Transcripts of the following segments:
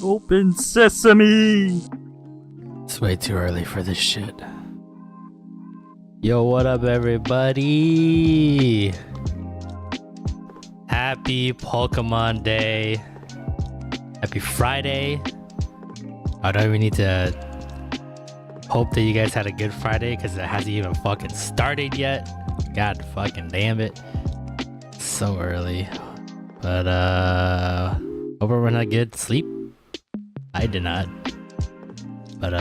Open sesame! It's way too early for this shit. Yo, what up, everybody? Happy Pokemon Day. Happy Friday. I don't even need to hope that you guys had a good Friday because it hasn't even fucking started yet. God fucking damn it. So early. But hope everyone had good sleep. I did not. But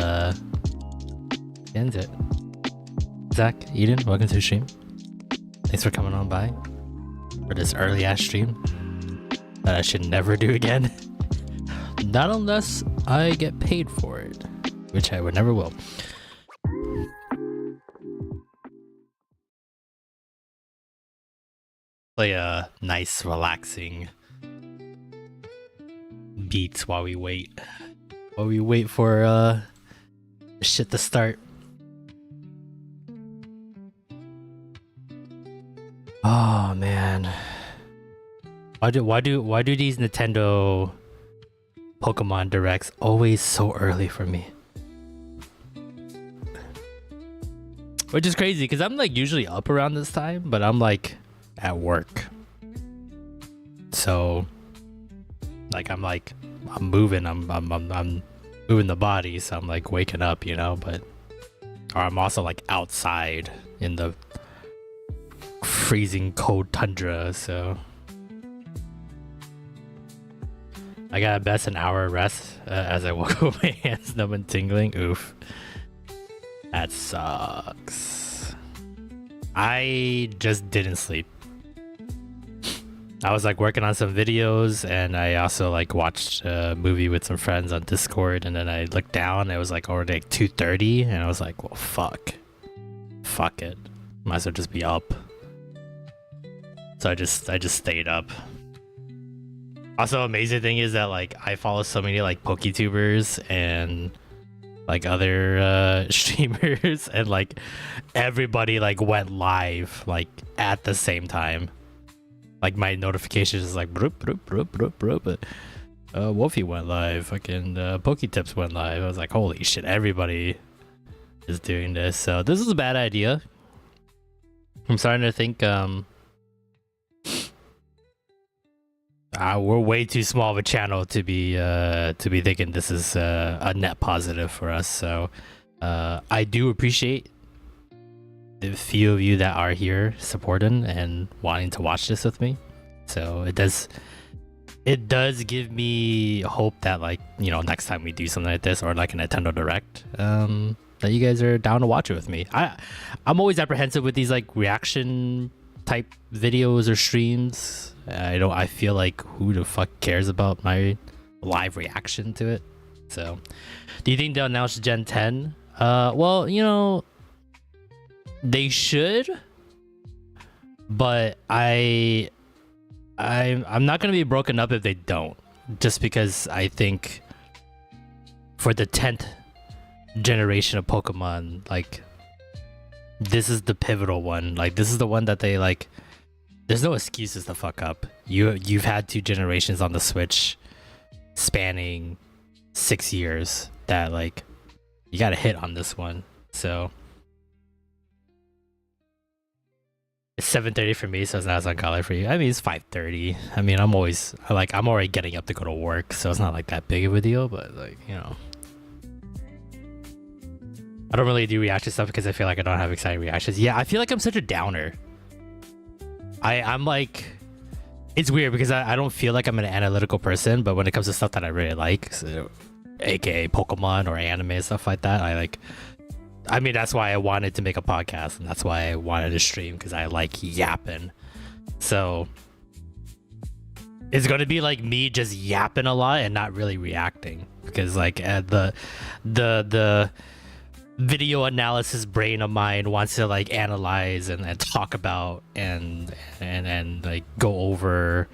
ends it. Zach, Eden, welcome to the stream. Thanks for coming on by for this early ass stream that I should never do again. Not unless I get paid for it, which I would never will. Play a nice, relaxing beats while we wait. While we wait for shit to start. Oh man, why do these Nintendo Pokemon Directs always so early for me? Which is crazy because I'm like usually up around this time, but I'm like at work. So like I'm moving, I'm moving the body, so I'm like waking up, you know, but or I'm also like outside in the freezing cold tundra, so I got at best an hour rest as I woke up with my hands numb and tingling. Oof. That sucks. I just didn't sleep. I was like working on some videos and I also like watched a movie with some friends on Discord, and then I looked down, it was like already like 2:30 and I was like, well fuck it, might as well just be up. So I just stayed up. Also, amazing thing is that like I follow so many like PokeTubers and like other streamers, and like everybody like went live like at the same time. Like my notifications is like broop, broop, broop, broop, broop. Wolfie went live, fucking PokeTips went live. I was like, holy shit, everybody is doing this. So this is a bad idea. I'm starting to think we're way too small of a channel to be thinking this is a net positive for us. So I do appreciate the few of you that are here supporting and wanting to watch this with me. So it does give me hope that, like, you know, next time we do something like this or like a Nintendo Direct, that you guys are down to watch it with me. I'm always apprehensive with these like reaction type videos or streams. I feel like who the fuck cares about my live reaction to it? So do you think they'll announce Gen 10? Well, you know, they should, but I'm not gonna be broken up if they don't, just because I think for the 10th generation of Pokemon, like this is the pivotal one. Like this is the one that they like, there's no excuses to fuck up. You've had 2 generations on the Switch spanning 6 years that like you gotta hit on this one. So it's 7:30 for me, so it's not as ungodly for you. I mean, it's 5:30. I mean, I'm already getting up to go to work, so it's not like that big of a deal, but like, you know, I don't really do reaction stuff because I feel like I don't have exciting reactions. Yeah, I feel like I'm such a downer. I'm like, it's weird because I don't feel like I'm an analytical person, but when it comes to stuff that I really like, so, aka Pokemon or anime and stuff like that, I mean, that's why I wanted to make a podcast, and that's why I wanted to stream, because I like yapping. So it's gonna be like me just yapping a lot and not really reacting, because like the video analysis brain of mine wants to like analyze and talk about and like go over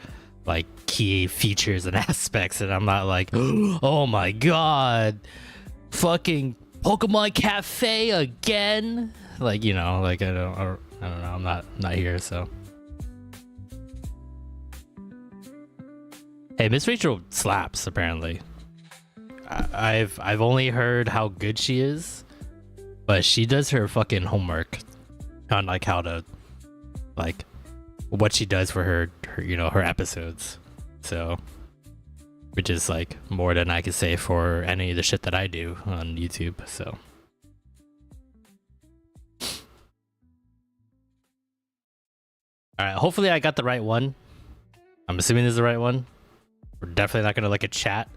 like key features and aspects, and I'm not like, oh my god, fucking Pokemon Cafe again, like, you know, like I don't know, I'm not here. So hey, Miss Rachel slaps apparently. I've only heard how good she is, but she does her fucking homework on like how to like what she does for her you know, her episodes. So, which is like more than I could say for any of the shit that I do on YouTube. So. All right, hopefully I got the right one. I'm assuming this is the right one. We're definitely not gonna look at chat.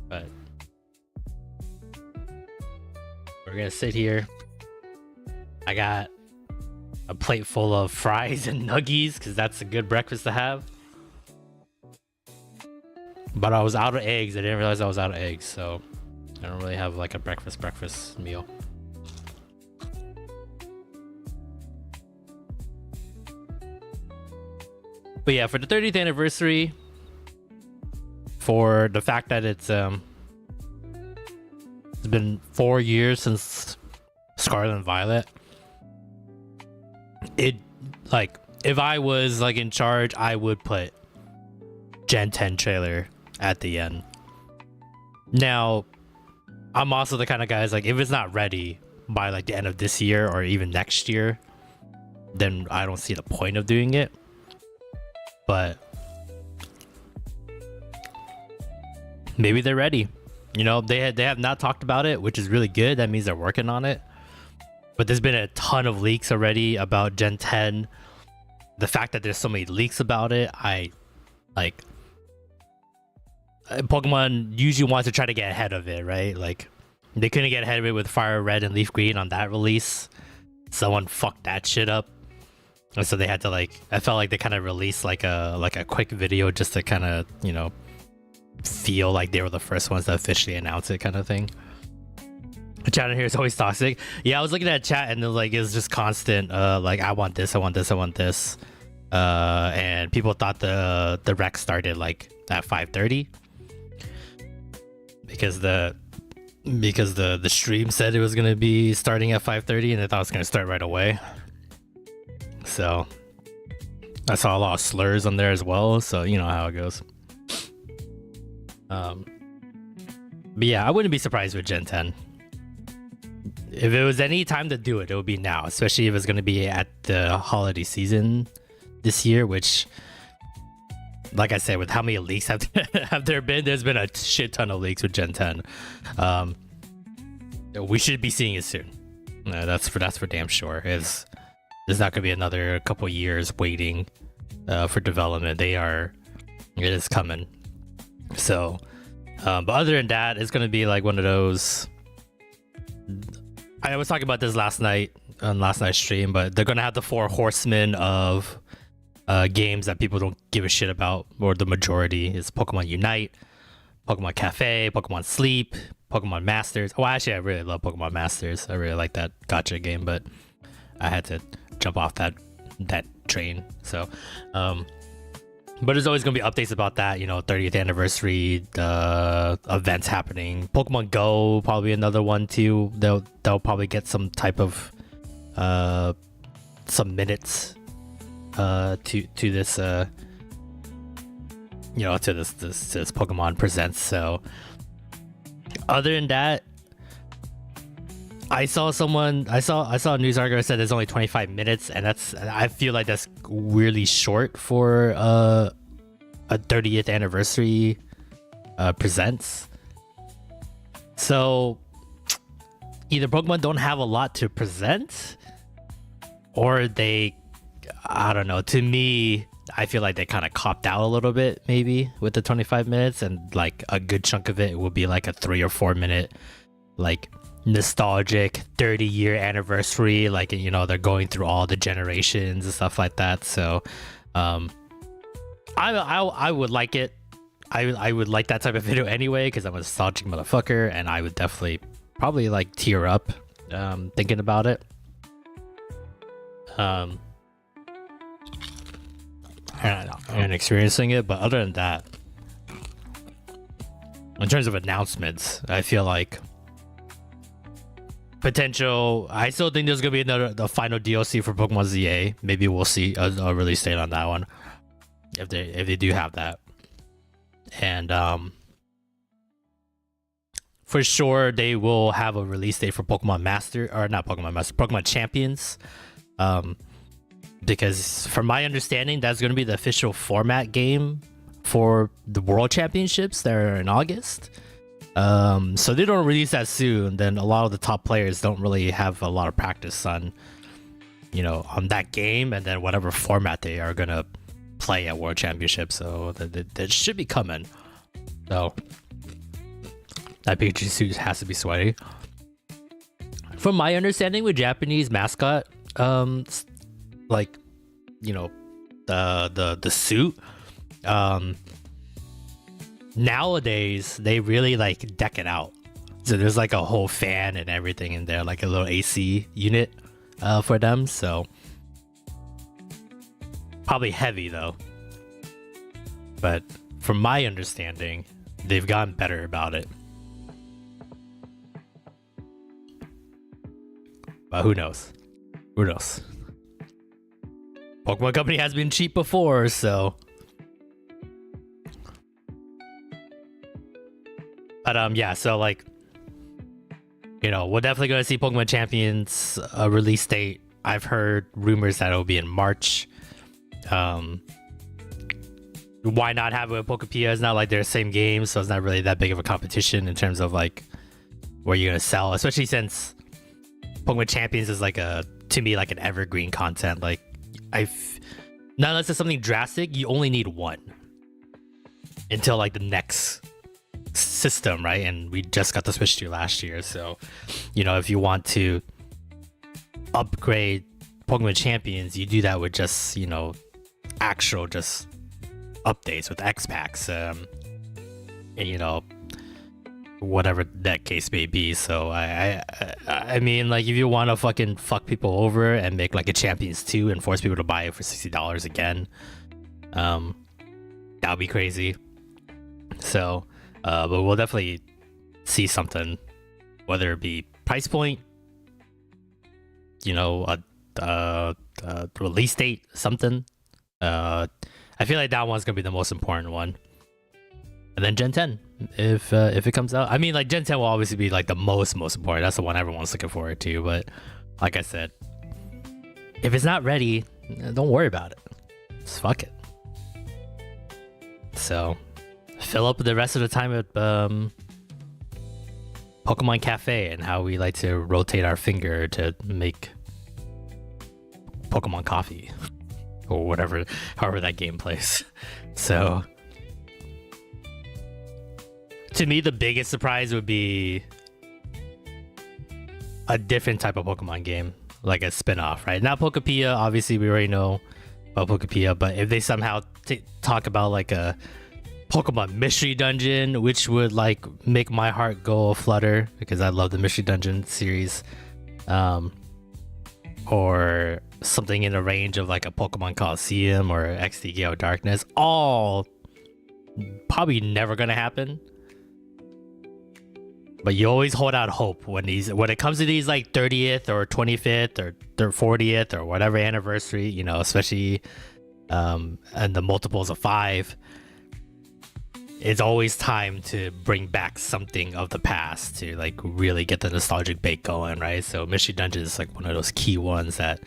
But we're gonna sit here. I got a plate full of fries and nuggies because that's a good breakfast to have. But I was out of eggs. I didn't realize I was out of eggs, so I don't really have like a breakfast meal. But yeah, for the 30th anniversary, for the fact that it's been 4 years since Scarlet and Violet, it like if I was like in charge, I would put Gen 10 trailer at the end. Now, I'm also the kind of guy who's like, if it's not ready by like the end of this year or even next year, then I don't see the point of doing it. But maybe they're ready. You know, they have not talked about it, which is really good. That means they're working on it. But there's been a ton of leaks already about Gen 10. The fact that there's so many leaks about it, I like. Pokemon usually wants to try to get ahead of it, right? Like, they couldn't get ahead of it with Fire Red and Leaf Green on that release. Someone fucked that shit up. And so they had to like, I felt like they kind of released like a quick video just to kind of, you know, feel like they were the first ones to officially announce it, kind of thing. Chat in here is always toxic. Yeah, I was looking at chat and like it was just constant like I want this, I want this, I want this. And people thought the rec started like at 5:30 because the stream said it was gonna be starting at 5:30 and they thought it was gonna start right away. So I saw a lot of slurs on there as well, so you know how it goes. But yeah, I wouldn't be surprised with Gen 10. If it was any time to do it, it would be now, especially if it's going to be at the holiday season this year, which, like I said, with how many leaks have there been, there's been a shit ton of leaks with Gen 10. We should be seeing it soon. That's for damn sure. There's not going to be another couple years waiting for development. It is coming. So, but other than that, it's going to be like one of those. I was talking about this last night on last night's stream, but they're going to have the 4 horsemen of games that people don't give a shit about, or the majority is Pokemon Unite, Pokemon Cafe, Pokemon Sleep, Pokemon Masters. Oh, actually, I really love Pokemon Masters. I really like that gacha game, but I had to jump off that train. So, but there's always gonna be updates about that. You know, 30th anniversary, the events happening. Pokemon Go probably another one too. They'll probably get some type of some minutes to this you know, to this Pokemon Presents. So other than that, I saw a news article that said there's only 25 minutes, and I feel like that's really short for a 30th anniversary presents. So either Pokemon don't have a lot to present, or they, I don't know. To me, I feel like they kind of copped out a little bit, maybe with the 25 minutes, and like a good chunk of it will be like a 3 or 4 minute, like nostalgic 30-year anniversary, like, you know, they're going through all the generations and stuff like that. So I would like it. I would like that type of video anyway, because I'm a nostalgic motherfucker, and I would definitely probably like tear up thinking about it. And experiencing it. But other than that, in terms of announcements, I feel like potential, I still think there's gonna be the final DLC for Pokemon ZA. Maybe we'll see a release date on that one if they do have that. And for sure they will have a release date for Pokemon Master, or not Pokemon Master, Pokemon Champions. Because from my understanding, that's going to be the official format game for the World Championships that are in August. So they don't release that soon, then a lot of the top players don't really have a lot of practice on, you know, on that game, and then whatever format they are going to play at World Championships. So that should be coming. So that Pikachu suit has to be sweaty. From my understanding with Japanese mascot, like, you know, the suit, nowadays they really like deck it out. So there's like a whole fan and everything in there, like a little AC unit for them. So probably heavy though, but from my understanding, they've gotten better about it. But who knows? Who knows? Pokemon Company has been cheap before, so. But yeah, so like, you know, we're definitely gonna see Pokemon Champions release date. I've heard rumors that it'll be in March. Why not have it with Pokepia? It's not like they're the same game, so it's not really that big of a competition in terms of like where you're gonna sell, especially since Pokemon Champions is like to me like an evergreen content. Like not unless it's something drastic, you only need one until like the next system, right? And we just got the Switch 2 last year, so you know, if you want to upgrade Pokemon Champions, you do that with just, you know, actual just updates with X packs, and you know, whatever that case may be. So I mean, like, if you want to fucking fuck people over and make like a Champions 2 and force people to buy it for $60 again, that would be crazy. So but we'll definitely see something, whether it be price point, you know, a release date, something. I feel like that one's gonna be the most important one. And then Gen 10, if it comes out. I mean, like, Gen 10 will obviously be like the most important. That's the one everyone's looking forward to. But like I said, if it's not ready, don't worry about it. Just fuck it. So fill up the rest of the time at Pokemon Cafe and how we like to rotate our finger to make Pokemon coffee or whatever, however that game plays. So to me, the biggest surprise would be a different type of Pokemon game, like a spin-off, right? Not Pokepia, obviously we already know about Pokepia, but if they somehow talk about like a Pokemon Mystery Dungeon, which would like make my heart go aflutter because I love the Mystery Dungeon series, or something in the range of like a Pokemon Coliseum or XD Gale Darkness, all probably never gonna happen. But you always hold out hope when it comes to these like 30th or 25th or 40th or whatever anniversary, you know, especially and the multiples of 5. It's always time to bring back something of the past to like really get the nostalgic bait going, right? So Mystery Dungeon is like one of those key ones that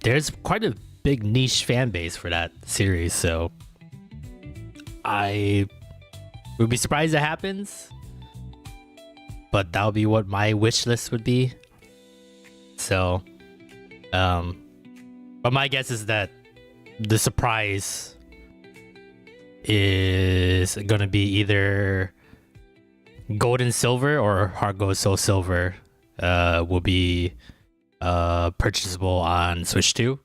there's quite a big niche fan base for that series. So I would be surprised it happens, but that would be what my wish list would be. So, but my guess is that the surprise is gonna be either Gold and Silver or Heart Gold Soul Silver will be purchasable on Switch 2,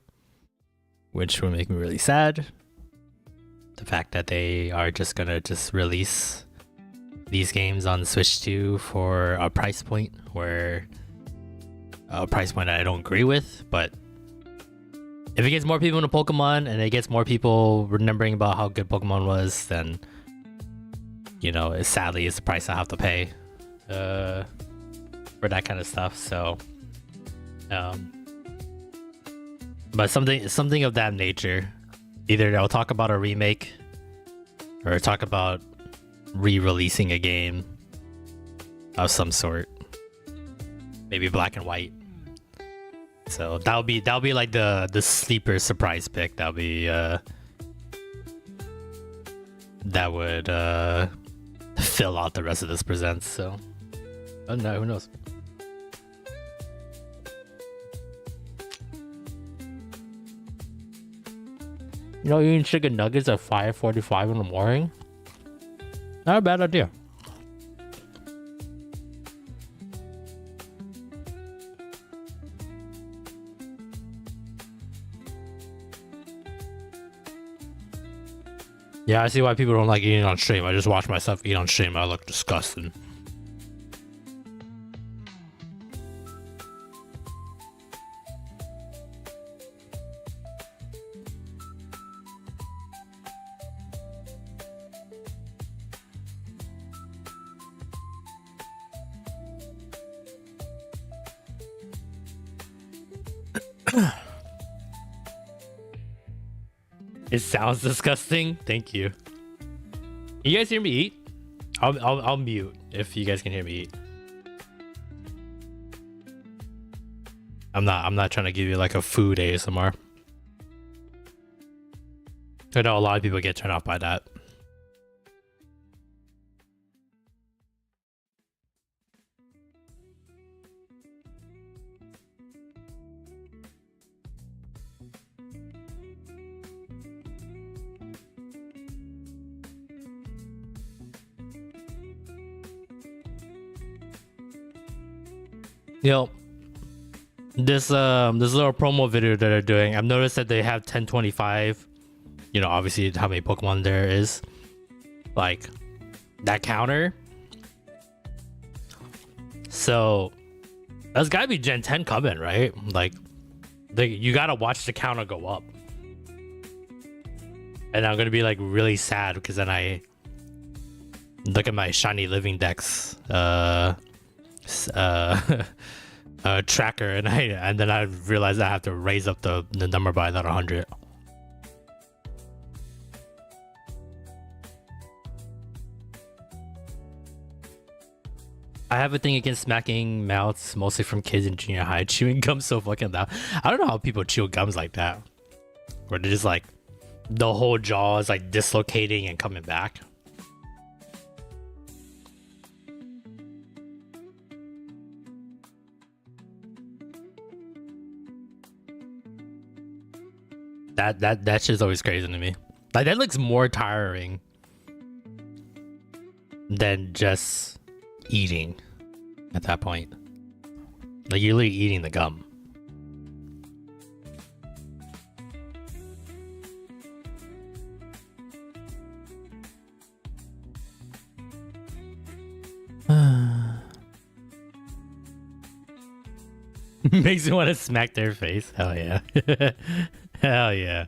which will make me really sad. The fact that they are just gonna release these games on Switch 2 for a price point where a price point that I don't agree with, but if it gets more people into Pokemon and it gets more people remembering about how good Pokemon was, then, you know, it sadly is the price I have to pay for that kind of stuff. So, but something of that nature. Either they'll talk about a remake or talk about re-releasing a game of some sort, maybe black and white. So that'll be like the sleeper surprise pick. That'll be that would fill out the rest of this presents. So I don't know, who knows. You know, eating chicken nuggets at 5:45 in the morning? Not a bad idea. Yeah, I see why people don't like eating on stream. I just watch myself eat on stream. I look disgusting. It sounds disgusting. Thank you. You guys hear me eat? I'll mute if you guys can hear me eat. I'm not trying to give you like a food ASMR. I know a lot of people get turned off by that. Yo, this little promo video that they're doing, I've noticed that they have 1025. You know, obviously how many Pokemon there is. Like that counter. So that's gotta be Gen 10 coming, right? Like you gotta watch the counter go up. And I'm gonna be like really sad because then I look at my shiny living dex tracker and then I realize I have to raise up the number by another 100. I have a thing against smacking mouths, mostly from kids in junior high. Chewing gum so fucking loud. I don't know how people chew gums like that, where they're just like the whole jaw is like dislocating and coming back. That shit's always crazy to me. Like that looks more tiring than just eating at that point. Like you're literally eating the gum. Makes me want to smack their face. Hell yeah. Hell yeah.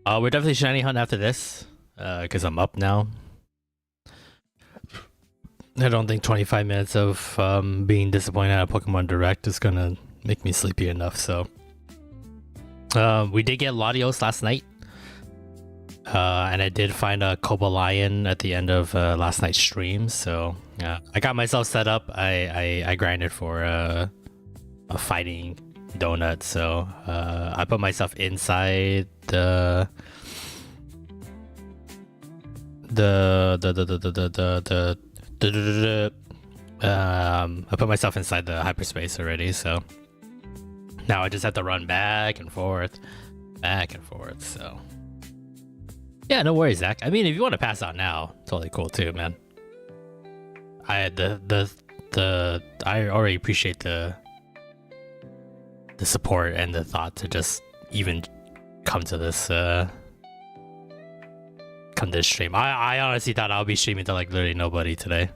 We're definitely shiny hunt after this, because I'm up now. I don't think 25 minutes of being disappointed at a Pokemon Direct is gonna make me sleepy enough, so. We did get Latios last night. And I did find a Cobalion at the end of last night's stream, so yeah, I got myself set up. I grinded for a fighting donut, so I put myself inside I put myself inside the hyperspace already, so now I just have to run back and forth, so yeah, no worries, Zach. I mean, if you want to pass out now, totally cool too, man. I already appreciate the support and the thought to just even come to this stream. I honestly thought I'll be streaming to like literally nobody today.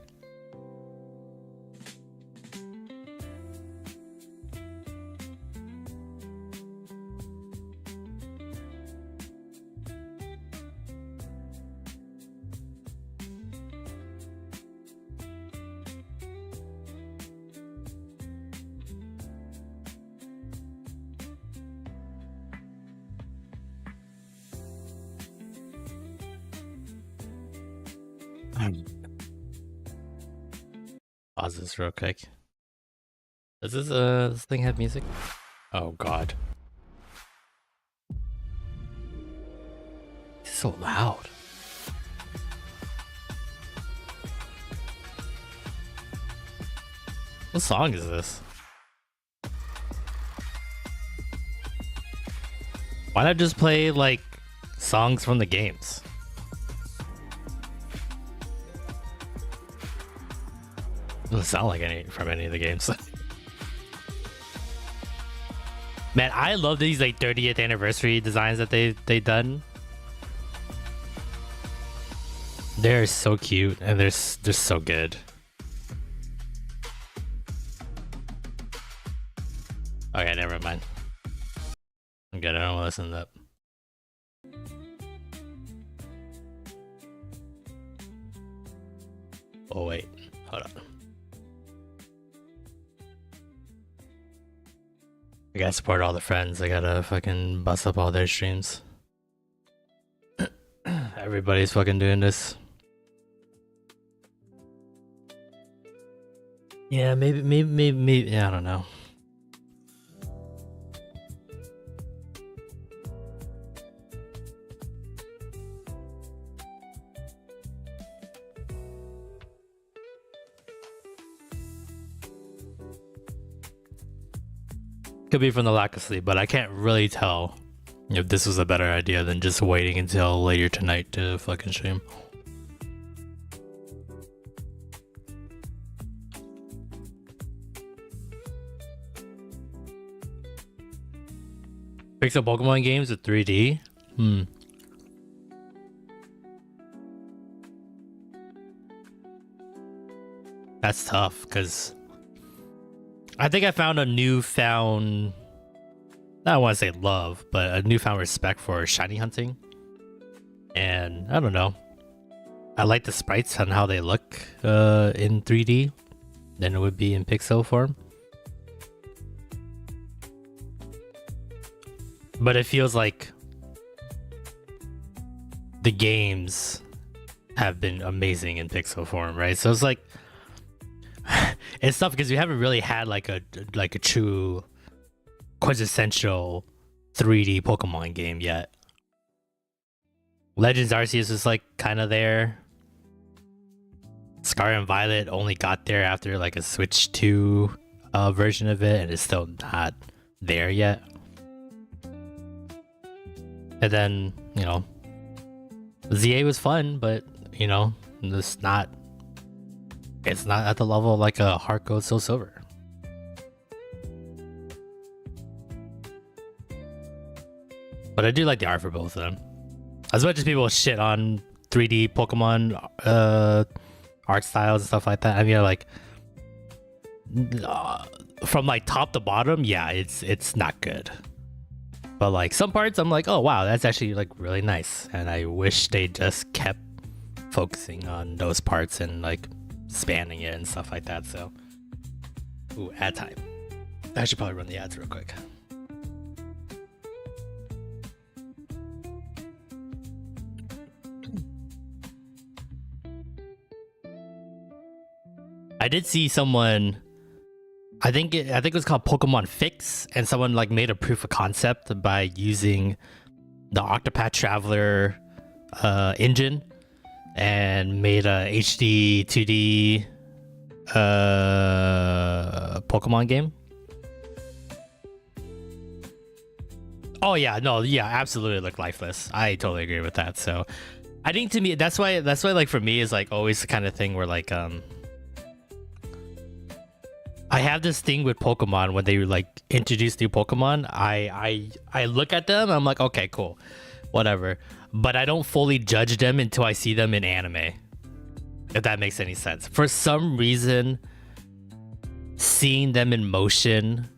Pause this real quick. Does this thing have music? Oh god. It's so loud. What song is this? Why not just play like songs from the games? Doesn't sound like any from any of the games. Man, I love these like 30th anniversary designs that they've done. They're so cute and they're so good. Okay, never mind. I'm good. I don't want to listen to that. Oh wait, hold on. I gotta support all the friends. I gotta fucking bust up all their streams. Everybody's fucking doing this. Yeah, maybe. Yeah, I don't know. Could be from the lack of sleep, but I can't really tell if this was a better idea than just waiting until later tonight to fucking stream. Pixel Pokemon games with 3D? That's tough, because I think I found a newfound, I don't want to say love, but a newfound respect for shiny hunting. And I don't know, I like the sprites and how they look in 3D than it would be in pixel form. But it feels like the games have been amazing in pixel form, right? So it's like, it's tough because we haven't really had like a true quintessential 3D Pokemon game yet. Legends Arceus is like kind of there. Scarlet and Violet only got there after like a Switch 2 version of it, and it's still not there yet. And then, you know, ZA was fun, but you know, it's not at the level of like a Heart Gold Soul Silver. But I do like the art for both of them. As much as people shit on 3D Pokemon art styles and stuff like that, I mean, like from like top to bottom, yeah, it's not good. But like some parts, I'm like, oh wow, that's actually like really nice, and I wish they just kept focusing on those parts and like spanning it and stuff like that. So, ooh, ad time. I should probably run the ads real quick. I did see someone, I think it was called Pokemon Fix, and someone like made a proof of concept by using the Octopath Traveler engine and made a HD 2D Pokemon game. Oh yeah, no, yeah, absolutely look lifeless. I totally agree with that. So I think to me, that's why like for me is like always the kind of thing where like I have this thing with Pokemon when they like introduce new Pokemon. I look at them, I'm like, okay, cool, whatever. But I don't fully judge them until I see them in anime. If that makes any sense. For some reason, seeing them in motion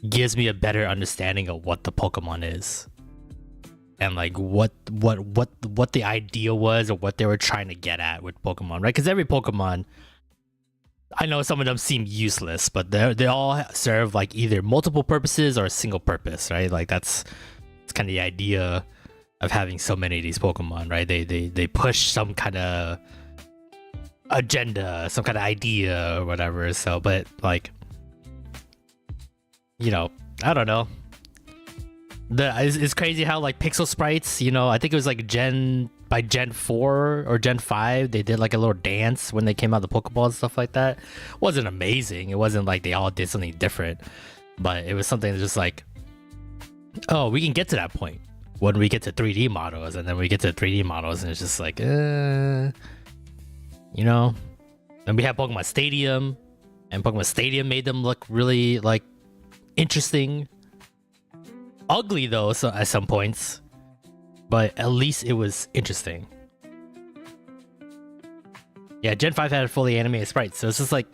gives me a better understanding of what the Pokemon is. And like what the idea was or what they were trying to get at with Pokemon, right? Because every Pokemon, I know some of them seem useless, but they all serve like either multiple purposes or a single purpose, right? Like that's kind of the idea of having so many of these Pokemon, right? They push some kind of agenda, some kind of idea or whatever. So, but like, you know, I don't know. It's crazy how like pixel sprites, you know, I think it was like Gen 4 or Gen 5, they did like a little dance when they came out the Pokeball and stuff like that. It wasn't amazing. It wasn't like they all did something different, but it was something just like, oh, we can get to that point when we get to 3D models, and then we get to 3D models and it's just like, you know. Then we have Pokemon Stadium, and Pokemon Stadium made them look really like interesting. Ugly though, so at some points, but at least it was interesting. Yeah, Gen 5 had a fully animated sprite, so it's just like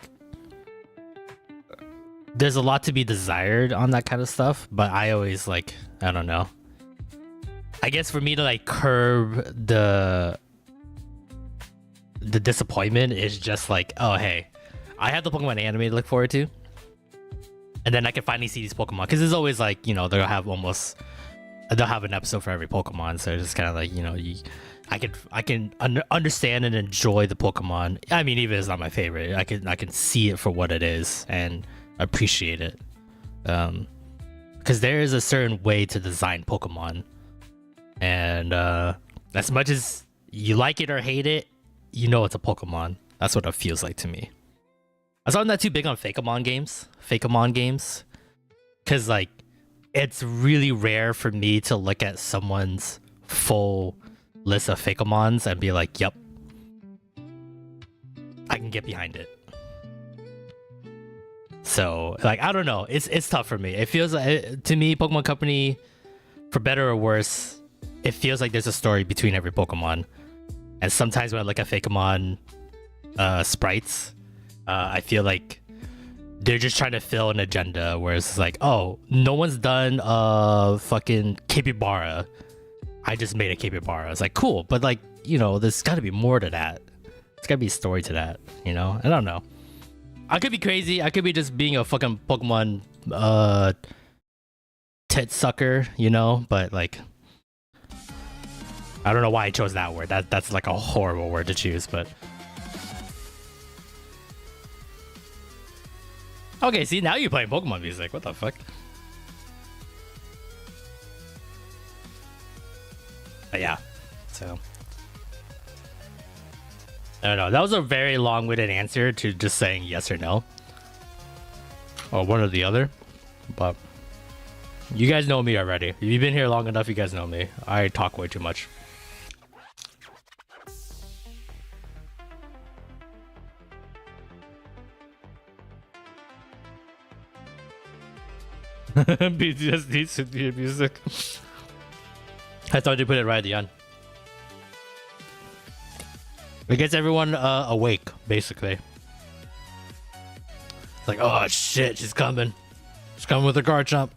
there's a lot to be desired on that kind of stuff, but I always like, I don't know. I guess for me to like curb the disappointment is just like, oh hey, I have the Pokemon anime to look forward to. And then I can finally see these Pokemon, because it's always like, you know, they'll have an episode for every Pokemon, so it's just kind of like, you know, I can understand and enjoy the Pokemon. I mean, even if it's not my favorite, I can see it for what it is and appreciate it, because there is a certain way to design Pokemon, and as much as you like it or hate it, you know it's a Pokemon. That's what it feels like to me. I'm not too big on Fakeamon games, because like it's really rare for me to look at someone's full list of Fakeamons and be like, yep, I can get behind it. So like, I don't know, it's tough for me. It feels like, to me, Pokemon Company, for better or worse, it feels like there's a story between every Pokemon. And sometimes when I look at Fakeamon sprites, I feel like they're just trying to fill an agenda, where it's like, oh, no one's done fucking capybara, I just made a capybara. It's like, cool, but like, you know, there's got to be more to that. There's got to be a story to that, you know? I don't know. I could be crazy. I could be just being a fucking Pokemon tit sucker, you know? But like, I don't know why I chose that word. That's like a horrible word to choose, but okay, see, now you're playing Pokemon music. What the fuck? But yeah, so I don't know. That was a very long-winded answer to just saying yes or no, or one or the other. But you guys know me already. If you've been here long enough, you guys know me. I talk way too much. BTS needs to be music. I thought you put it right at the end. It gets everyone awake, basically. It's like, oh shit, she's coming. She's coming with her Garchomp.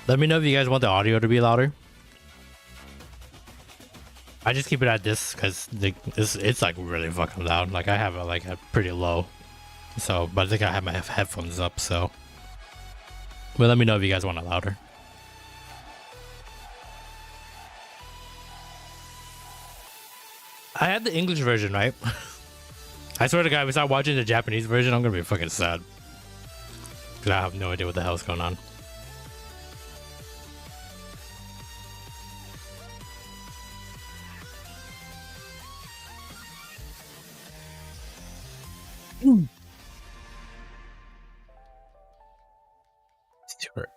Let me know if you guys want the audio to be louder. I just keep it at this because it's like really fucking loud. Like I have it like at pretty low. So, but I think I have my headphones up, so. But let me know if you guys want it louder. I had the English version, right? I swear to God, if we start watching the Japanese version, I'm gonna be fucking sad. Because I have no idea what the hell's going on.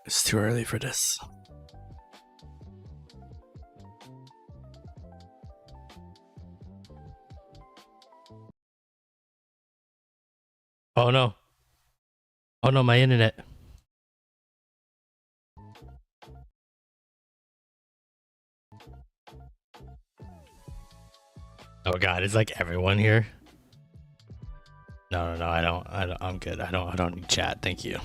It's too early for this. Oh no. Oh no, my internet. Oh god, is like everyone here? No, I don't, I'm good. I don't need chat. Thank you.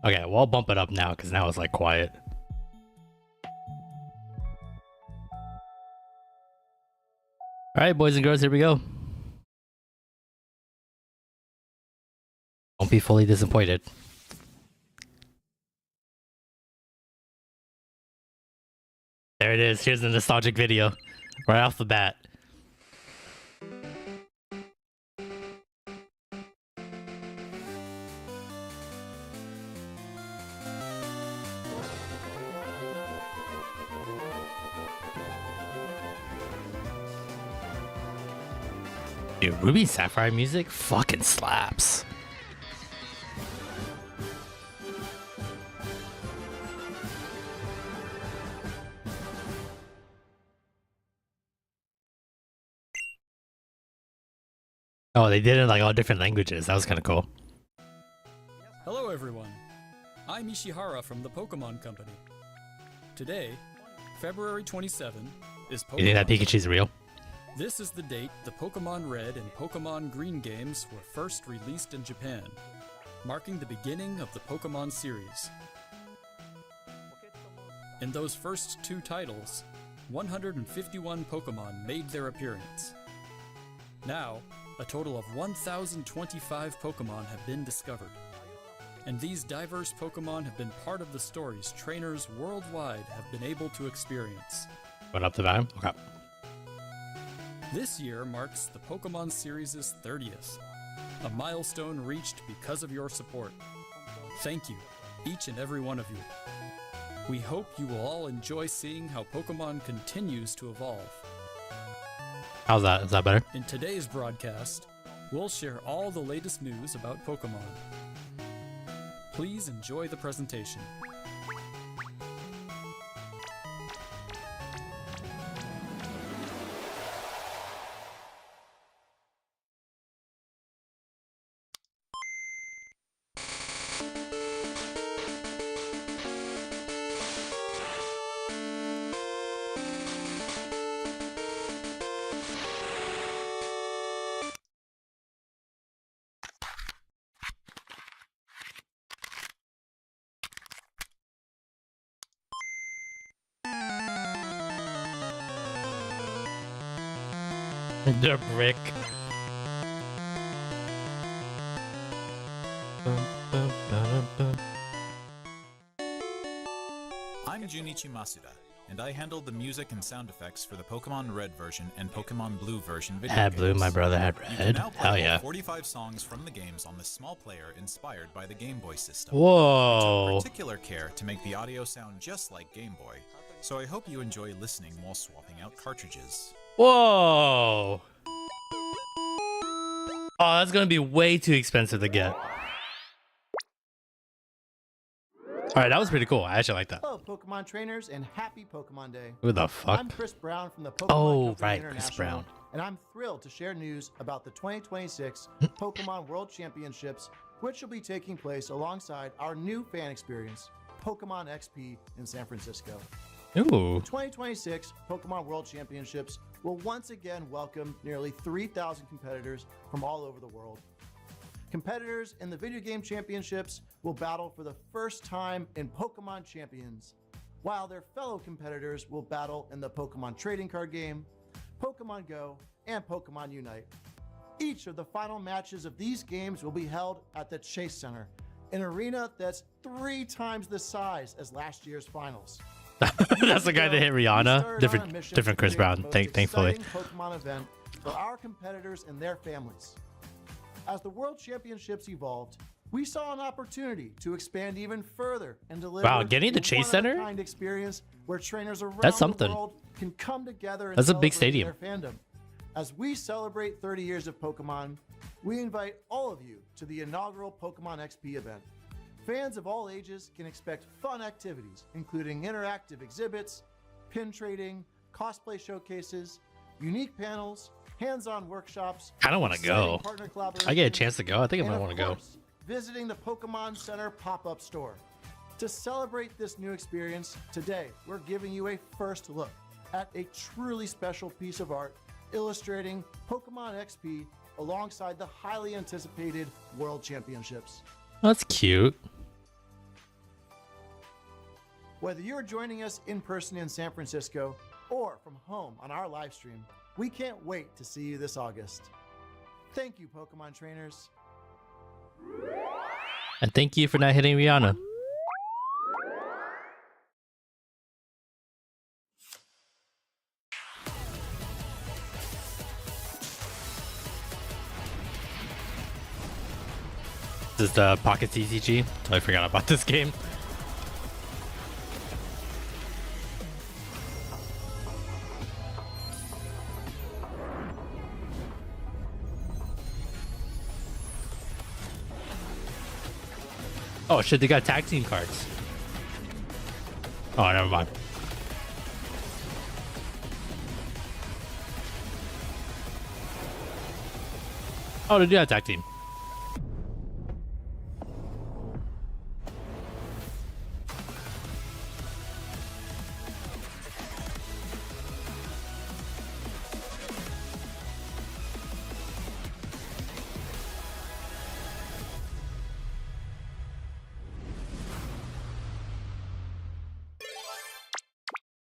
Okay, well, I'll bump it up now because now it's like quiet. All right, boys and girls, here we go. Don't be fully disappointed. There it is. Here's the nostalgic video right off the bat. Dude, Ruby Sapphire music fucking slaps. Oh, they did it in like all different languages. That was kind of cool. Hello everyone, I'm Ishihara from the Pokemon Company. Today, February 27, is Pokemon. You think that Pikachu's real? This is the date the Pokemon Red and Pokemon Green games were first released in Japan, marking the beginning of the Pokemon series. In those first two titles, 151 Pokemon made their appearance. Now, a total of 1,025 Pokemon have been discovered. And these diverse Pokemon have been part of the stories trainers worldwide have been able to experience. Went up the volume? Okay. This year marks the Pokemon series' 30th, a milestone reached because of your support. Thank you, each and every one of you. We hope you will all enjoy seeing how Pokemon continues to evolve. How's that? Is that better? In today's broadcast, we'll share all the latest news about Pokemon. Please enjoy the presentation. The brick. I'm Junichi Masuda, and I handled the music and sound effects for the Pokemon Red version and Pokemon Blue version video Had blue, games. my brother had You can red. now play Hell all yeah. 45 songs from the games on this small player inspired by the Game Boy system. Whoa. I took particular care to make the audio sound just like Game Boy, so I hope you enjoy listening while swapping out cartridges. Whoa. Oh, that's gonna be way too expensive to get. Alright, that was pretty cool. I actually like that. Hello, Pokemon trainers, and happy Pokemon Day. Who the fuck? I'm Chris Brown from the Pokemon Oh, Company right, Chris International, Brown. and I'm thrilled to share news about the 2026 Pokemon World Championships, which will be taking place alongside our new fan experience, Pokemon XP in San Francisco. Ooh. 2026 Pokemon World Championships will once again welcome nearly 3,000 competitors from all over the world. Competitors in the video game championships will battle for the first time in Pokemon Champions, while their fellow competitors will battle in the Pokemon trading card game, Pokemon Go, and Pokemon Unite. Each of the final matches of these games will be held at the Chase Center, an arena that's 3 times the size as last year's finals. That's the guy that hit We Rihanna. started on a mission Different to Chris create Brown, the most thankfully. exciting Pokemon event for our competitors and their families. As the World Championships evolved, we saw an opportunity to expand even further and deliver Wow, getting the a Chase Center? one-of-a-kind experience where trainers around That's something. the world can come together and That's a big celebrate stadium. their fandom. As we celebrate 30 years of Pokemon, we invite all of you to the inaugural Pokemon XP event. Fans of all ages can expect fun activities, including interactive exhibits, pin trading, cosplay showcases, unique panels, hands-on workshops. I don't want to go. exciting partner collaborations, I get a chance to go. I think I and might of want to go. course, visiting the Pokemon Center pop-up store. To celebrate this new experience, today we're giving you a first look at a truly special piece of art illustrating Pokemon XP alongside the highly anticipated World Championships. That's cute. Whether you're joining us in person in San Francisco or from home on our live stream, we can't wait to see you this August. Thank you, Pokemon trainers. And thank you for not hitting Rihanna. This is the Pocket TCG. I forgot about this game. Oh shit, they got tag team cards. Oh, never mind. Oh, they do have tag team.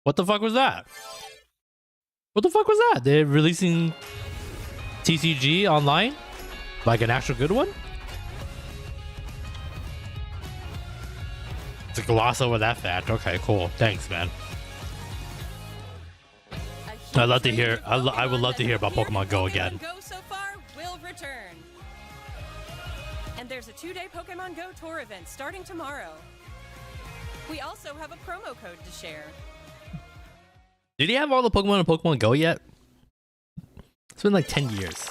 What the fuck was that? What the fuck was that? They're releasing TCG online? Like an actual good one? To gloss over that fact. Okay, cool. Thanks, man. I'd love to hear. I would love to hear about Pokemon Go again. Go so far will return. And there's a 2-day Pokemon Go tour event starting tomorrow. We also have a promo code to share. Did he have all the Pokemon in Pokemon Go yet? It's been like 10 years.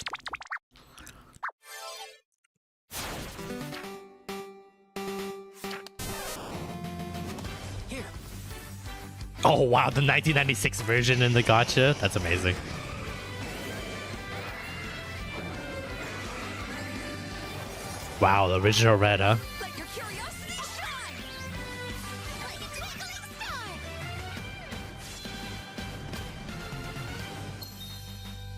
Here. Oh wow, the 1996 version in the gacha? That's amazing. Wow, the original red, huh? Let your curiosity shine. Like a twinkling star.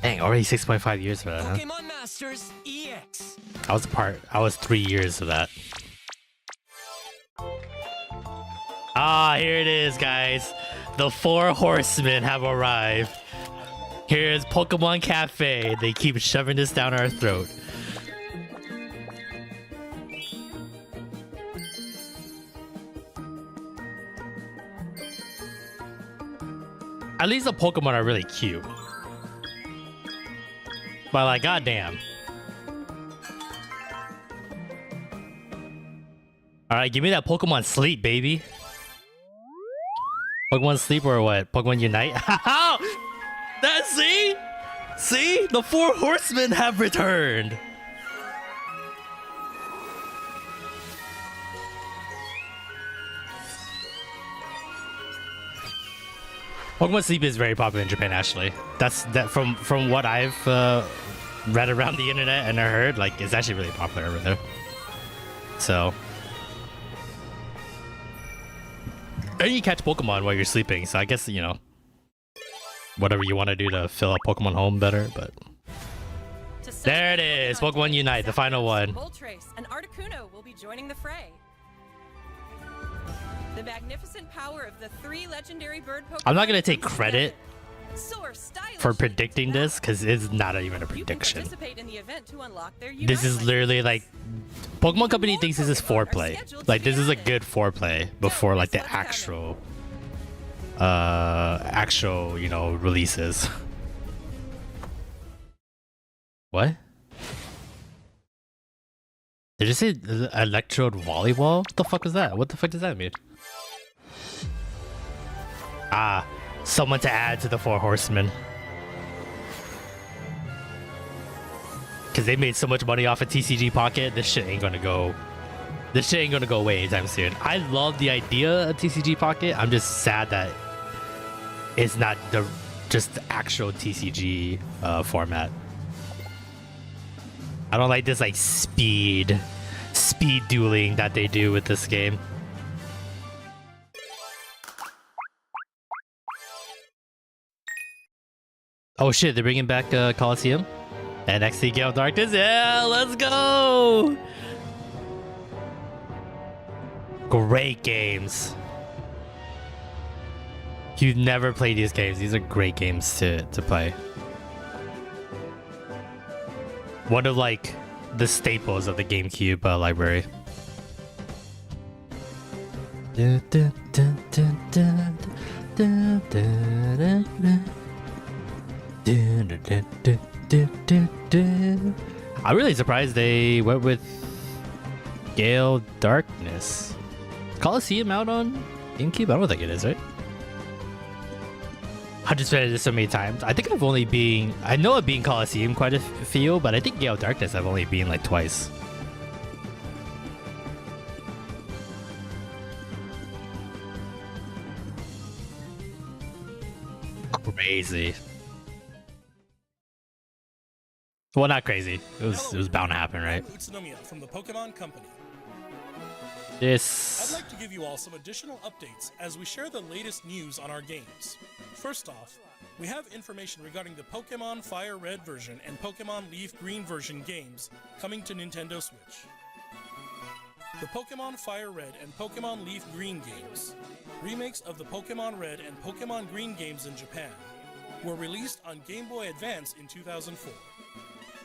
Dang, already 6.5 years for that, huh? Pokemon Masters EX. I was 3 years of that. Ah, here it is, guys. The 4 horsemen have arrived. Here's Pokemon Cafe. They keep shoving this down our throat. At least the Pokemon are really cute. But like, goddamn. Alright, give me that Pokemon Sleep, baby. Pokemon Sleep or what? Pokemon Unite? That, see? See? The 4 horsemen have returned. Pokemon Sleep is very popular in Japan, actually. That's from what I've read around the internet and I heard, like, it's actually really popular over there. So, and you catch Pokemon while you're sleeping, so I guess, you know, whatever you want to do to fill up Pokemon Home better, but there it is, Pokemon Unite, the final one. Moltres and Articuno will be joining the fray. The magnificent power of the 3 legendary bird Pokemon. I'm not gonna take credit for predicting this because it's not even a prediction. This is literally like Pokemon Company thinks this is foreplay. Like this is a good foreplay before like the actual you know, releases. What? Did you say Electrode Volleyball? What the fuck was that? What the fuck does that mean? Ah, someone to add to the 4 horsemen. Cause they made so much money off of TCG Pocket, this shit ain't gonna go away anytime soon. I love the idea of TCG Pocket. I'm just sad that it's not just the actual TCG format. I don't like this like speed dueling that they do with this game. Oh shit, they're bringing back Coliseum and XC Gale Darkness. Yeah, let's go! Great games. If you've never played these games, these are great games to play. One of like the staples of the GameCube library. I'm really surprised they went with Gale Darkness. Coliseum out on GameCube? I don't think it is, right? I just read this so many times. I think I know I've been Coliseum quite a few, but I think Gale Darkness I've only been like twice. Crazy. Well, not crazy. It was bound to happen, right? From the Pokemon Company. This. I'd like to give you all some additional updates as we share the latest news on our games. First off, we have information regarding the Pokemon Fire Red version and Pokemon Leaf Green version games coming to Nintendo Switch. The Pokemon Fire Red and Pokemon Leaf Green games, remakes of the Pokemon Red and Pokemon Green games in Japan, were released on Game Boy Advance in 2004.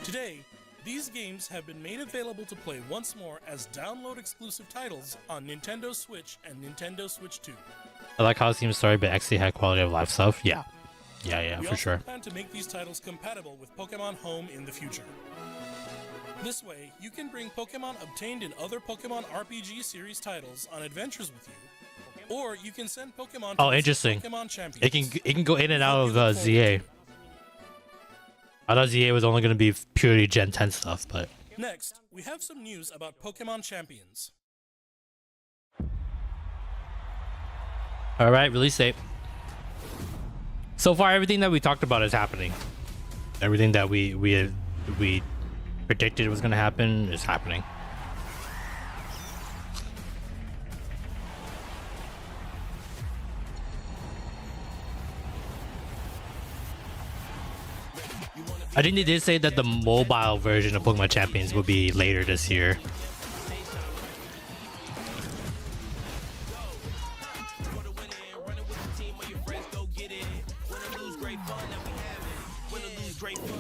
Today, these games have been made available to play once more as download-exclusive titles on Nintendo Switch and Nintendo Switch 2. I like how it seems sorry, but actually had quality of life stuff. Yeah, We for sure. plan to make these titles compatible with Pokemon Home in the future. This way, you can bring Pokemon obtained in other Pokemon RPG series titles on adventures with you, or you can send Pokemon to interesting. Pokemon champions. It can go in and out of ZA. I thought ZA was only going to be purely Gen 10 stuff, but... Next, we have some news about Pokemon Champions. Alright, release date. So far, everything that we talked about is happening. Everything that we predicted was going to happen is happening. I think they did say that the mobile version of Pokemon Champions will be later this year.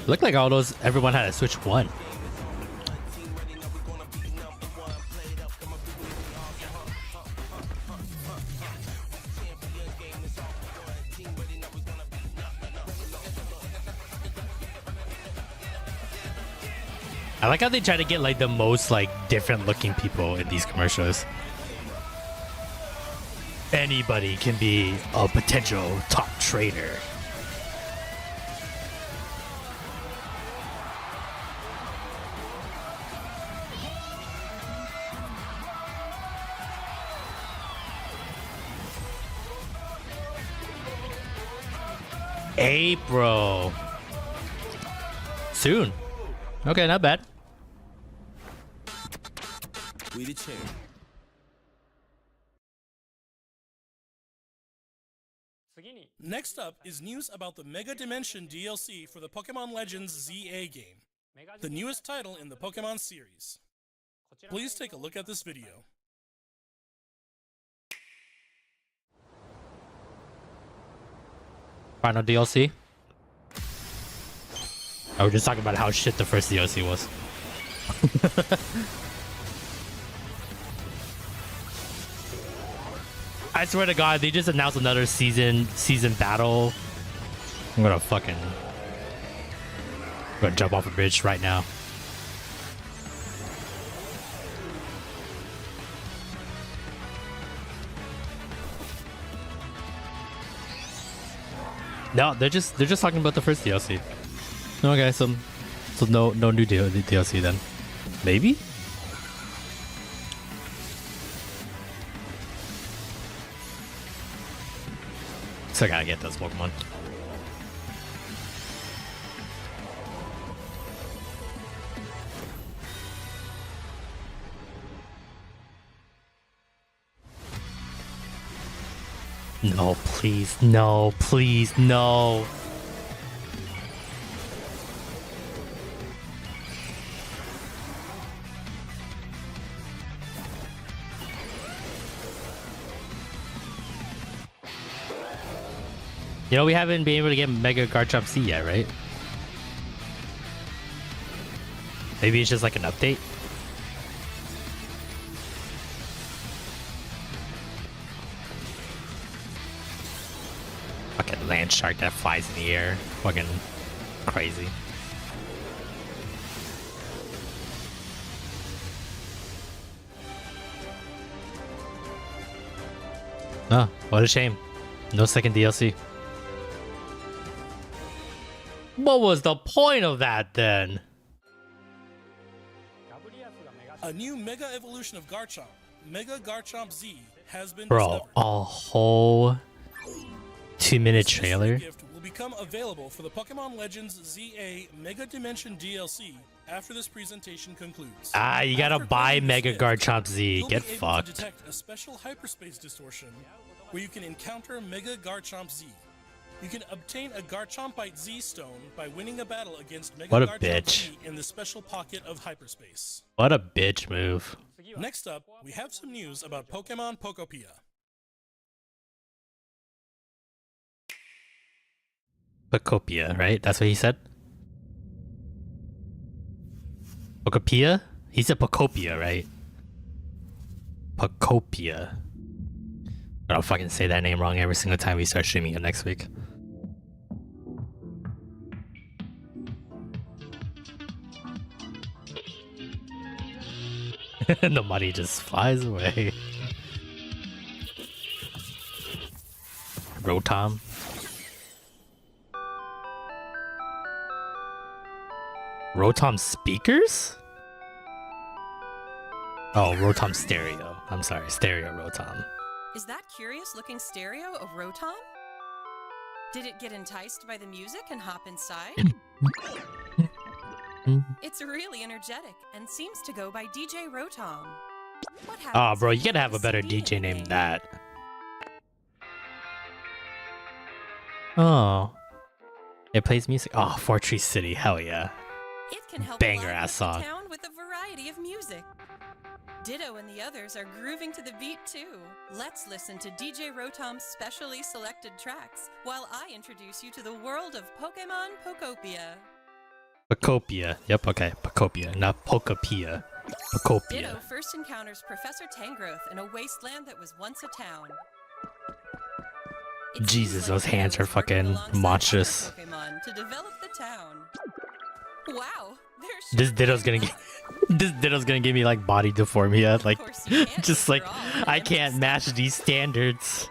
Looked like everyone had a Switch 1. I like how they try to get like the most like different looking people in these commercials. Anybody can be a potential top trader. April. Soon. Okay, not bad. We the chair. Next up is news about the Mega Dimension DLC for the Pokemon Legends ZA game, the newest title in the Pokemon series. Please take a look at this video. Final DLC? I was just talking about how shit the first DLC was. I swear to God, they just announced another season battle. I'm gonna jump off a bridge right now. No, they're just talking about the first DLC. Okay, so no new DLC then. Maybe? So I gotta get those Pokemon. No, please, no, please, no. You know, we haven't been able to get Mega Garchomp C yet, right? Maybe it's just like an update. Fucking land shark that flies in the air. Fucking crazy. Oh, what a shame. No second DLC. What was the point of that then? A new Mega Evolution of Garchomp, Mega Garchomp Z, has been Bro, discovered. a whole 2-minute This trailer? gift will become available for the Pokemon Legends ZA Mega Dimension DLC after this presentation concludes. Ah, you gotta After buy playing this Mega gift, Garchomp Z. you'll Get be able to fucked. detect a special hyperspace distortion where you can encounter Mega Garchomp Z. You can obtain a Garchompite Z stone by winning a battle against Mega What a Garchomp bitch. Z in the special pocket of hyperspace. What a bitch move. Next up, we have some news about Pokemon Pokopia. Pokopia, right? That's what he said? Pokopia? He said Pokopia, right? Pokopia. I'll fucking say that name wrong every single time we start streaming it next week. The money just flies away. Rotom. Rotom speakers? Oh, Rotom stereo. I'm sorry, stereo Rotom. Is that curious looking stereo of Rotom? Did it get enticed by the music and hop inside? It's really energetic and seems to go by DJ Rotom. What Oh, happens bro, if you gotta have a put better CD in DJ the name game? than that. Oh. It plays music. Oh, Fortress City. Hell yeah. It can help Banger liven ass up the song. town with a variety of music. Ditto and the others are grooving to the beat too. Let's listen to DJ Rotom's specially selected tracks while I introduce you to the world of Pokemon Pokopia. Pokopia. Yep, okay. Pokopia, not Pokopia. Pokopia. Ditto first encounters Professor Tangrowth in a wasteland that was once a town. It seems Jesus, like those Ditto hands is are working fucking alongside other monstrous. Pokemon to develop the town. Wow, there's This Ditto's gonna get. This Ditto's gonna give me like body dysphoria. Like, course you can't just go like, for all, I and can't it's match these standards.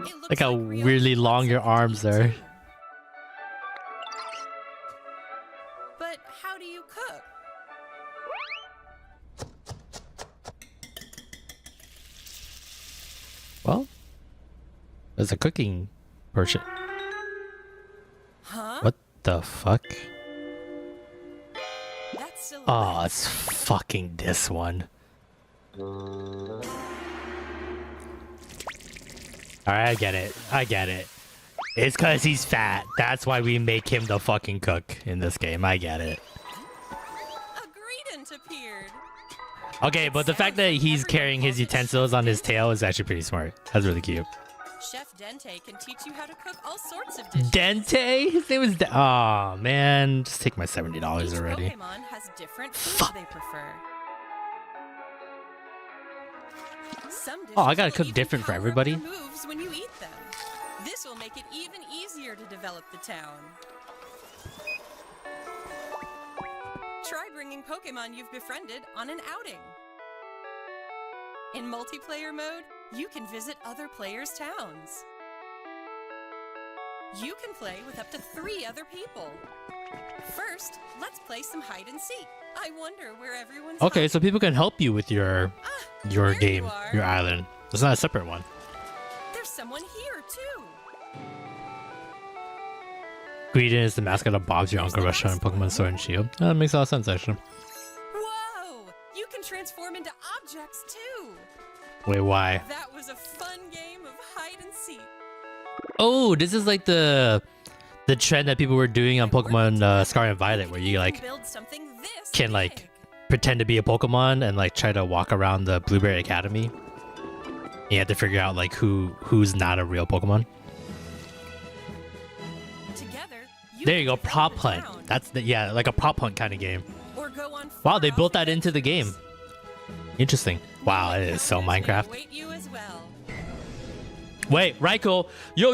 It looks Like how real weirdly Pokemon long your to arms eat, are. too. But how do you cook? Well, there's a cooking portion. Huh? What the fuck? That's so Oh, it's fucking this one. Alright, I get it. I get it. It's cause he's fat. That's why we make him the fucking cook in this game. I get it. a Greedent appeared. Okay, but the fact that he's carrying his utensils on his tail is actually pretty smart. That's really cute. Chef Dente can teach you how to cook all sorts of dishes. Dente? His name was oh man, just take my $70 Each already. Pokemon has different foods Fuck. they prefer. Some Oh, I dishes gotta will cook even different for power up everybody? your moves when you eat them. This will make it even easier to develop the town. Try bringing Pokemon you've befriended on an outing. In multiplayer mode, you can visit other players' towns. You can play with up to 3 other people. First, let's play some hide and seek. I wonder where everyone's Okay, hiding. so people can help you with your there you game, are. your island. It's not a separate one. There's someone here, too. Greedent is the mascot of Bob's Your Uncle restaurant in Pokemon Sword and Shield. That makes a lot of sense, actually. Whoa! You can transform into objects, too. Wait, why? That was a fun game of hide and seek. Oh, this is like the trend that people were doing on Pokemon Scarlet and Violet, where you like build something this can like pretend to be a Pokemon and like try to walk around the Blueberry Academy. You have to figure out like who's not a real Pokemon. There you go, can prop develop hunt. a town, That's the yeah, like a prop hunt kind of game. or go on Wow, they far-off built that into the adventures. game. Interesting. Wow, it is so Adventures may Minecraft. await you as well. Wait, Raiko, yo,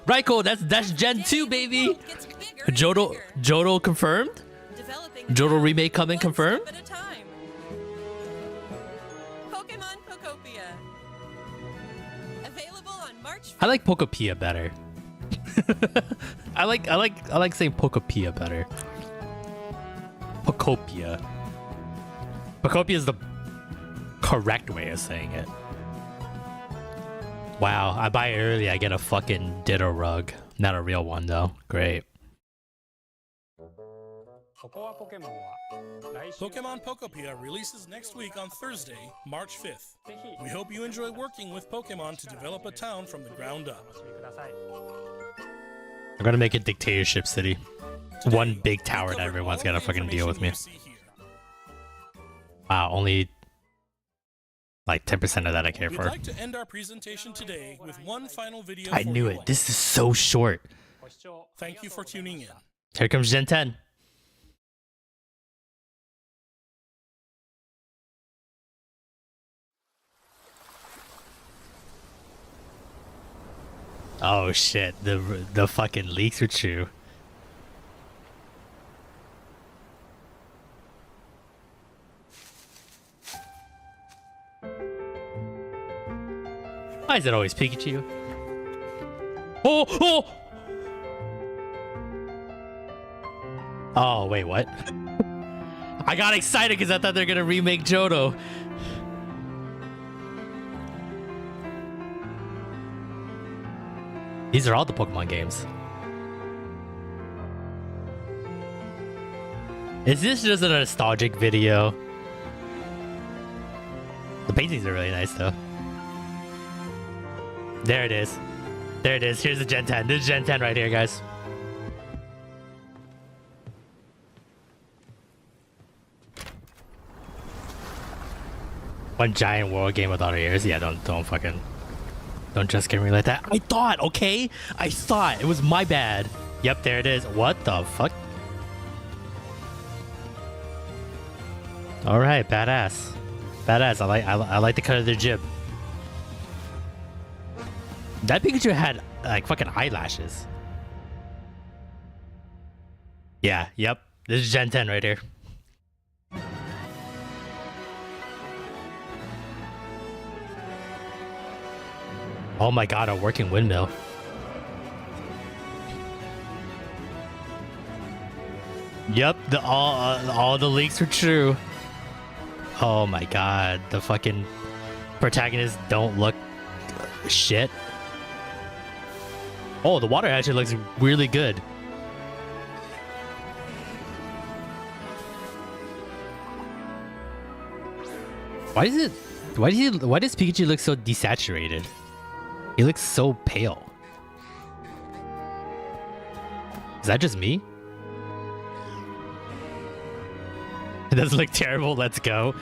Raiko, that's Gen 2, baby. World gets bigger and Jodo, bigger. Jodo confirmed. Developing Jodo towns remake coming one confirmed? step at a time. Pokemon Pokopia. Available on March 5th. I like Pokopia better. I like saying Pokopia better. Pokopia. Pokopia is the correct way of saying it. Wow, I buy it early, I get a fucking Ditto rug. Not a real one though. Great. Pokemon Pokopia releases next week on Thursday, March 5th. We hope you enjoy working with Pokemon to develop a town from the ground up. I'm gonna make it dictatorship city. Today, One big we tower that covered everyone's all gotta the fucking deal with me. information you see here. Wow, only like 10% of that I care We'd for. like to end our presentation today with one final video. I for knew you it. all. This is so short. Thank you for tuning in. Here comes Gen 10. Oh shit, the fucking leaks are true. Why is it always Pikachu? Oh! Oh, wait, what? I got excited because I thought they're gonna remake Johto. These are all the Pokemon games. Is this just a nostalgic video? The paintings are really nice though. There it is. There it is. Here's the Gen 10. This is Gen 10 right here, guys. One giant world game without ears. Yeah, don't just get me like that. I thought, okay? I thought. It was my bad. Yep, there it is. What the fuck? Alright, badass. Badass. I like the cut of their jib. That Pikachu had like fucking eyelashes. Yeah, yep. This is Gen 10 right here. Oh my god, a working windmill. Yep, all the leaks were true. Oh my god, the fucking protagonists don't look shit. Oh, the water actually looks really good. Why does Pikachu look so desaturated? He looks so pale. Is that just me? It doesn't look terrible. Let's go.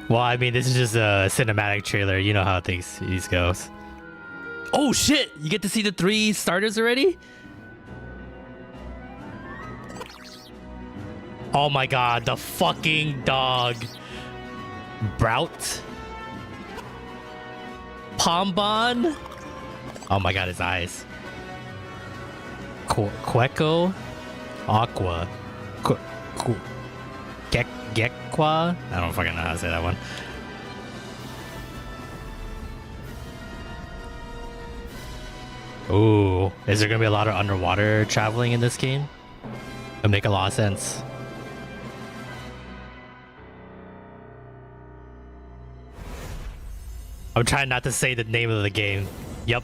Well, I mean, this is just a cinematic trailer. You know how these goes. Oh shit! You get to see the 3 starters already? Oh my god, the fucking dog. Brout. Pombon. Oh my god, his eyes. Queco. Aqua. Gekwa? I don't fucking know how to say that one. Ooh, is there gonna be a lot of underwater traveling in this game? It'll make a lot of sense. I'm trying not to say the name of the game. Yep.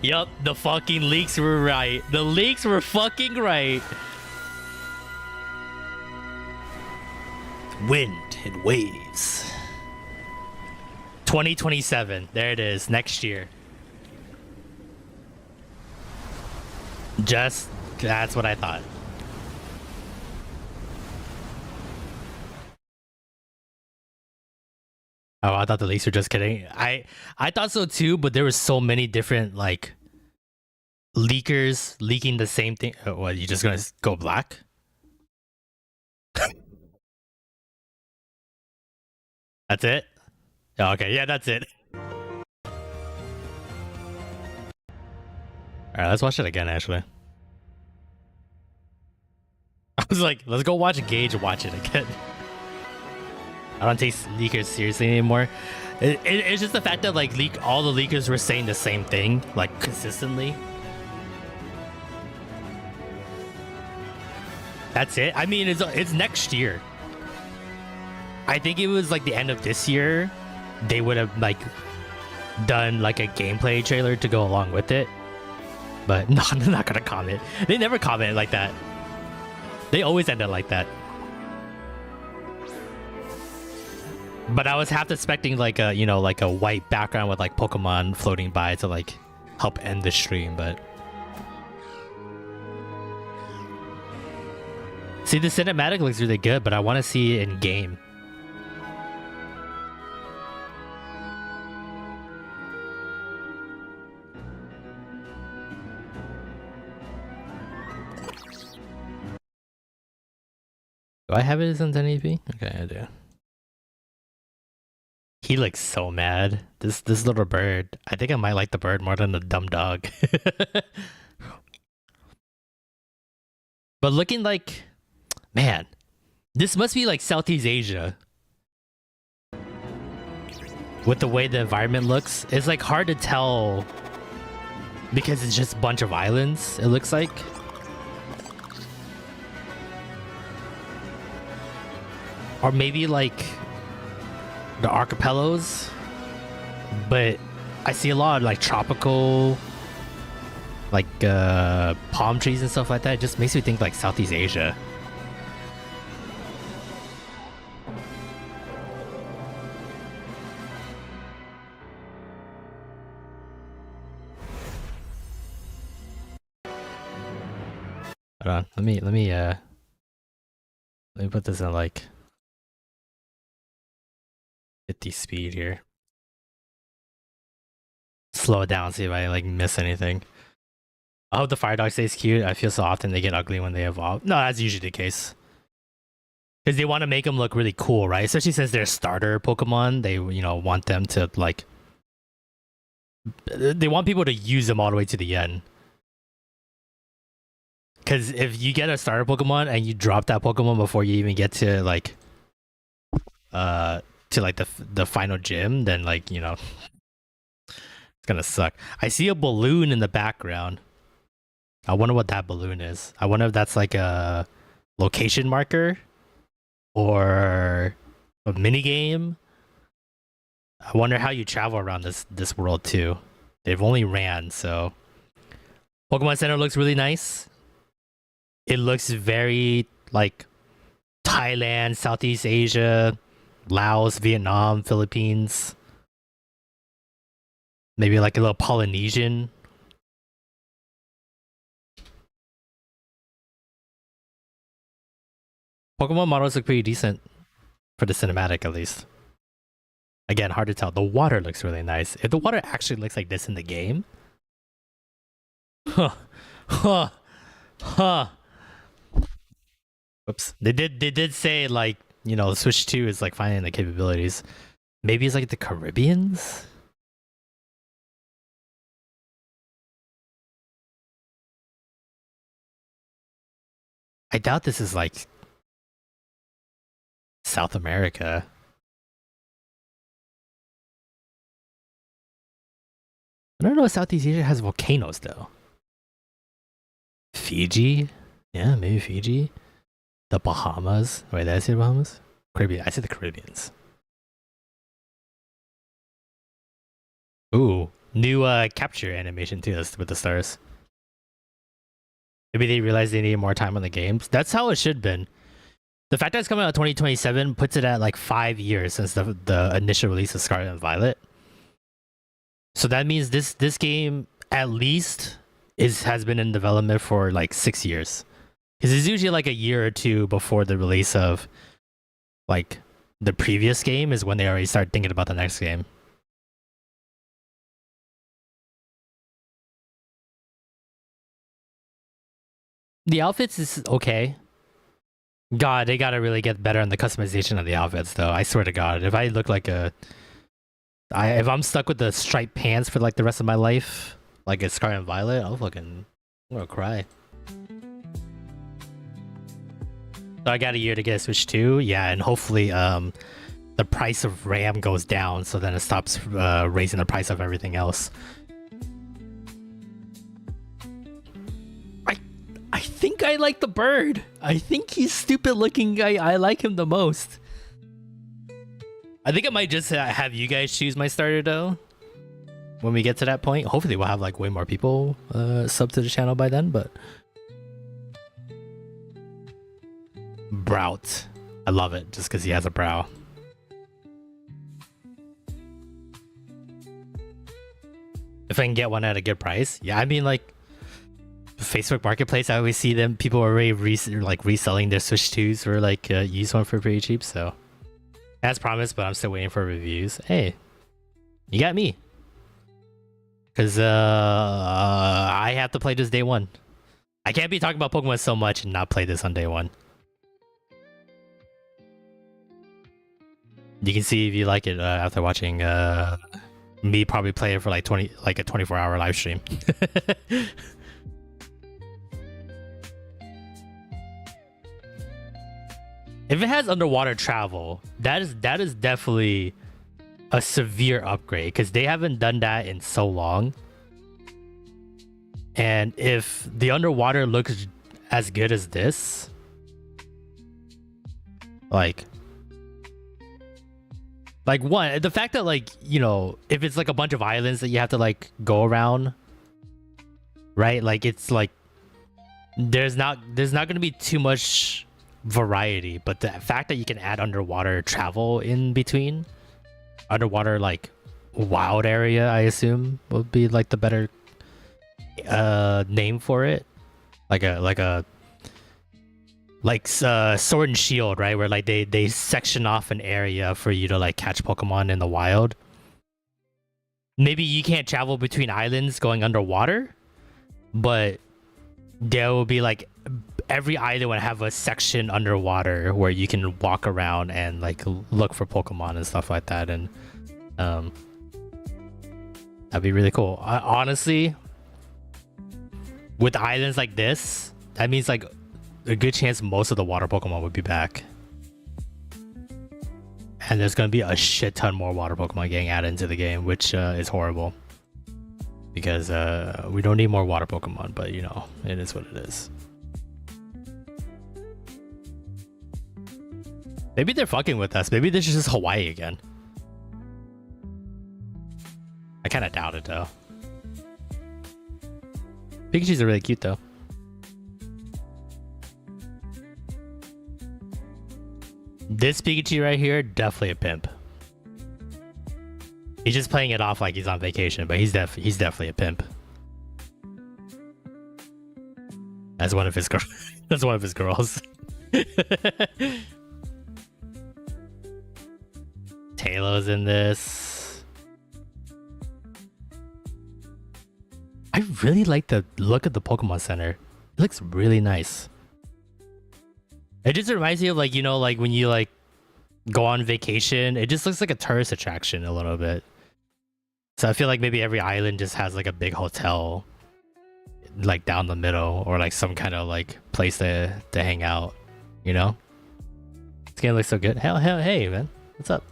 Yep, the fucking leaks were right. The leaks were fucking right. Wind and waves. 2027. There it is. Next year. Just, that's what I thought. Oh, I thought the leaks were just kidding. I thought so too, but there were so many different like leakers leaking the same thing. Oh, what, you just gonna go black? That's it? Oh, okay, yeah, that's it. Alright, let's watch it again, actually. I was like, let's go watch Gage watch it again. I don't take leakers seriously anymore. It's just the fact that like all the leakers were saying the same thing, like consistently. That's it. I mean, it's next year. I think it was like the end of this year. They would have like done like a gameplay trailer to go along with it. But no, they're not gonna comment. They never comment like that. They always end it like that. But I was half expecting like a, you know, like a white background with like Pokemon floating by to like help end the stream, but see, the cinematic looks really good, but I want to see it in game. Do I have it as on 1080p? Okay, I do. He looks so mad. This little bird. I think I might like the bird more than the dumb dog. But looking like, man, this must be like Southeast Asia. With the way the environment looks, it's like hard to tell because it's just a bunch of islands, it looks like. Or maybe like the archipelagos, but I see a lot of like tropical, like palm trees and stuff like that. It just makes me think like Southeast Asia. Hold on, let me put this in like 50 speed here. Slow it down, see if I like miss anything. I hope the fire dog stays cute. I feel so often they get ugly when they evolve. No, that's usually the case. Because they want to make them look really cool, right? Especially since they're starter Pokemon. They, you know, want them to like... They want people to use them all the way to the end. Because if you get a starter Pokemon and you drop that Pokemon before you even get to like... to like the final gym, then like, you know, it's gonna suck. I see a balloon in the background. I wonder what that balloon is. I wonder if that's like a location marker or a mini game. I wonder how you travel around this world too. They've only ran, so Pokemon Center looks really nice. It looks very like Thailand, Southeast Asia, Laos, Vietnam, Philippines. Maybe like a little Polynesian. Pokemon models look pretty decent for the cinematic, at least. Again, hard to tell. The water looks really nice. If the water actually looks like this in the game, Whoops. They did say like, you know, Switch 2 is like finding the capabilities. Maybe it's like the Caribbeans? I doubt this is like South America. I don't know if Southeast Asia has volcanoes though. Fiji? Yeah, maybe Fiji. The Bahamas. Wait, did I say the Bahamas? Caribbean. I said the Caribbeans. Ooh, new capture animation too with the stars. Maybe they realized they needed more time on the games. That's how it should have been. The fact that it's coming out 2027 puts it at like 5 years since the initial release of Scarlet and Violet. So that means this game at least has been in development for like 6 years. Because it's usually like a year or two before the release of like the previous game is when they already start thinking about the next game. The outfits is okay. God, they gotta really get better on the customization of the outfits, though. I swear to God, if I look like if I'm stuck with the striped pants for like the rest of my life, like a Scarlet and Violet, I'm gonna cry. So I got a year to get a Switch 2, yeah, and hopefully the price of RAM goes down, so then it stops raising the price of everything else. I think I like the bird. I think he's stupid looking. I like him the most. I think I might just have you guys choose my starter though. When we get to that point, hopefully we'll have like way more people sub to the channel by then. But Brout, I love it just because he has a brow. If I can get one at a good price, yeah. I mean, like Facebook Marketplace, I always see them. People are already reselling their Switch 2s or like used one for pretty cheap. So as promised, but I'm still waiting for reviews. Hey, you got me. Because I have to play this day one. I can't be talking about Pokemon so much and not play this on day one. You can see if you like it after watching me probably play it for like a 24-hour live stream. If it has underwater travel, that is definitely a severe upgrade because they haven't done that in so long. And if the underwater looks as good as this, like one, the fact that like, you know, if it's like a bunch of islands that you have to like go around, right? Like it's like there's not going to be too much variety, but the fact that you can add underwater travel in between, underwater like wild area, I assume would be like the better name for it, like Sword and Shield, right, where like they section off an area for you to like catch Pokemon in the wild. Maybe you can't travel between islands going underwater, but there will be like every island would have a section underwater where you can walk around and like look for Pokemon and stuff like that, and that'd be really cool. Honestly, with islands like this, that means like a good chance most of the water Pokemon would be back, and there's gonna be a shit ton more water Pokemon getting added into the game, which is horrible because we don't need more water Pokemon, but you know, it is what it is. Maybe they're fucking with us. Maybe this is just Hawaii again. I kind of doubt it though. Pikachu's are really cute though. This Pikachu right here, definitely a pimp. He's just playing it off like he's on vacation, but he's definitely a pimp. That's one of his girls. That's one of his girls. Taylor's in this. I really like the look of the Pokemon Center. It looks really nice. It just reminds me of like, you know, like when you like go on vacation, it just looks like a tourist attraction a little bit. So I feel like maybe every island just has like a big hotel like down the middle, or like some kind of like place to hang out, you know? This game looks so good. Hell, hey man, what's up?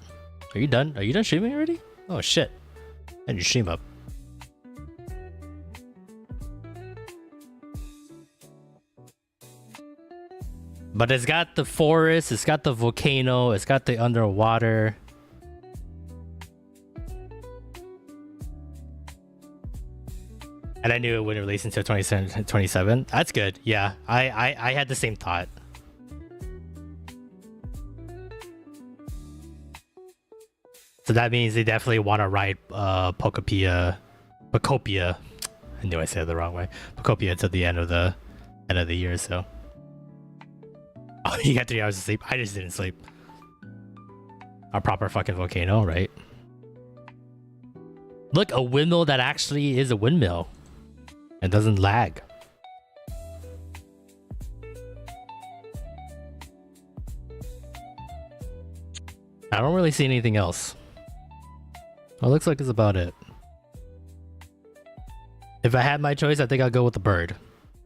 Are you done? Are you done streaming already? Oh shit. And your stream up. But it's got the forest, it's got the volcano, it's got the underwater. And I knew it wouldn't release until 2027. That's good. Yeah, I had the same thought. So that means they definitely want to ride Pocopia. I knew I said it the wrong way. Pocopia to the end of the year. So, oh, you got 3 hours of sleep. I just didn't sleep. A proper fucking volcano, right? Look, a windmill that actually is a windmill and doesn't lag. I don't really see anything else. It looks like it's about it. If I had my choice, I think I'll go with the bird.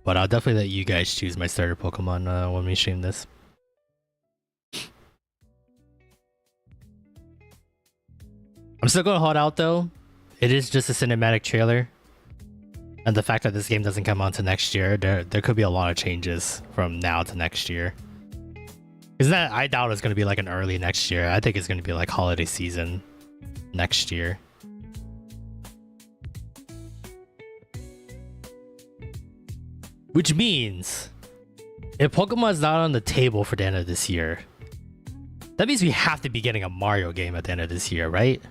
But I'll definitely let you guys choose my starter Pokemon when we stream this. I'm still going to hold out though. It is just a cinematic trailer. And the fact that this game doesn't come out to next year, there could be a lot of changes from now to next year. Isn't that, I doubt it's going to be like an early next year. I think it's going to be like holiday season next year. Which means if Pokemon's not on the table for the end of this year, that means we have to be getting a Mario game at the end of this year, right?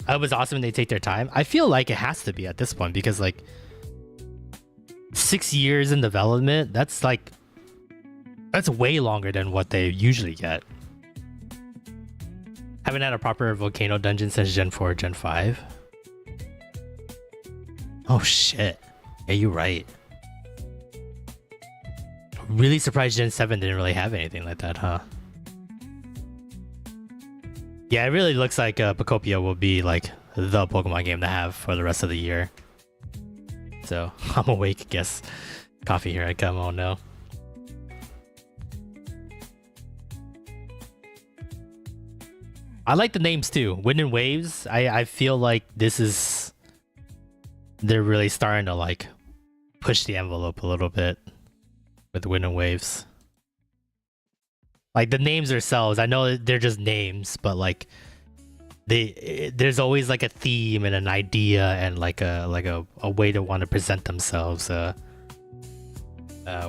It was awesome when they take their time. I feel like it has to be at this point because like 6 years in development, that's way longer than what they usually get. Haven't had a proper volcano dungeon since Gen 4, Gen 5. Oh shit. Yeah, you're right. Really surprised Gen 7 didn't really have anything like that, huh? Yeah, it really looks like Pokopia will be like the Pokemon game to have for the rest of the year. So, I'm awake, guess. Coffee here I come, oh no. I like the names too. Wind and Waves, I feel like this is... They're really starting to like push the envelope a little bit with Wind and Waves. Like the names themselves, I know they're just names, but like there's always like a theme and an idea and like a way to want to present themselves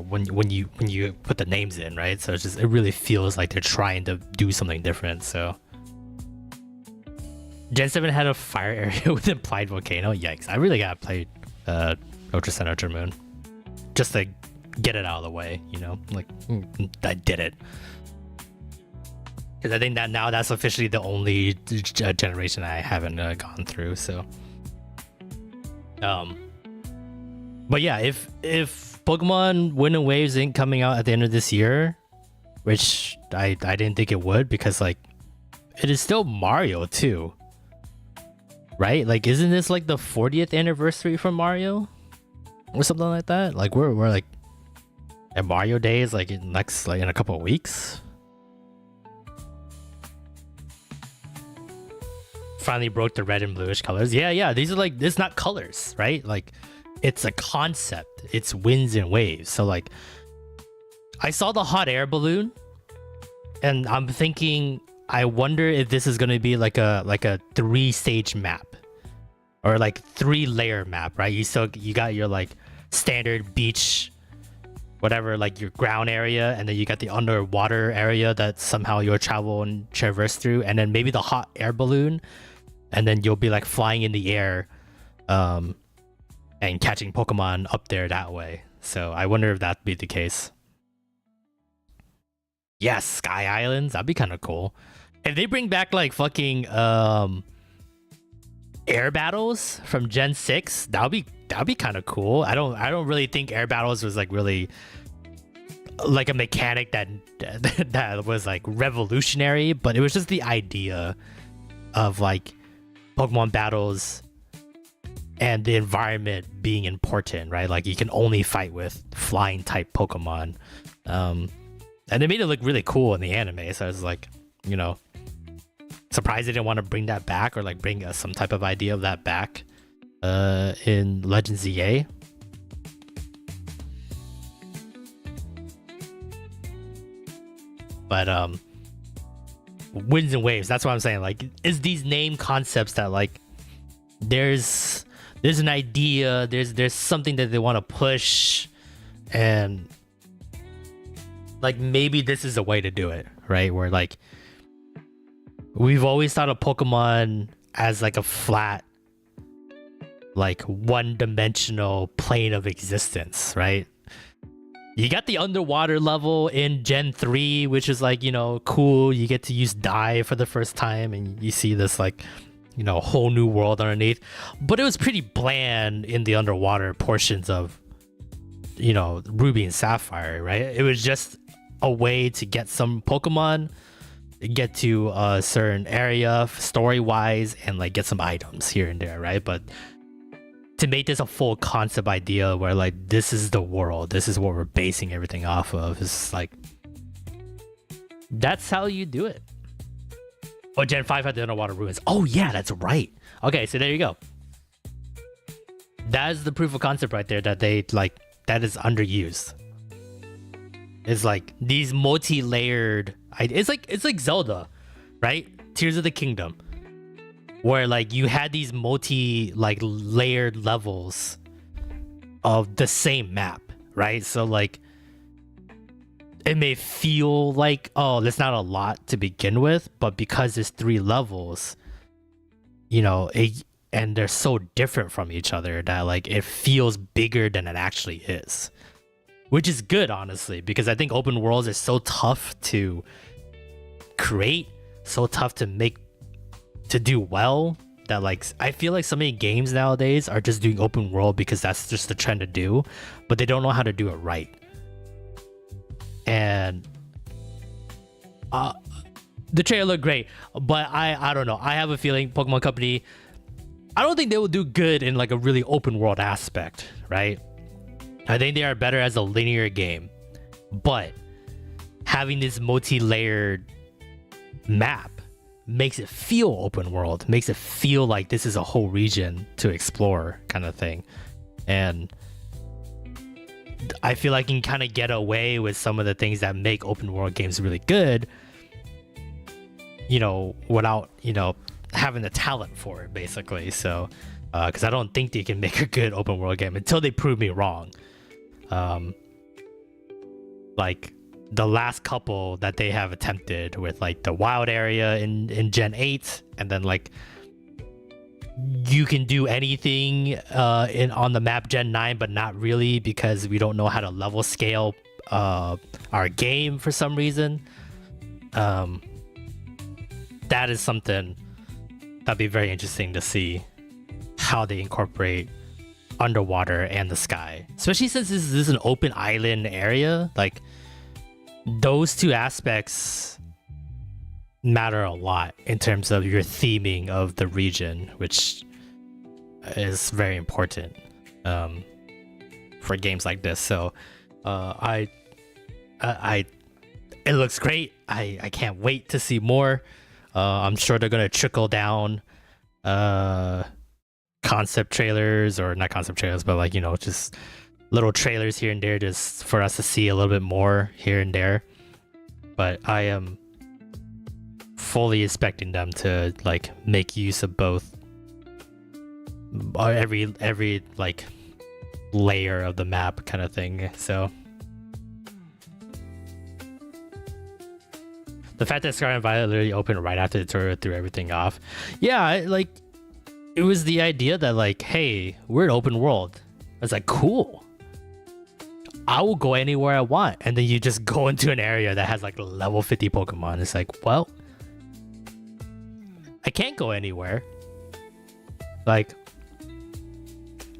when you put the names in, right? So it's just, it really feels like they're trying to do something different. So Gen 7 had a fire area with implied volcano. Yikes! I really gotta play Ultra Sun, Ultra Moon just to get it out of the way. You know, like I did it. Because I think that now that's officially the only generation I haven't gone through. So, but yeah, if Pokemon Wind and Waves ain't coming out at the end of this year, which I didn't think it would, because like it is still Mario too, right? Like, isn't this like the 40th anniversary from Mario or something like that? Like we're like at Mario Days like in a couple of weeks. Finally broke the red and bluish colors. Yeah, these are like, it's not colors, right? Like it's a concept. It's winds and waves. So like I saw the hot air balloon and I'm thinking, I wonder if this is going to be like a 3-stage map or like 3-layer map, right? You got your like standard beach, whatever, like your ground area, and then you got the underwater area that somehow you'll travel and traverse through, and then maybe the hot air balloon, and then you'll be like flying in the air and catching Pokemon up there that way. So I wonder if that'd be the case. Yes, Sky Islands, that'd be kind of cool. If they bring back like fucking air battles from Gen 6, that'd be kind of cool. I don't really think air battles was like really like a mechanic that was like revolutionary, but it was just the idea of like Pokemon battles and the environment being important, right? Like you can only fight with flying type Pokemon, and they made it look really cool in the anime. So I was like, you know, surprised they didn't want to bring that back or like bring some type of idea of that back in Legends ZA. But winds and waves, that's what I'm saying. Like, is these name concepts that like there's an idea, there's something that they want to push, and like maybe this is a way to do it, right? Where like we've always thought of Pokemon as like a flat, like one-dimensional plane of existence, right? You got the underwater level in Gen 3, which is like, you know, cool. You get to use dive for the first time and you see this like, you know, whole new world underneath. But it was pretty bland in the underwater portions of, you know, Ruby and Sapphire, right? It was just a way to get some Pokemon get to a certain area story wise and like get some items here and there, right? But to make this a full concept idea where like this is the world, this is what we're basing everything off of, is like that's how you do it. Oh, Gen 5 had the underwater ruins. Oh yeah, that's right. Okay, so there you go. That is the proof of concept right there, that they like that is underused. It's like these multi-layered, it's like Zelda, right? Tears of the Kingdom, where like you had these layered levels of the same map, right? So like it may feel like, oh, there's not a lot to begin with, but because there's 3 levels, you know, and they're so different from each other that like it feels bigger than it actually is, which is good, honestly, because I think open worlds are so tough to create, so tough to do well, that like I feel like so many games nowadays are just doing open world because that's just the trend to do, but they don't know how to do it right. And the trailer looked great, but I don't know, I have a feeling Pokemon Company, I don't think they will do good in like a really open world aspect, right? I think they are better as a linear game, but having this multi-layered map makes it feel open world, makes it feel like this is a whole region to explore kind of thing. And I feel like you can kind of get away with some of the things that make open world games really good, you know, without, you know, having the talent for it, basically. So because I don't think they can make a good open world game until they prove me wrong. Like the last couple that they have attempted with like the wild area in Gen 8, and then like you can do anything on the map Gen 9, but not really, because we don't know how to level scale our game for some reason. That is something that'd be very interesting to see, how they incorporate underwater and the sky, especially since this is an open island area. Like those two aspects matter a lot in terms of your theming of the region, which is very important for games like this. So it looks great. I can't wait to see more. I'm sure they're gonna trickle down concept trailers, or not concept trailers, but like, you know, just little trailers here and there, just for us to see a little bit more here and there. But I am fully expecting them to like make use of both, every like layer of the map kind of thing. So the fact that Scarlet and Violet literally opened right after the tutorial threw everything off. Yeah, like it was the idea that like, hey, we're an open world. I was like, cool, I will go anywhere I want. And then you just go into an area that has like level 50 Pokemon. It's like, well, I can't go anywhere. Like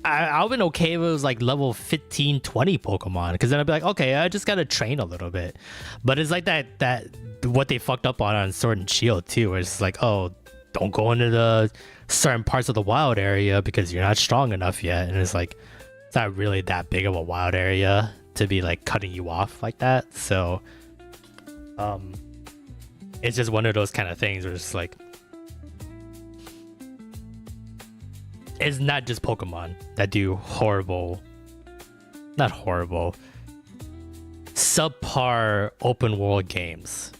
I've been okay if it was like level 15, 20 Pokemon, because then I'd be like, okay, I just gotta train a little bit. But it's like that what they fucked up on Sword and Shield too, where it's like, oh, don't go into the certain parts of the wild area because you're not strong enough yet. And it's like, it's not really that big of a wild area to be like cutting you off like that. So it's just one of those kind of things where it's like, it's not just Pokemon that do subpar open world games.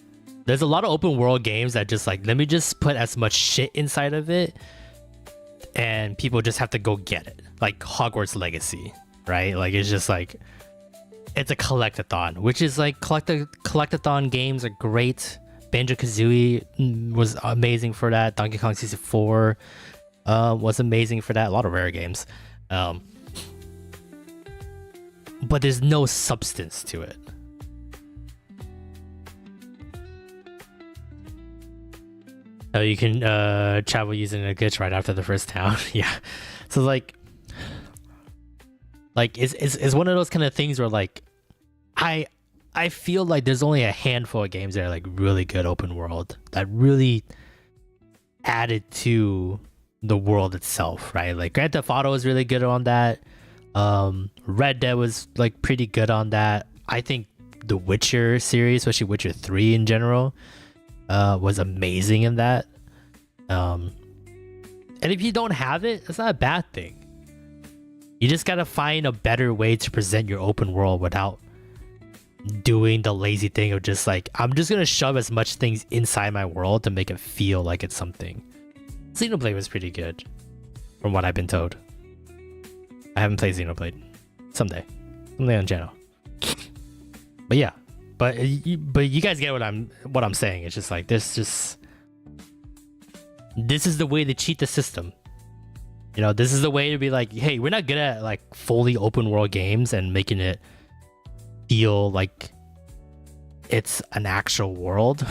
There's a lot of open world games that just like, let me just put as much shit inside of it and people just have to go get it. Like Hogwarts Legacy, right? Like it's just like, it's a collectathon, which is like collectathon games are great. Banjo-Kazooie was amazing for that. Donkey Kong 64 was amazing for that. A lot of rare games. But there's no substance to it. Oh, you can travel using a glitch right after the first town. Yeah. So like it's one of those kind of things where like I I feel like there's only a handful of games that are like really good open world that really added to the world itself, right? Like Grand Theft Auto was really good on that. Red Dead was like pretty good on that. I think the Witcher series, especially Witcher 3 in general, was amazing in that. And if you don't have it, it's not a bad thing. You just gotta find a better way to present your open world without doing the lazy thing of just like, I'm just gonna shove as much things inside my world to make it feel like it's something. Xenoblade was pretty good, from what I've been told. I haven't played Xenoblade. Someday on channel. But yeah, but you guys get what I'm saying. It's just like this is the way to cheat the system. You know, this is the way to be like, hey, we're not good at like fully open world games and making it feel like it's an actual world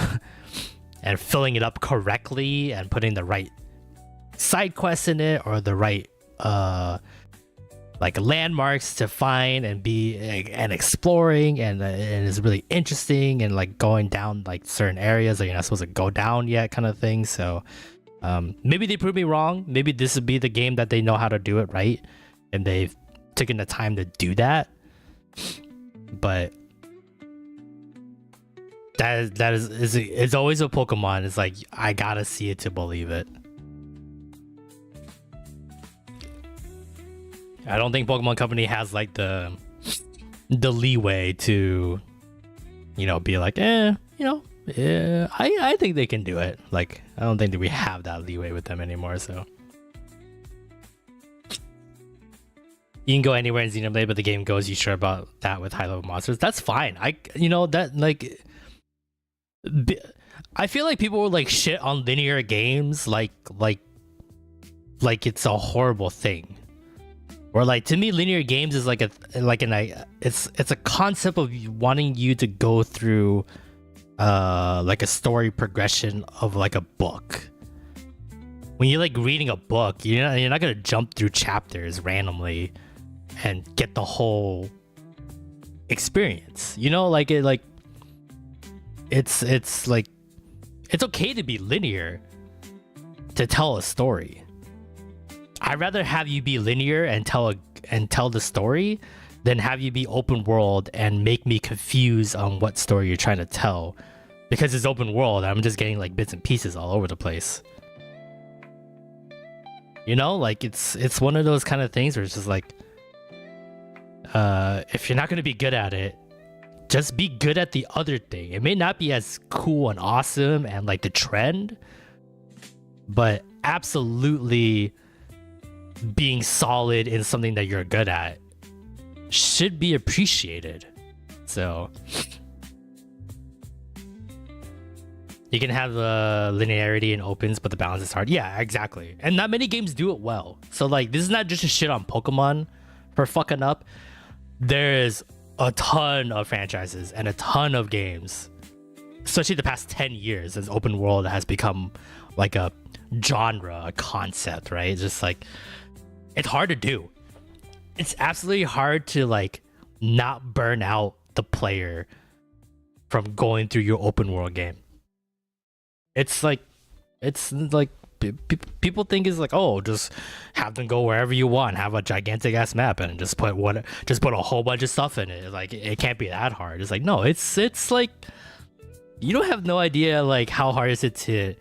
and filling it up correctly and putting the right side quests in it or the right like landmarks to find and be and exploring and it's really interesting and like going down like certain areas that you're not supposed to go down yet kind of thing. So maybe they proved me wrong. Maybe this would be the game that they know how to do it right and they've taken the time to do that. But that is it's always a Pokemon. It's like I gotta see it to believe it. I don't think Pokemon Company has like the leeway to, you know, be like, I think they can do it. Like, I don't think that we have that leeway with them anymore. So you can go anywhere in Xenoblade, but the game goes, you sure about that with high level monsters? That's fine. I feel like people will like shit on linear games like it's a horrible thing. Or like to me, linear games is it's a concept of wanting you to go through like a story progression of like a book. When you're like reading a book, you're not gonna jump through chapters randomly and get the whole experience. You know, like it's like it's okay to be linear to tell a story. I'd rather have you be linear and tell the story than have you be open world and make me confused on what story you're trying to tell. Because it's open world, I'm just getting like bits and pieces all over the place. You know, like it's one of those kind of things where it's just like, if you're not gonna be good at it, just be good at the other thing. It may not be as cool and awesome and like the trend, but absolutely being solid in something that you're good at should be appreciated. So you can have the linearity in opens, but the balance is hard. Yeah, exactly. And not many games do it well. So like, this is not just a shit on Pokemon for fucking up. There's a ton of franchises and a ton of games, especially the past 10 years, as open world has become like a genre, a concept, right? It's just like, it's hard to do. It's absolutely hard to like not burn out the player from going through your open world game. It's like people think it's like, oh, just have them go wherever you want, have a gigantic ass map and just put a whole bunch of stuff in it. Like, it can't be that hard. It's like, no, it's like, you don't have no idea like how hard is it to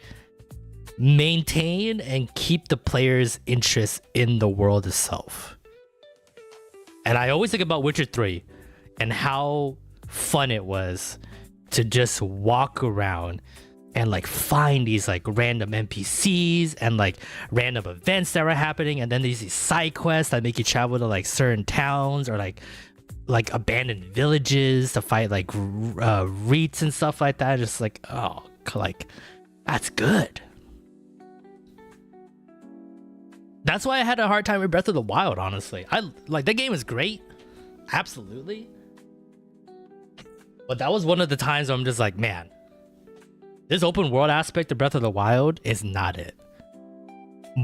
maintain and keep the player's interest in the world itself. And I always think about Witcher 3 and how fun it was to just walk around and like find these like random NPCs and like random events that were happening, and then there's these side quests that make you travel to like certain towns or like abandoned villages to fight like reeds and stuff like that. Just like, oh, like that's good. That's why I had a hard time with Breath of the Wild, honestly. I like that game is great, absolutely, but that was one of the times where I'm just like, man, this open world aspect of Breath of the Wild is not it.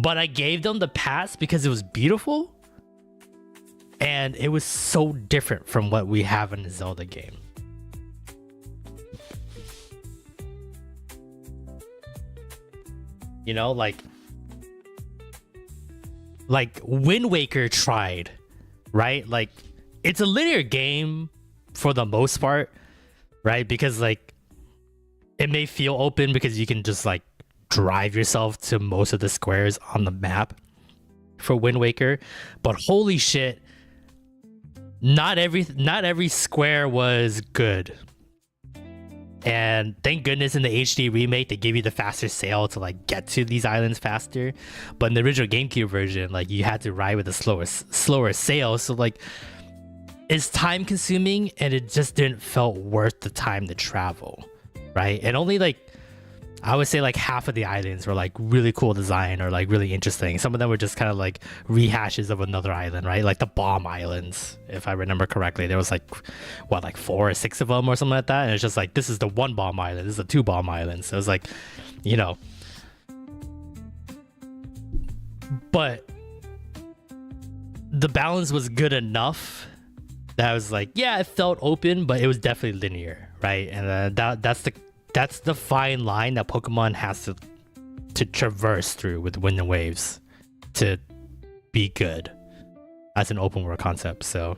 But I gave them the pass because it was beautiful and it was so different from what we have in the Zelda game. You know, like Wind Waker tried, right? Like it's a linear game for the most part, right? Because like it may feel open because you can just like drive yourself to most of the squares on the map for Wind Waker, but holy shit, not every square was good. And thank goodness in the HD remake they give you the faster sail to like get to these islands faster, but in the original GameCube version like you had to ride with a slower sail, so like it's time consuming and it just didn't felt worth the time to travel, right? And only like I would say like half of the islands were like really cool design or like really interesting. Some of them were just kind of like rehashes of another island, right? Like the bomb islands, if I remember correctly. There was like what, like 4 or 6 of them or something like that. And it's just like, this is the 1 bomb island, this is the 2 bomb islands. So it was like, you know. But the balance was good enough that I was like, yeah, it felt open, but it was definitely linear, right? And that's the fine line that Pokemon has to traverse through with Wind and Waves to be good as an open world concept. So,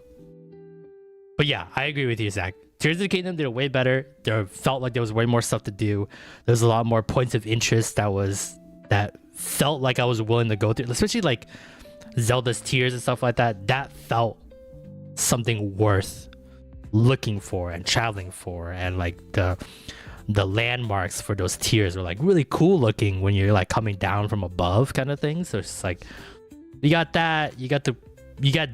but yeah, I agree with you, Zach. Tears of the Kingdom did it way better. There felt like there was way more stuff to do. There's a lot more points of interest that felt like I was willing to go through, especially like Zelda's Tears and stuff like that. That felt something worth looking for and traveling for, and like the landmarks for those tiers were like really cool looking when you're like coming down from above kind of thing. So it's just like you got that, you got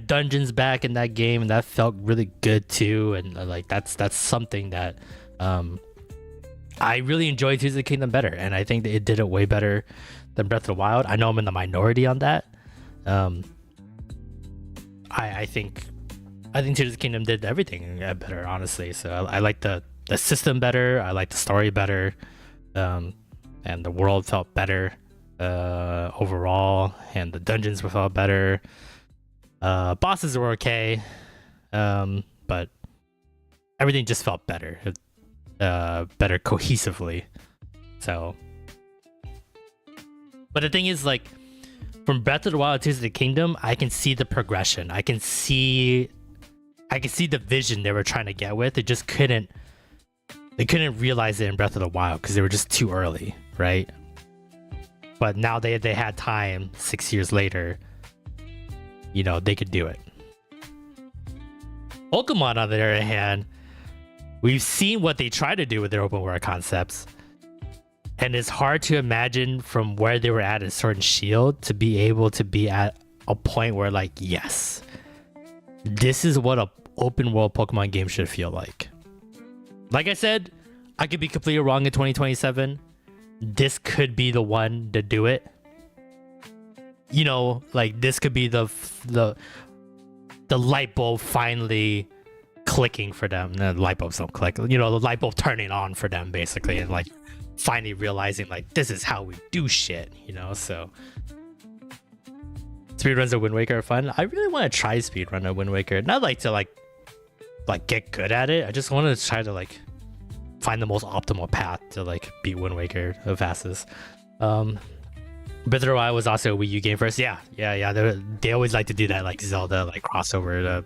dungeons back in that game, and that felt really good too. And like that's something that I really enjoyed Tears of the Kingdom better, and I think that it did it way better than Breath of the Wild. I know I'm in the minority on that. I think Tears of the Kingdom did everything better, honestly. So I like the system better, I like the story better, and the world felt better overall, and the dungeons felt better. Bosses were okay, but everything just felt better, better cohesively. So, but the thing is, like, from Breath of the Wild to Tears of the Kingdom, I can see the progression. I can see the vision they were trying to get with. They couldn't realize it in Breath of the Wild because they were just too early, right? But now they had time 6 years later, you know, they could do it. Pokemon, on the other hand, we've seen what they try to do with their open world concepts, and it's hard to imagine from where they were at in Sword and Shield to be able to be at a point where like, yes, this is what a open world Pokemon game should feel like. Like I said, I could be completely wrong in 2027. This could be the one to do it. You know, like this could be the light bulb finally clicking for them. No, the light bulbs don't click. You know, the light bulb turning on for them basically, and like finally realizing like this is how we do shit. You know, so speedruns of Wind Waker are fun. I really want to try speedrun of Wind Waker. Not like to like get good at it. I just wanted to try to like find the most optimal path to like beat Wind Waker the fastest. Breath of the Wild was also a Wii U game first. Yeah. They always like to do that, like Zelda, like crossover to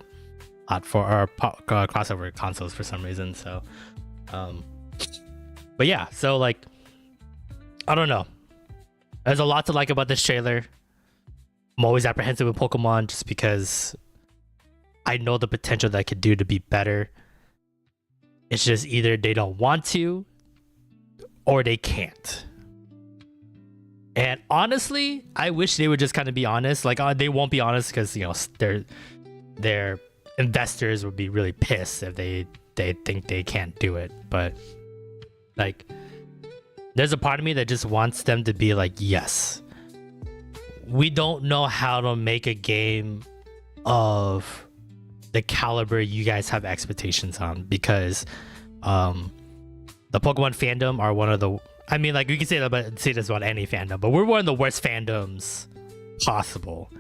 crossover consoles for some reason. So, but yeah. So like, I don't know. There's a lot to like about this trailer. I'm always apprehensive with Pokemon just because I know the potential that I could do to be better. It's just either they don't want to or they can't. And honestly, I wish they would just kind of be honest. Like, they won't be honest because, you know, their investors would be really pissed if they think they can't do it. But like, there's a part of me that just wants them to be like, yes, we don't know how to make a game of the caliber you guys have expectations on, because the Pokemon fandom are one of the, I mean, like, we can say this about any fandom, but we're one of the worst fandoms possible.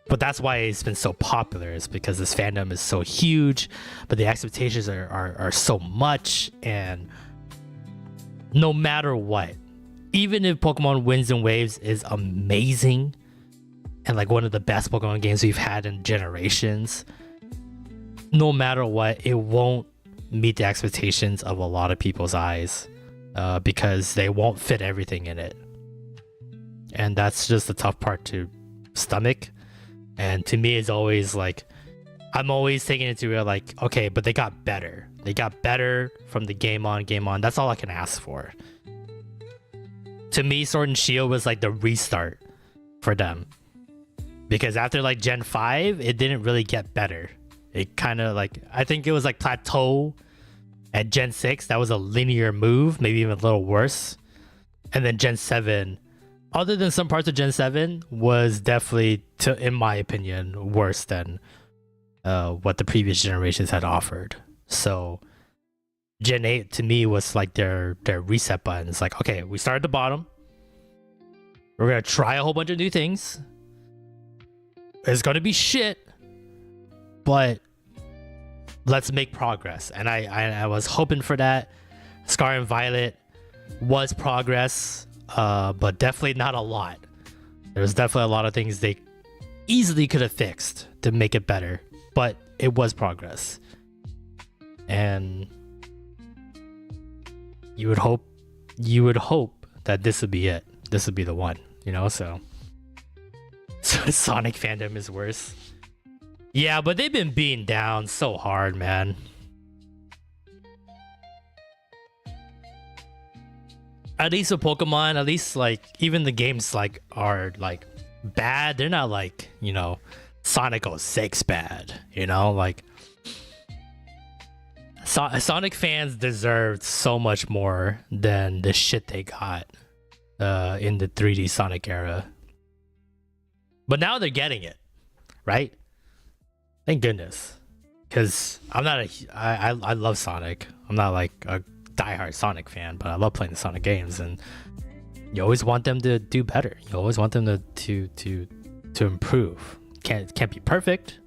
But that's why it's been so popular, is because this fandom is so huge, but the expectations are so much, and no matter what, even if Pokemon Winds and Waves is amazing and like one of the best Pokemon games we've had in generations, no matter what, it won't meet the expectations of a lot of people's eyes because they won't fit everything in it. And that's just the tough part to stomach. And to me, it's always like, I'm always taking it to like, okay, but they got better. They got better from the game on. That's all I can ask for. To me, Sword and Shield was like the restart for them. Because after like Gen 5, it didn't really get better. It kind of like, I think it was like plateau at Gen 6. That was a linear move, maybe even a little worse. And then Gen 7, other than some parts of Gen 7, was definitely, in my opinion, worse than what the previous generations had offered. So Gen 8 to me was like their reset button. It's like, okay, we start at the bottom. We're gonna try a whole bunch of new things. It's gonna be shit, but let's make progress. And I was hoping for that. Scar and Violet was progress, but definitely not a lot. There was definitely a lot of things they easily could have fixed to make it better, but it was progress. And you would hope that this would be it. This would be the one, you know. So Sonic fandom is worse. Yeah, but they've been beaten down so hard, man. At least with Pokemon, at least like even the games like are like bad. They're not like, you know, Sonic 06 bad, you know, like Sonic fans deserved so much more than the shit they got in the 3D Sonic era. But now they're getting it, right? Thank goodness. Because I'm not I love Sonic. I'm not like a diehard Sonic fan, but I love playing the Sonic games, and you always want them to do better. You always want them to improve. Can't be perfect.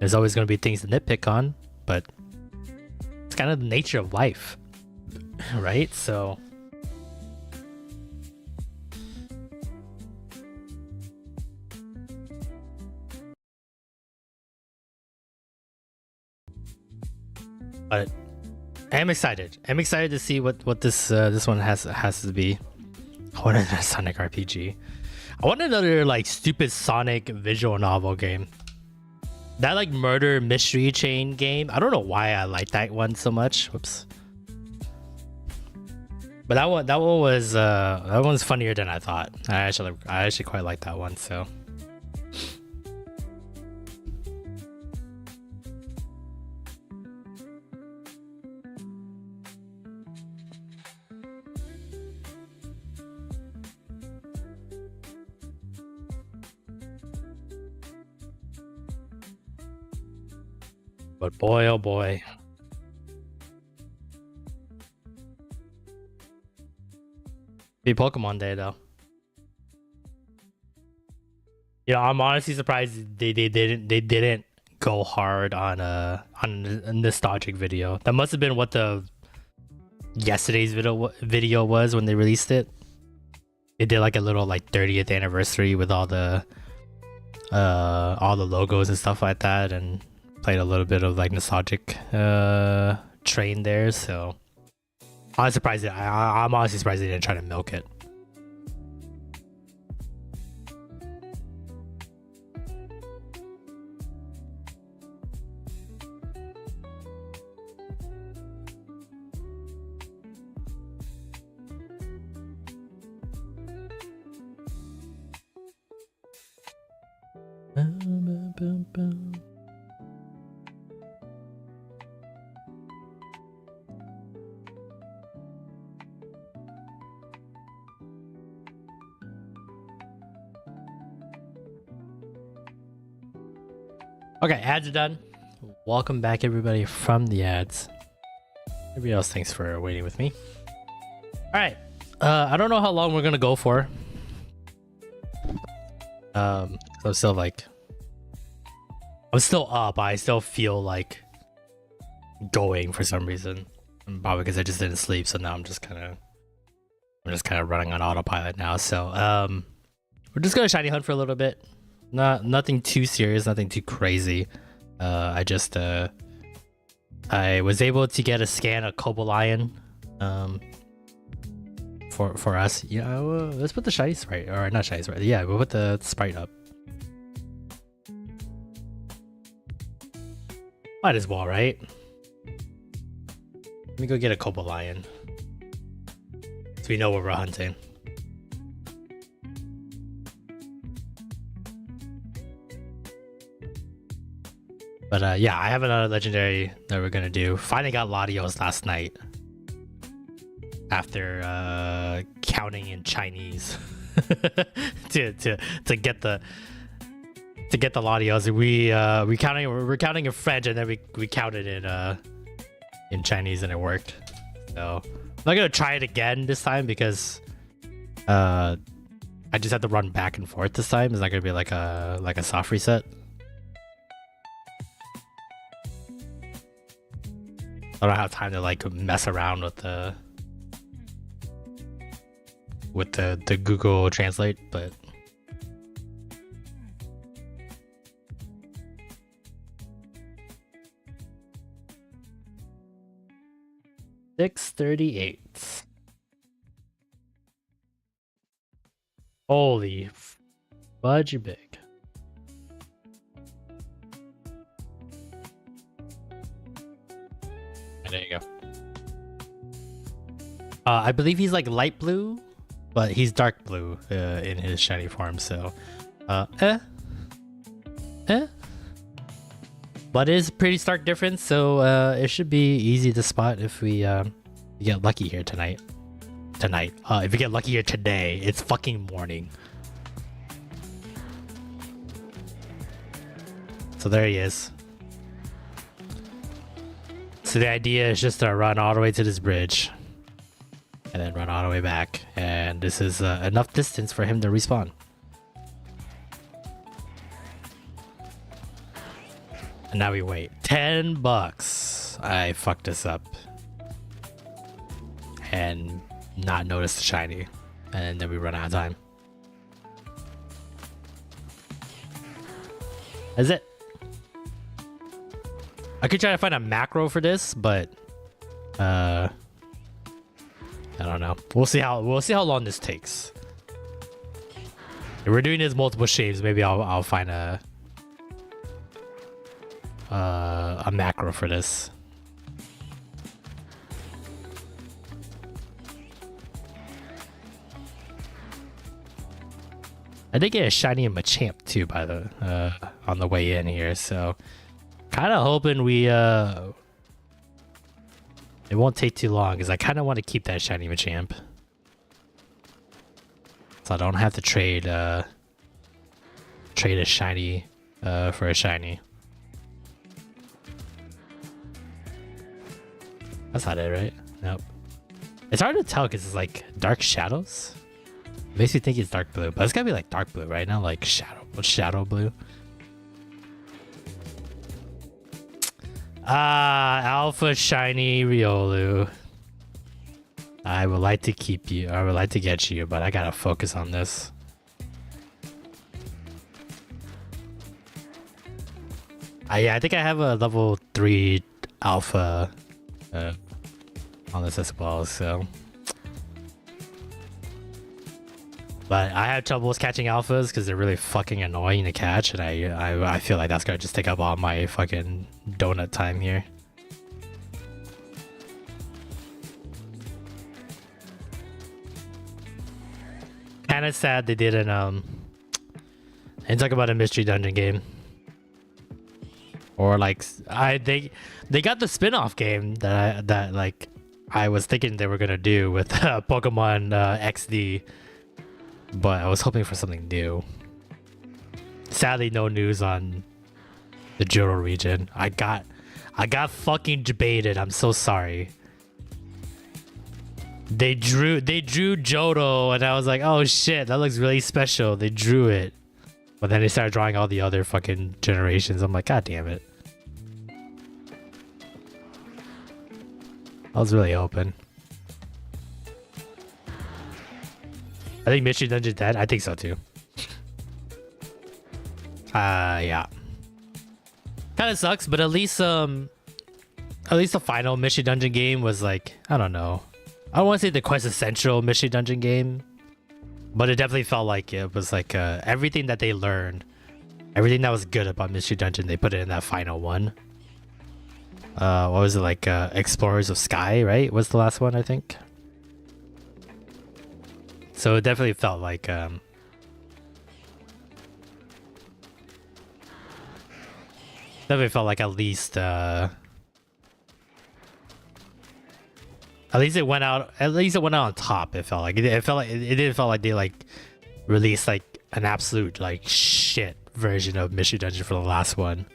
There's always going to be things to nitpick on, but it's kind of the nature of life, right? So but I'm excited. I'm excited to see what this one has to be. I want another Sonic RPG. I want another like stupid Sonic visual novel game. That like murder mystery chain game. I don't know why I like that one so much. Whoops. But that one was that one's funnier than I thought. I actually quite like that one. So. But boy, oh boy. Be Pokemon Day though. You know, I'm honestly surprised they didn't go hard on a nostalgic video. That must have been what the yesterday's video was when they released it. They did like a little like 30th anniversary with all the logos and stuff like that, and played a little bit of like nostalgic train there. So I'm surprised. I'm honestly surprised they didn't try to milk it. Okay, ads are done. Welcome back, everybody, from the ads. Everybody else, thanks for waiting with me. All right, I don't know how long we're gonna go for. So I'm still like, I'm still up. I still feel like going for some reason. Probably because I just didn't sleep, so now I'm just kind of I'm just kind of running on autopilot now. So we're just gonna shiny hunt for a little bit. Nothing too serious, nothing too crazy. I was able to get a scan of Cobalion for us. Yeah, let's put the shiny sprite, or not shiny sprite. Yeah, we'll put the sprite up. Might as well, right? Let me go get a Cobalion, so we know what we're hunting. But yeah, I have another legendary that we're gonna do. Finally got Latios last night after counting in Chinese to get the Latios. We're counting in French, and then we counted in Chinese, and it worked. So I'm not gonna try it again this time because I just have to run back and forth this time. It's not gonna be like a soft reset. I don't have time to like mess around with the Google Translate, but $6.38. Holy fudge big. There you go. I believe he's like light blue, but he's dark blue in his shiny form. So, but it is a pretty stark difference. So it should be easy to spot if we get lucky here tonight. If we get lucky here today, it's fucking morning. So there he is. So the idea is just to run all the way to this bridge and then run all the way back, and this is enough distance for him to respawn. And now we wait. $10. I fucked this up and not noticed the shiny, and then we run out of time. That's it. I could try to find a macro for this, but I don't know. We'll see how long this takes. If we're doing this multiple shapes, maybe I'll find a macro for this. I did get a shiny Machamp too, by the on the way in here, so kind of hoping it won't take too long, because I kind of want to keep that shiny Machamp, so I don't have to trade a shiny for a shiny. That's not it, right? Nope. It's hard to tell because it's like dark shadows. It makes me think it's dark blue, but it's gotta be like dark blue, right? Not like shadow blue. Alpha shiny Riolu. I would like to keep you. I would like to get you, but I gotta focus on this. Yeah, I think I have a level 3 alpha on this as well, so. But I have troubles catching alphas because they're really fucking annoying to catch, and I feel like that's gonna just take up all my fucking donut time here. Kinda sad they didn't talk about a mystery dungeon game. Or like they got the spin-off game that like I was thinking they were gonna do with Pokemon XD. But I was hoping for something new. Sadly, no news on the Johto region. I got fucking debated. I'm so sorry. They drew Johto, and I was like, oh shit, that looks really special. They drew it, but then they started drawing all the other fucking generations. I'm like, god damn it. I was really hoping. I think Mystery Dungeon dead. I think so too. Yeah. Kind of sucks, but at least the final Mystery Dungeon game was like, I don't know. I don't want to say the quintessential Mystery Dungeon game, but it definitely felt like it was like everything that they learned, everything that was good about Mystery Dungeon, they put it in that final one. What was it, like Explorers of Sky, right? Was the last one, I think. So it definitely felt like definitely felt like at least it went out on top. It felt like it didn't feel like they like released like an absolute like shit version of Mystery Dungeon for the last one,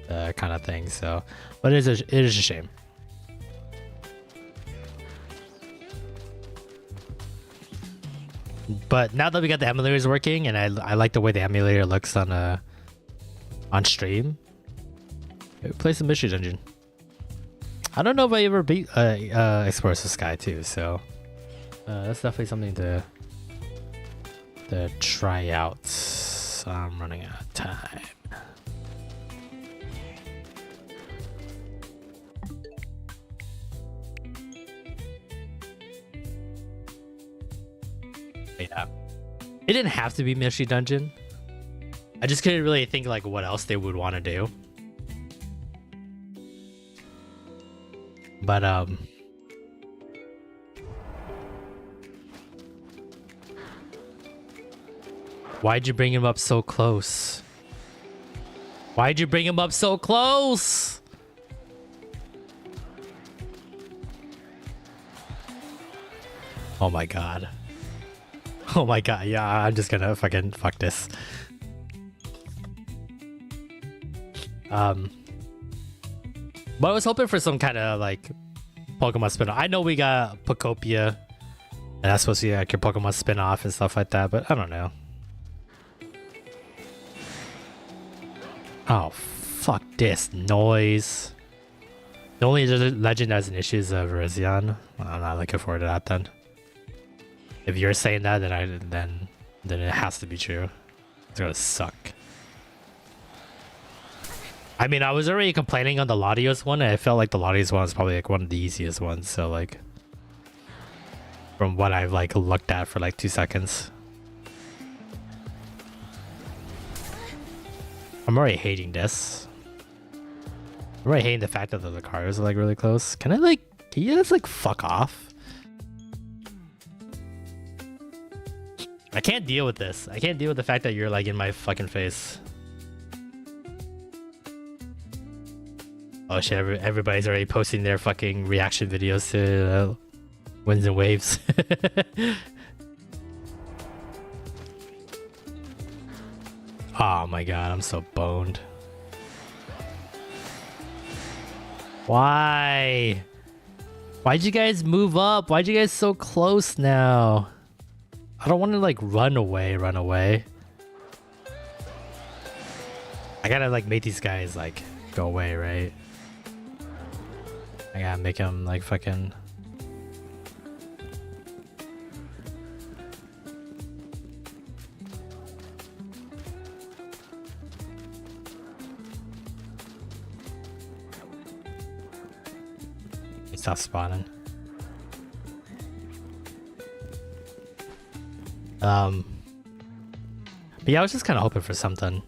kind of thing. So, but it is a shame. But now that we got the emulators working, and I like the way the emulator looks on stream, play some Mystery Dungeon. I don't know if I ever beat Explorers of Sky too, so that's definitely something to try out. I'm running out of time. Yeah, it didn't have to be Mystery Dungeon. I just couldn't really think like what else they would want to do. But why'd you bring him up so close? Why'd you bring him up so close? Oh my god. Oh my god, yeah, I'm just gonna fucking fuck this. But I was hoping for some kind of like Pokemon spin-off. I know we got Pokopia, and that's supposed to be like your Pokemon spin-off and stuff like that, but I don't know. Oh, fuck this noise. The only legend that has an issue is Virizion. I'm not looking forward to that then. If you're saying that, then it has to be true. It's gonna suck. I mean, I was already complaining on the Latios one, and I felt like the Latios one is probably like one of the easiest ones. So like, from what I've like looked at for like 2 seconds, I'm already hating this. I'm already hating the fact that the cars are like really close. Can you just like fuck off? I can't deal with this. I can't deal with the fact that you're like in my fucking face. Oh shit, everybody's already posting their fucking reaction videos to Winds and Waves. Oh my god, I'm so boned. Why? Why'd you guys move up? Why'd you guys so close now? I don't want to like run away. I gotta like make these guys like go away, right? I gotta make them like fucking... Stop spawning. But yeah, I was just kind of hoping for something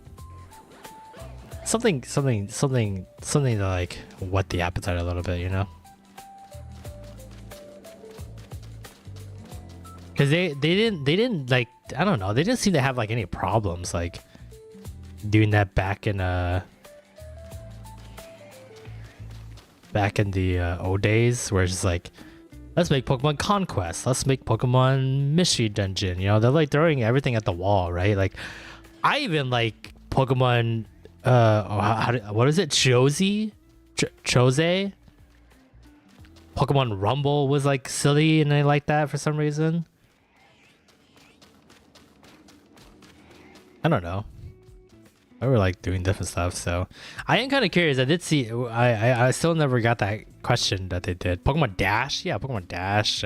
to like whet the appetite a little bit, you know? Because they didn't like, I don't know, they didn't seem to have like any problems like doing that back in the old days, where it's just like, let's make Pokemon Conquest, let's make Pokemon Mystery Dungeon, you know? They're like throwing everything at the wall, right? Like, I even like Pokemon, what is it? Chose? Pokemon Rumble was like silly and I like that for some reason. I don't know. I were like doing different stuff, so I am kind of curious. I did see. I still never got that question that they did. Pokemon Dash, yeah, Pokemon Dash.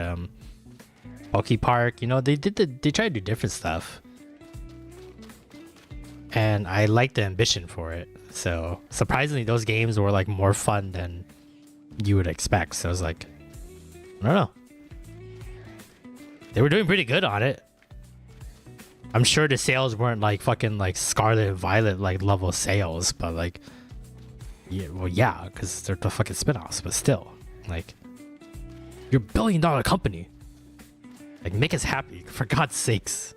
Poke Park. You know, they try to do different stuff, and I like the ambition for it. So surprisingly, those games were like more fun than you would expect. So I was like, I don't know. They were doing pretty good on it. I'm sure the sales weren't like fucking like Scarlet and Violet like level sales, but like, yeah, well, yeah, because they're the fucking spinoffs. But still, like, you're a $1 billion company. Like, make us happy, for God's sakes.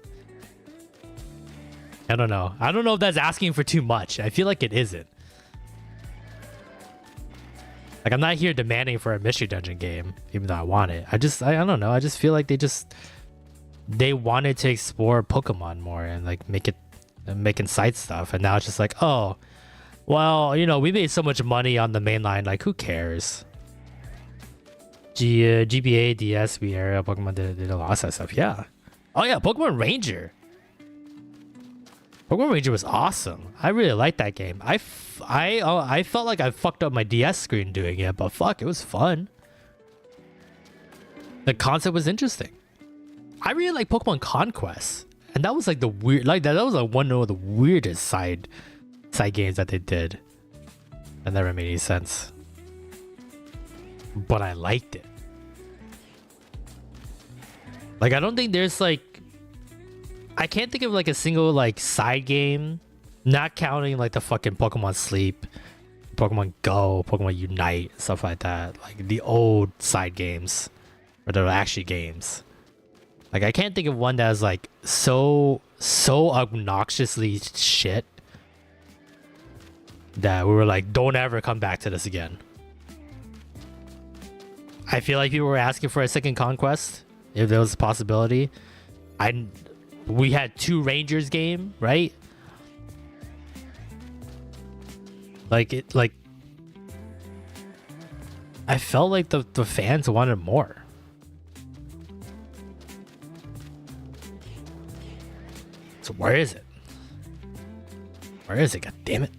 I don't know. I don't know if that's asking for too much. I feel like it isn't. Like, I'm not here demanding for a mystery dungeon game, even though I want it. I don't know. I just feel like they wanted to explore Pokemon more and like making side stuff. And now it's just like, oh, well, you know, we made so much money on the main line. Like, who cares? GBA, DS, Wii era, Pokemon did a lot of that stuff. Yeah. Oh yeah, Pokemon Ranger. Pokemon Ranger was awesome. I really liked that game. I felt like I fucked up my DS screen doing it, but fuck, it was fun. The concept was interesting. I really like Pokemon Conquest, and that was like the weird, like that was like one of the weirdest side games that they did. That never made any sense. But I liked it. Like, I don't think there's like, I can't think of like a single like side game, not counting like the fucking Pokemon Sleep, Pokemon Go, Pokemon Unite, stuff like that. Like the old side games, or the actually games. Like, I can't think of one that is like so obnoxiously shit that we were like, don't ever come back to this again. I feel like people were asking for a second Conquest, if there was a possibility. We had 2 Rangers game, right? Like I felt like the fans wanted more. So where is it? Where is it? God damn it.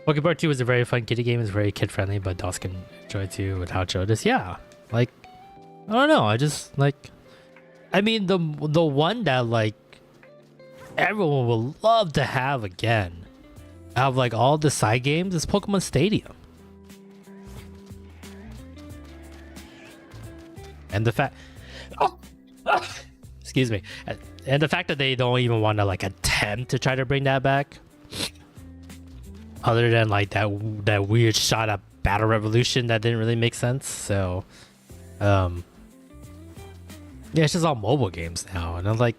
Pokemon 2 was a very fun kiddie game. It's very kid friendly, but adults can enjoy too with how it showed us. Yeah, like, I don't know. I just like, I mean, the one that like everyone will love to have again, out of like all the side games, is Pokemon Stadium. And the fact, excuse me, and the fact that they don't even want to like attempt to try to bring that back. Other than like that weird shot at Battle Revolution that didn't really make sense. So, yeah, it's just all mobile games now. And I'm like,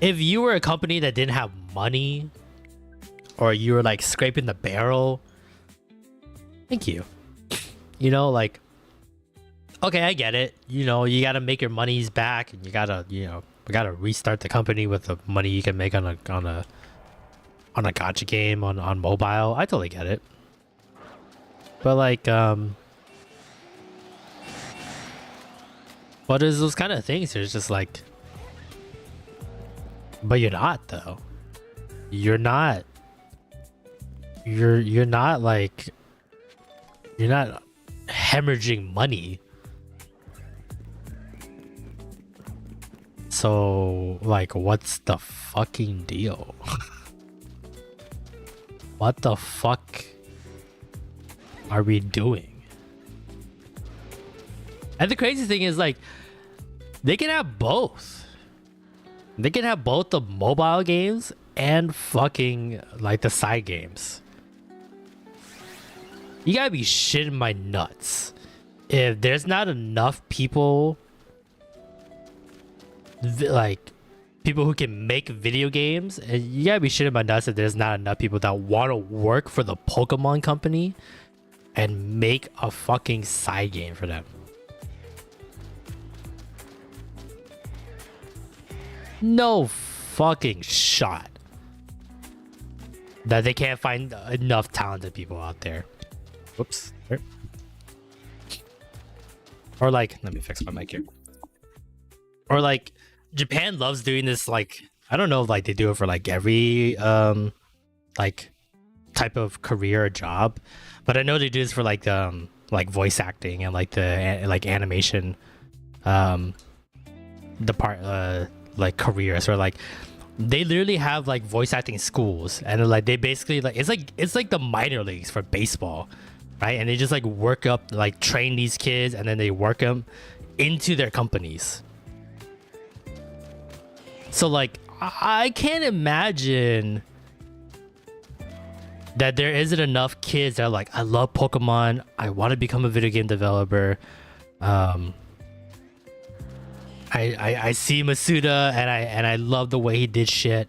if you were a company that didn't have money, or you were like scraping the barrel, thank you. You know, like, okay, I get it. You know, you gotta make your monies back, and you gotta, you know, we gotta restart the company with the money you can make on a gacha game on mobile. I totally get it. But like, but it's those kind of things. It's just like, but you're not though. You're not like, you're not hemorrhaging money. So like, what's the fucking deal? What the fuck are we doing? And the crazy thing is, like, they can have both. They can have both the mobile games and fucking like the side games. You gotta be shitting my nuts. If there's not enough people, like, people who can make video games, and you gotta be shitting my nuts if there's not enough people that want to work for the Pokemon company and make a fucking side game for them. No fucking shot that they can't find enough talented people out there. Whoops. Or like, let me fix my mic here. Or like Japan loves doing this, like I don't know if like they do it for like every like type of career or job, but I know they do this for like voice acting and like the like animation the part like careers, or like they literally have like voice acting schools, and like they basically like it's like the minor leagues for baseball, right? And they just like work up, like train these kids, and then they work them into their companies. So like I can't imagine that there isn't enough kids that are like, I love Pokemon, I want to become a video game developer. I see Masuda and I love the way he did shit.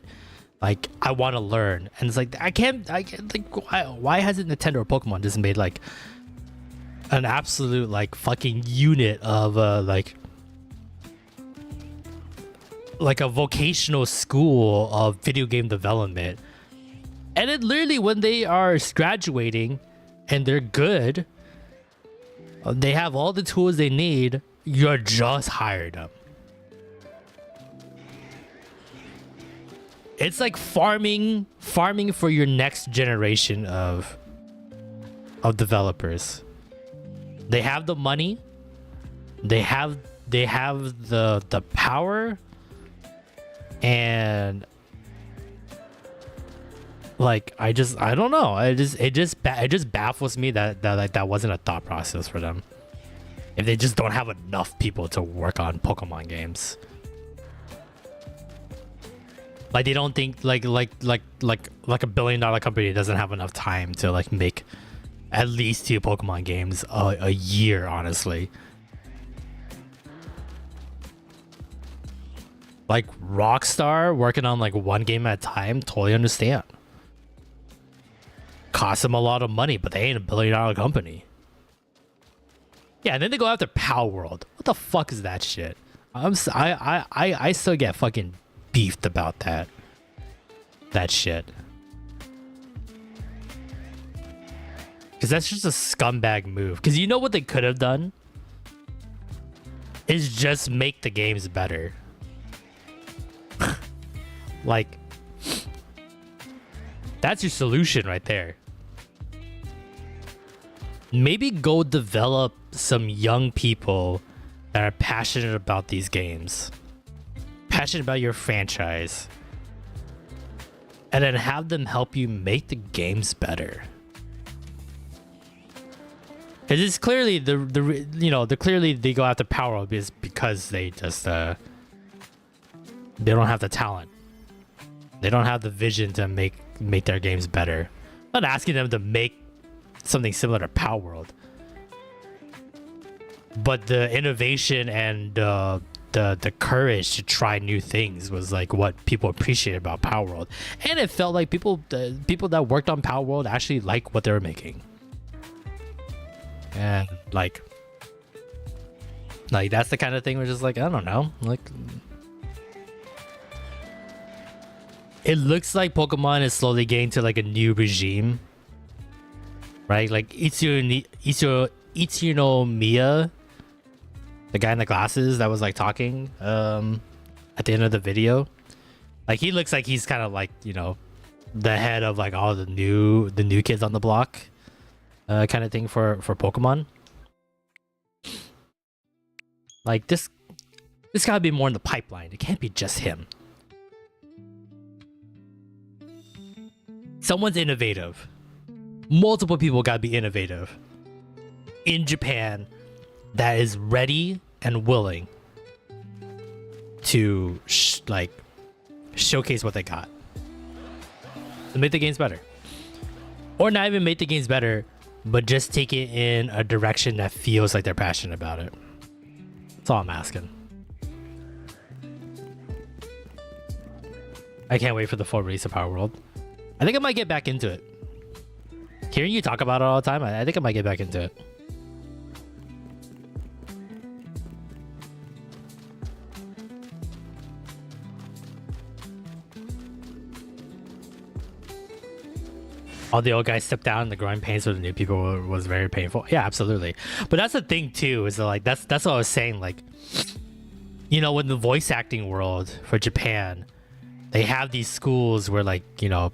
Like I want to learn, and it's like I can't like why hasn't Nintendo or Pokemon just made like an absolute like fucking unit of like a vocational school of video game development? And then literally when they are graduating and they're good, they have all the tools they need, you're just hired them. It's like farming for your next generation of developers. They have the money, they have the power, and like I don't know. It just baffles me that wasn't a thought process for them. If they just don't have enough people to work on Pokemon games, like they don't think like a billion-dollar company doesn't have enough time to like make at least 2 Pokemon games a year, honestly. Like Rockstar working on like 1 game at a time, totally understand. Costs them a lot of money, but they ain't a billion-dollar company. Yeah, and then they go after Power World. What the fuck is that shit? I still get fucking beefed about that shit. Because that's just a scumbag move. Because you know what they could have done? Is just make the games better. Like, that's your solution right there. Maybe go develop some young people that are passionate about these games, passionate about your franchise, and then have them help you make the games better. Because it's clearly clearly they go after Power Up is because they just they don't have the talent. They don't have the vision to make their games better. I'm not asking them to make something similar to Power World, but the innovation and the courage to try new things was like what people appreciated about Power World, and it felt like people that worked on Power World actually like what they were making, and like that's the kind of thing where just like I don't know, like it looks like Pokemon is slowly getting to like a new regime. Right, like Itsunomiya, the guy in the glasses that was like talking at the end of the video, like he looks like he's kind of like, you know, the head of like all the new kids on the block kind of thing for Pokemon. Like this gotta be more in the pipeline. It can't be just him. Someone's innovative. Multiple people gotta be innovative in Japan that is ready and willing to showcase what they got and make the games better, or not even make the games better, but just take it in a direction that feels like they're passionate about it. That's all I'm asking. I can't wait for the full release of Power World. I think I might get back into it. Hearing you talk about it all the time, I think I might get back into it. All the old guys stepped down, and the growing pains for the new people was very painful. Yeah, absolutely. But that's the thing too, is that, like that's what I was saying. Like you know, in the voice acting world for Japan, they have these schools where, like, you know,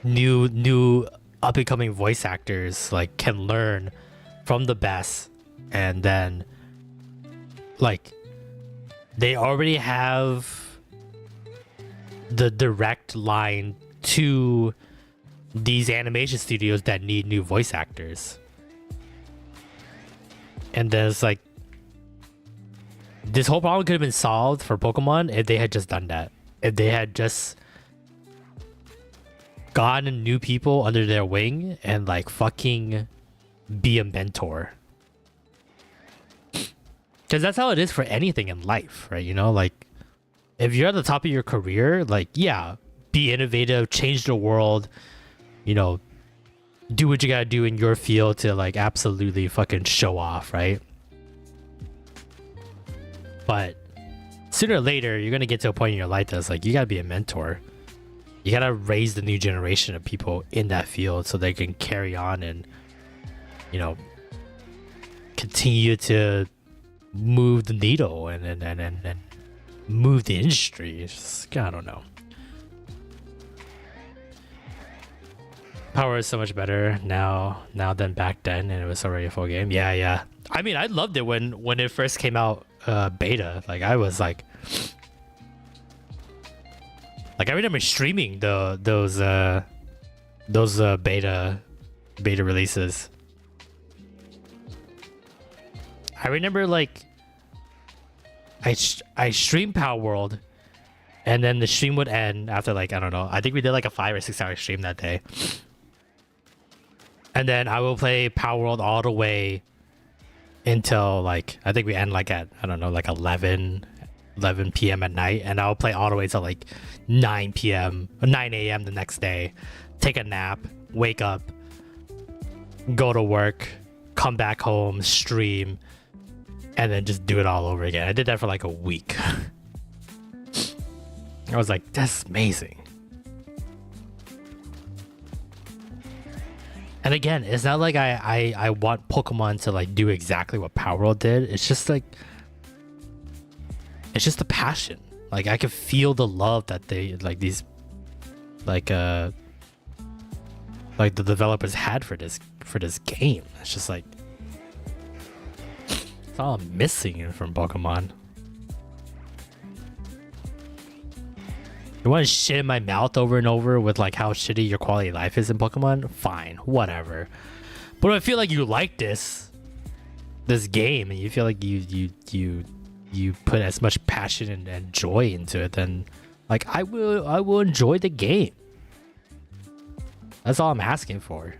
new up and coming voice actors like can learn from the best, and then like they already have the direct line to these animation studios that need new voice actors. And there's like, this whole problem could have been solved for Pokemon if they had just done that. If they had just gotten new people under their wing and like fucking be a mentor. Because that's how it is for anything in life, right? You know, like if you're at the top of your career, like, yeah, be innovative, change the world, you know, do what you gotta do in your field to like absolutely fucking show off, right? But sooner or later, you're gonna get to a point in your life that's like, you gotta be a mentor. You gotta raise the new generation of people in that field so they can carry on and, you know, continue to move the needle and move the industry. It's just, I don't know. Power is so much better now than back then, and it was already a full game. Yeah. I mean, I loved it when it first came out beta. Like I was like I remember streaming those beta releases. I remember like I streamed Power World, and then the stream would end after like, I don't know, I think we did like a 5 or 6 hour stream that day. And then I will play Power World all the way until like, I think we end like at, I don't know, like 11 p.m. at night, and I'll play all the way till like 9 p.m. or 9 a.m. the next day, take a nap, wake up, go to work, come back home, stream, and then just do it all over again. I did that for like a week. I was like, that's amazing. And again, it's not like I want Pokemon to like do exactly what Power World did. It's just like, it's just the passion. Like I can feel the love that they like these like the developers had for this game. It's just like, it's all I'm missing from Pokemon. You want to shit in my mouth over and over with like how shitty your quality of life is in Pokemon? Fine, whatever. But I feel like you like this game, and you feel like you put as much passion and joy into it, then like I will enjoy the game. That's all I'm asking for.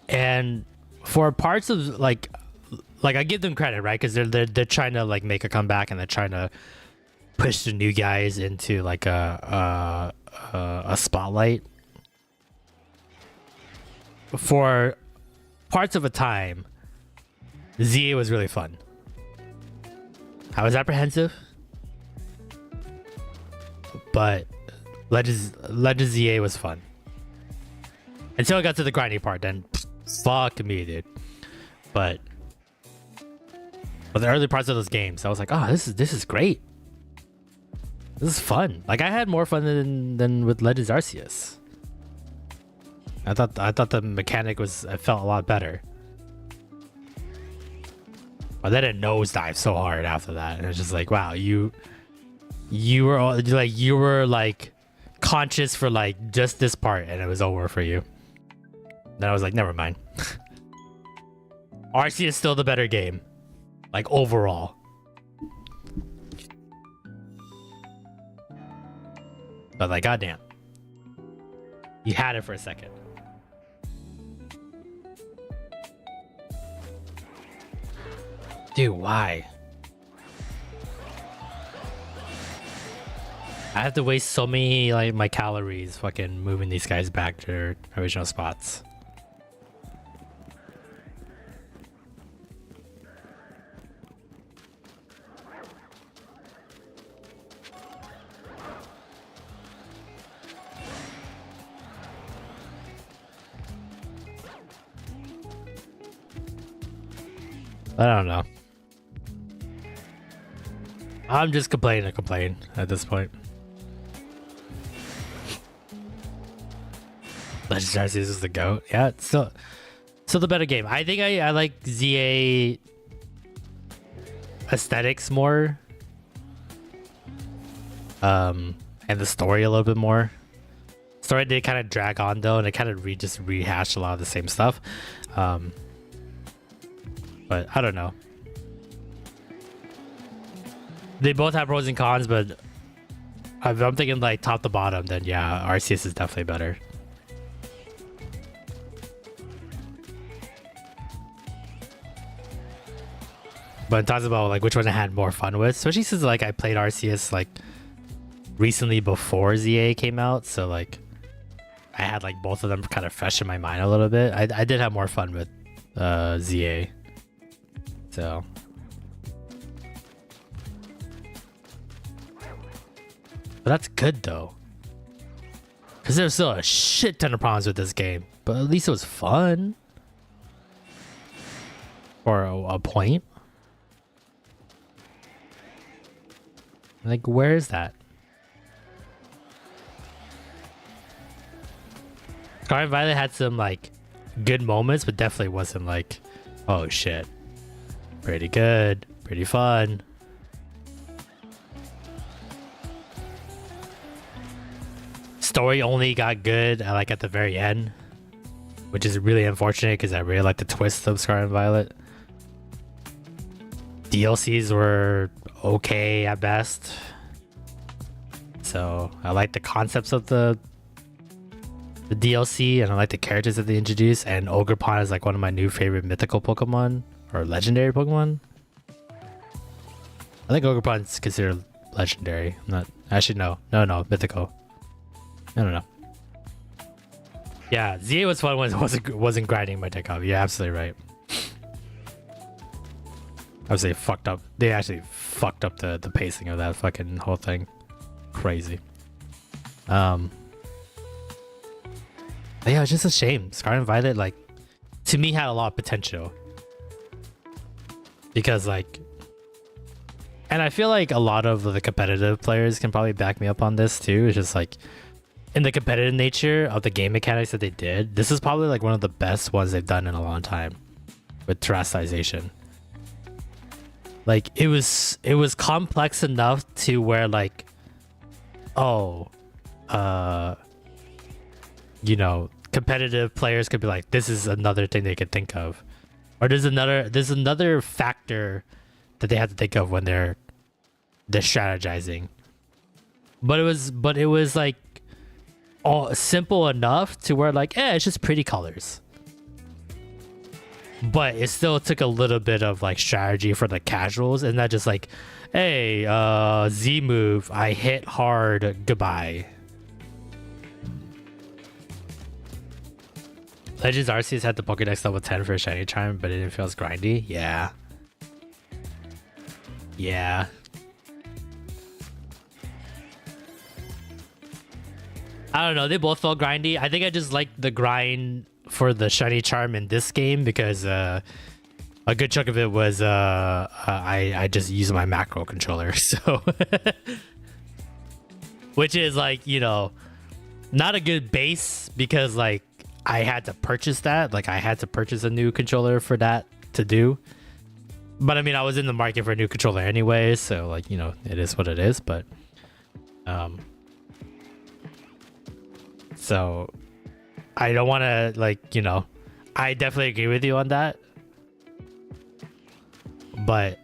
And for parts of like I give them credit, right? Because they're trying to like make a comeback, and they're trying to push the new guys into like a spotlight. For parts of a time, ZA was really fun. I was apprehensive, but Legends ZA was fun until I got to the grinding part. Then fuck me, dude. But the early parts of those games, I was like, oh, this is great. This is fun. Like I had more fun than with Legends Arceus. I thought the mechanic felt a lot better. But then it nosedive so hard after that, and it's just like, wow, you were like conscious for like just this part, and it was over for you. Then I was like, never mind. Arceus is still the better game, like overall. But like, goddamn, you had it for a second. Dude, why? I have to waste so many like my calories fucking moving these guys back to their original spots. I don't know. I'm just complaining to complain at this point. Legendary Arceus is the GOAT. Yeah, it's still the better game. I think I like ZA aesthetics more. And the story a little bit more. Story did kind of drag on though, and it kind of just rehashed a lot of the same stuff. But I don't know. They both have pros and cons, but if I'm thinking like top to bottom, then yeah, Arceus is definitely better. But it talks about like which one I had more fun with, especially since like I played Arceus like recently before ZA came out, so like I had like both of them kind of fresh in my mind a little bit. I did have more fun with ZA, so. But that's good though, because there's still a shit ton of problems with this game, but at least it was fun for a point. Like, where is that? Scarlet Violet had some like good moments, but definitely wasn't like, oh shit, pretty good, pretty fun. Story only got good like at the very end, which is really unfortunate because I really like the twist of Scarlet Violet. DLCs were okay at best, so I like the concepts of the DLC, and I like the characters that they introduced. And Ogerpon is like one of my new favorite mythical Pokemon or legendary Pokemon. I think Ogerpon's considered legendary. I'm not actually no mythical. I don't know. Yeah, ZA was fun when it wasn't grinding my dick off. You're absolutely right. I would say fucked up. They actually fucked up the pacing of that fucking whole thing. Crazy. But yeah, it's just a shame. Scarlet Violet, like, to me, had a lot of potential. Because, like, and I feel like a lot of the competitive players can probably back me up on this too. It's just like, in the competitive nature of the game mechanics that they did, this is probably like one of the best ones they've done in a long time with terrestrialization. Like, it was complex enough to where like, oh, you know, competitive players could be like, this is another thing they could think of, or there's another factor that they have to think of when they're strategizing. But it was like all simple enough to where like, it's just pretty colors. But it still took a little bit of like strategy for the casuals, and not just like, hey, Z move, I hit hard, goodbye. Legends Arceus had the Pokédex level 10 for a shiny charm, but it didn't feel as grindy. Yeah. Yeah. I don't know, they both felt grindy. I think I just liked the grind for the shiny charm in this game because a good chunk of it was I just used my macro controller, so which is like, you know, not a good base because like I had to purchase that. Like I had to purchase a new controller for that to do. But I mean, I was in the market for a new controller anyway, so like, you know, it is what it is. But so I don't want to, like, you know, I definitely agree with you on that. But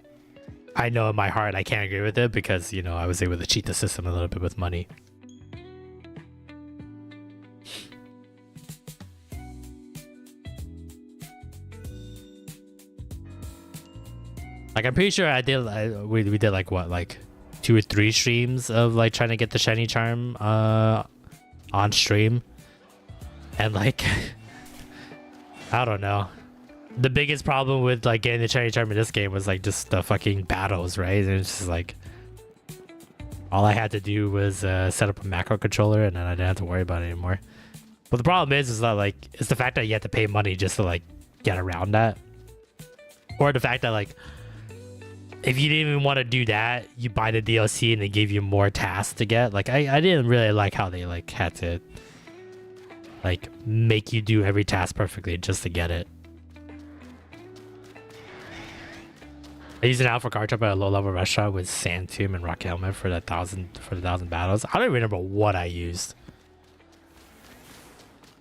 I know in my heart I can't agree with it because, you know, I was able to cheat the system a little bit with money. Like, I'm pretty sure we did like what, like 2 or 3 streams of like trying to get the shiny charm on stream. And like, I don't know. The biggest problem with like getting the shiny charm in this game was like just the fucking battles, right? And it's just like, all I had to do was set up a macro controller, and then I didn't have to worry about it anymore. But the problem is that like, it's the fact that you have to pay money just to like get around that. Or the fact that like, if you didn't even want to do that, you buy the DLC and they gave you more tasks to get. Like, I didn't really like how they like had to like make you do every task perfectly just to get it. I used an alpha card trap at a low-level restaurant with Sand Tomb and Rock Helmet for the 1,000 battles. I don't even remember what I used.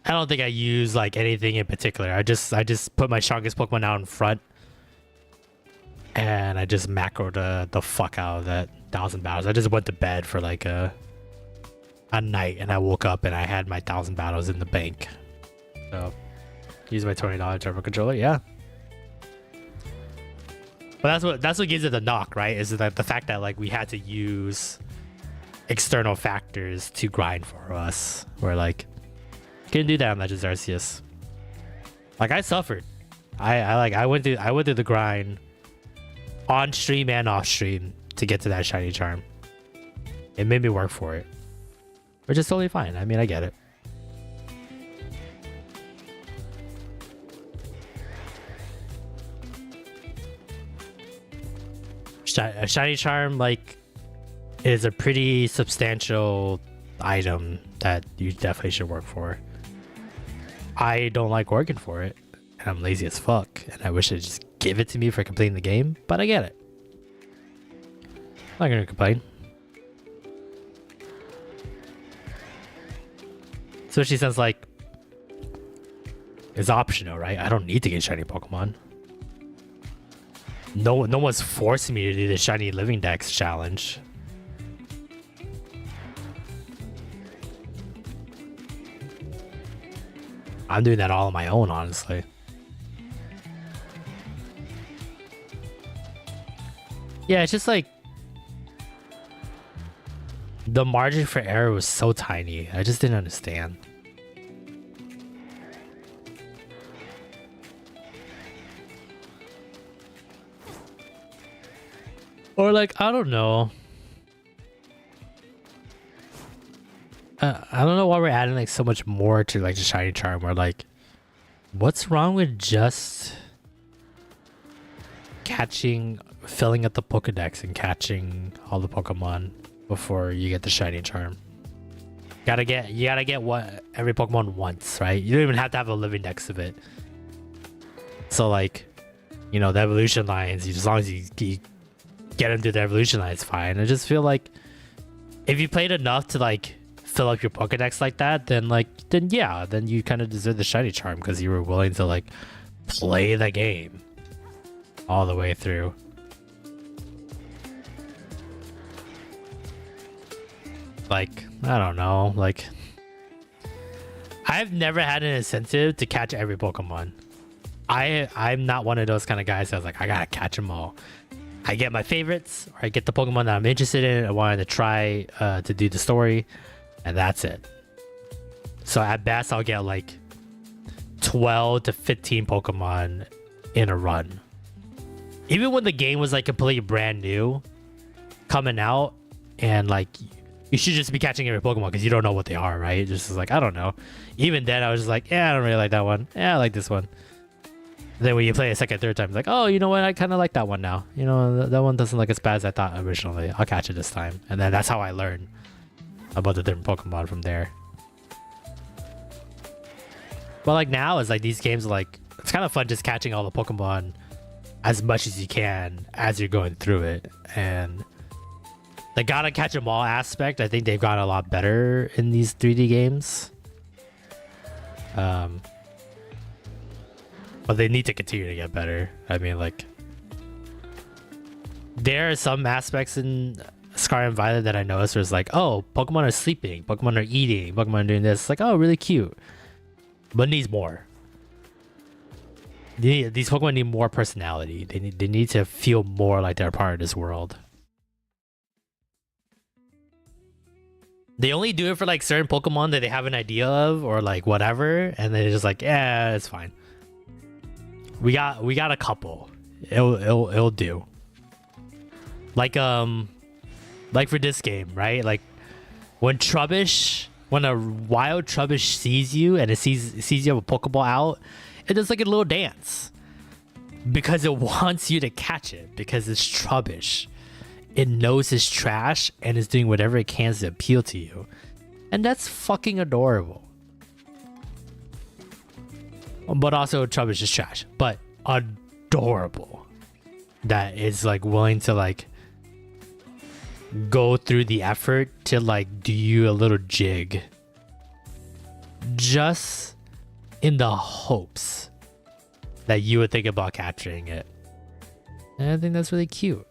I don't think I used like anything in particular. I just put my strongest Pokemon out in front, and I just macroed the fuck out of that 1,000 battles. I just went to bed for like a night, and I woke up and I had my 1,000 battles in the bank. So, use my $20 turbo controller. Yeah. But that's what gives it the knock, right? Is that the fact that like we had to use external factors to grind for us. Where like couldn't do that on Legends Arceus. Like I suffered. I went through the grind on stream and off stream to get to that shiny charm. It made me work for it. Which is totally fine. I mean, I get it. A shiny charm like is a pretty substantial item that you definitely should work for. I don't like working for it, and I'm lazy as fuck, and I wish they'd just give it to me for completing the game, but I get it. I'm not gonna complain. Especially since like it's optional, right? I don't need to get shiny Pokemon. No one's forcing me to do the shiny living dex challenge. I'm doing that all on my own, honestly. Yeah, it's just like the margin for error was so tiny. I just didn't understand. Or like, I don't know. I don't know why we're adding like so much more to like the shiny charm. Or like, what's wrong with just filling up the Pokedex and catching all the Pokemon before you get the shiny charm? You gotta get what every Pokemon wants, right? You don't even have to have a living dex of it. So like, you know, the evolution lines, as long as you get into the evolution line, it's fine. I just feel like if you played enough to like fill up your Pokedex like that, then you kind of deserve the shiny charm because you were willing to like play the game all the way through. Like, I don't know, like I've never had an incentive to catch every Pokemon. I'm not one of those kind of guys that's like, I gotta catch them all. I get my favorites, or I get the Pokemon that I'm interested in. I wanted to try to do the story, and that's it. So at best, I'll get like 12 to 15 Pokemon in a run. Even when the game was like completely brand new, coming out, and like you should just be catching every Pokemon because you don't know what they are, right? Just like, I don't know. Even then, I was just like, yeah, I don't really like that one. Yeah, I like this one. Then when you play a second, third time, it's like, oh, you know what? I kind of like that one now. You know, that one doesn't look as bad as I thought originally. I'll catch it this time. And then that's how I learn about the different Pokemon from there. But like now, it's like these games are like, it's kind of fun just catching all the Pokemon as much as you can as you're going through it. And the gotta catch them all aspect, I think they've gotten a lot better in these 3D games. But they need to continue to get better. I mean, like, there are some aspects in Scarlet and Violet that I noticed where it's like, oh, Pokemon are sleeping, Pokemon are eating, Pokemon are doing this. It's like, oh, really cute. But it needs more. These Pokemon need more personality. They need to feel more like they're a part of this world. They only do it for like certain Pokemon that they have an idea of or like whatever, and they're just like, yeah, it's fine. We got a couple. It'll do. Like for this game, right? Like when a wild Trubbish sees you and it sees you have a Pokeball out, it does like a little dance. because it wants you to catch it because it's trubbish. It knows it's trash and is doing whatever it can to appeal to you. And that's fucking adorable. But also trubbish is trash. But adorable. That is like willing to like go through the effort to like do you a little jig. Just in the hopes that you would think about capturing it. And I think that's really cute.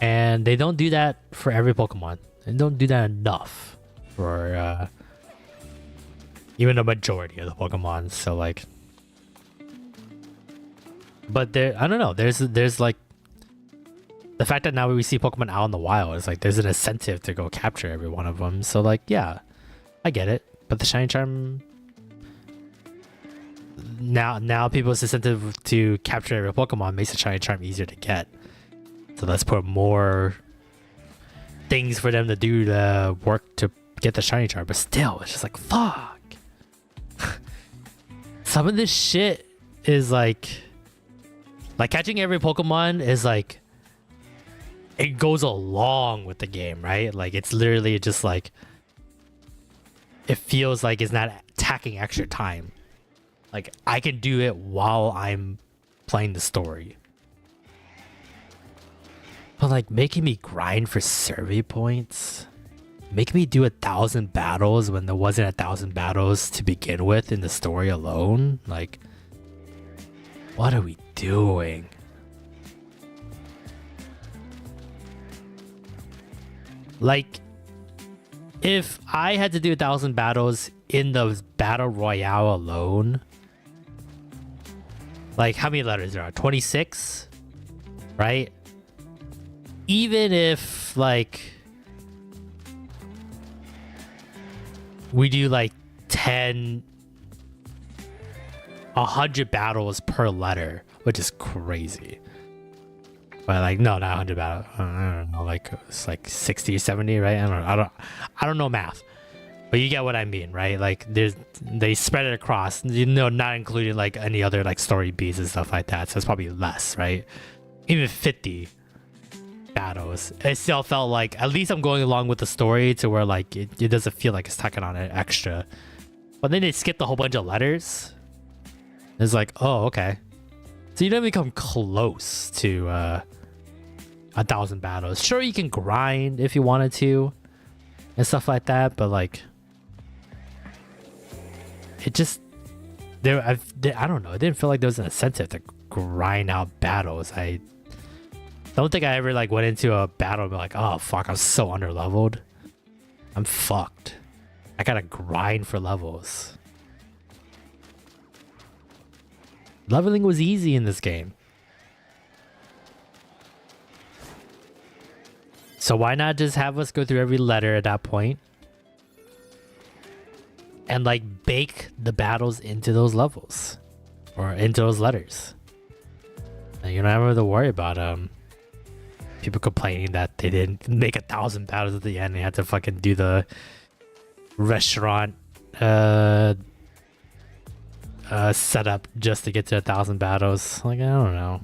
And they don't do that for every Pokemon. They don't do that enough for even the majority of the Pokemon. So like, but there, I don't know. There's like the fact that now we see Pokemon out in the wild is like there's an incentive to go capture every one of them. So like, yeah, I get it. But the Shiny Charm now people's incentive to capture every Pokemon makes the Shiny Charm easier to get. So let's put more things for them to do to work to get the Shiny Charm. But still, it's just like, fuck. Some of this shit is like catching every Pokemon is like, it goes along with the game, right? Like it's literally just like, it feels like it's not tacking extra time. Like I can do it while I'm playing the story. But like making me grind for survey points, making me do 1,000 battles when there wasn't 1,000 battles to begin with in the story alone. Like, what are we doing? Like, if I had to do 1,000 battles in the battle royale alone, like how many letters there are? 26, right? Even if like we do like 100 battles per letter, which is crazy. But like, no, not 100 battles. I don't know, like it's like 60, 70, right? I don't know math, but you get what I mean, right? Like they spread it across, you know, not including like any other like story beats and stuff like that. So it's probably less, right? Even 50 battles, it still felt like at least I'm going along with the story to where like it doesn't feel like it's tacking on it extra. But then they skipped a whole bunch of letters. It's like, oh, okay. So you don't even come close to 1,000 battles. Sure, you can grind if you wanted to and stuff like that, but like it just I don't know. It didn't feel like there was an incentive to grind out battles. I don't think I ever like went into a battle and be like, oh fuck, I'm so underleveled. I'm fucked. I gotta grind for levels. Leveling was easy in this game. So why not just have us go through every letter at that point? And like bake the battles into those levels. Or into those letters. And you don't have to worry about people complaining that they didn't make 1,000 battles at the end. They had to fucking do the restaurant setup just to get to 1,000 battles. Like, I don't know.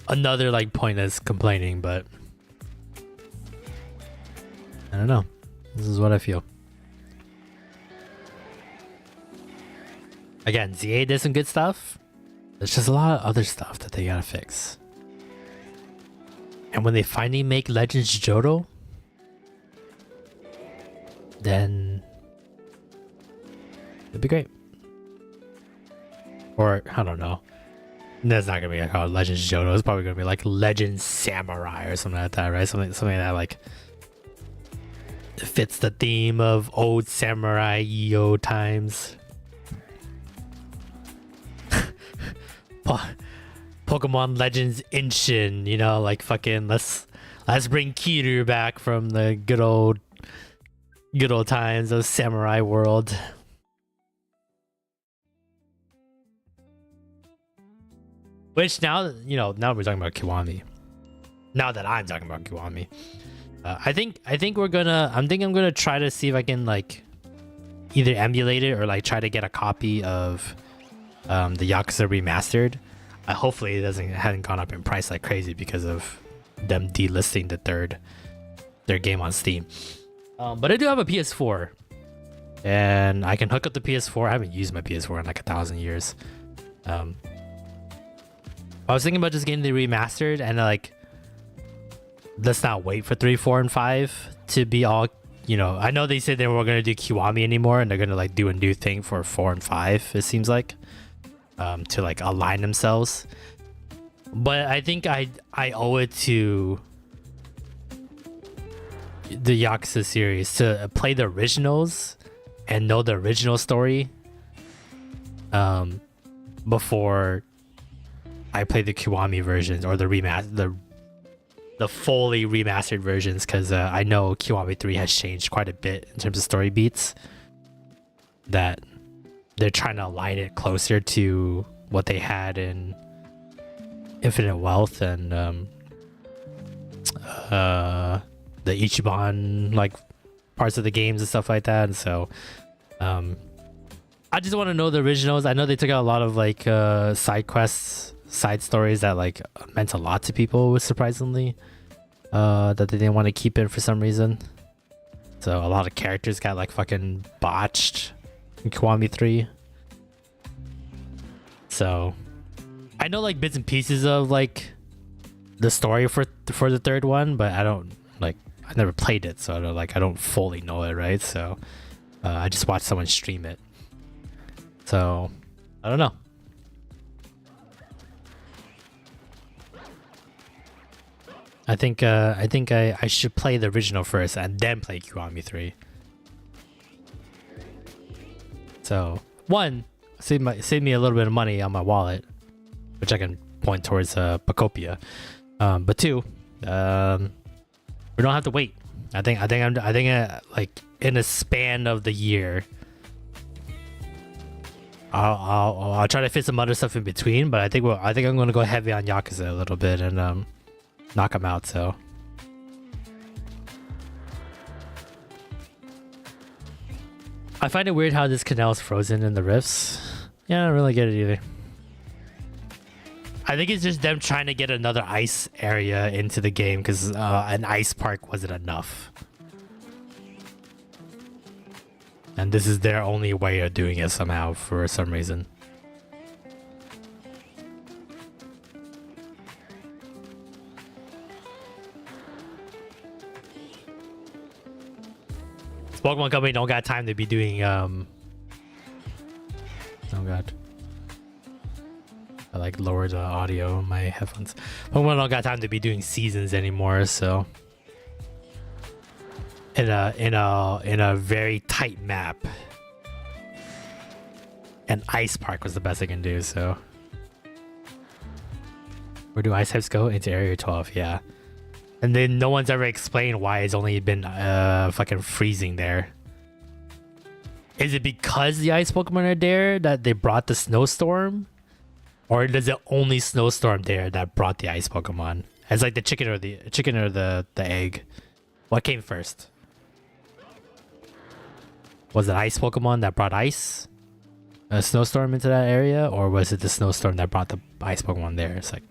Another like pointless complaining, but I don't know. This is what I feel. Again, ZA did some good stuff. There's just a lot of other stuff that they gotta fix. And when they finally make Legends Johto, then it'd be great. Or, I don't know. That's not gonna be called Legends Johto. It's probably gonna be like Legends Samurai or something like that, right? Something that like fits the theme of old samurai Yo times. Pokemon Legends Inshin, you know, like fucking let's bring Kiru back from the good old times of samurai world. Which now, you know, now we're talking about Kiwami. Now that I'm talking about Kiwami, I think I'm gonna try to see if I can like either emulate it or like try to get a copy of the Yakuza remastered. Hopefully it hasn't gone up in price like crazy because of them delisting their game on Steam. But I do have a PS4, and I can hook up the PS4. I haven't used my PS4 in like 1,000 years. I was thinking about just getting the remastered and like let's not wait for 3, 4, and 5 to be all, you know. I know they said they weren't gonna do Kiwami anymore, and they're gonna like do a new thing for 4 and 5. It seems like to like align themselves. But I think I owe it to the Yakuza series to play the originals and know the original story before I play the Kiwami versions or the fully remastered versions, because I know Kiwami 3 has changed quite a bit in terms of story beats, that they're trying to align it closer to what they had in Infinite Wealth and the Ichiban like parts of the games and stuff like that. And so I just want to know the originals. I know they took out a lot of like side quests, side stories that like meant a lot to people, surprisingly, that they didn't want to keep in for some reason. So a lot of characters got like fucking botched in Kiwami 3. So I know like bits and pieces of like the story for the third one, but I don't like, I never played it, so I don't fully know it, right? So I just watched someone stream it. So I don't know. I think I should play the original first and then play Kiwami 3. So one, save me a little bit of money on my wallet, which I can point towards Bacopia. But two, we don't have to wait. I think like in a span of the year, I'll try to fit some other stuff in between. But I think I'm gonna go heavy on Yakuza a little bit and knock them out. So I find it weird how this canal is frozen in the rifts. Yeah, I don't really get it either. I think it's just them trying to get another ice area into the game because an ice park wasn't enough. And this is their only way of doing it somehow for some reason. This Pokemon Company don't got time to be doing oh god. I like lowered the audio on my headphones. Pokemon don't got time to be doing seasons anymore, so in a very tight map, an ice park was the best I can do. So where do ice types go? Into area 12, yeah. And then no one's ever explained why it's only been fucking freezing there. Is it because the ice Pokemon are there that they brought the snowstorm? Or is it only snowstorm there that brought the ice Pokemon? It's like the chicken or the egg. What came first? Was it ice Pokemon that brought ice? A snowstorm into that area? Or was it the snowstorm that brought the ice Pokemon there? It's like,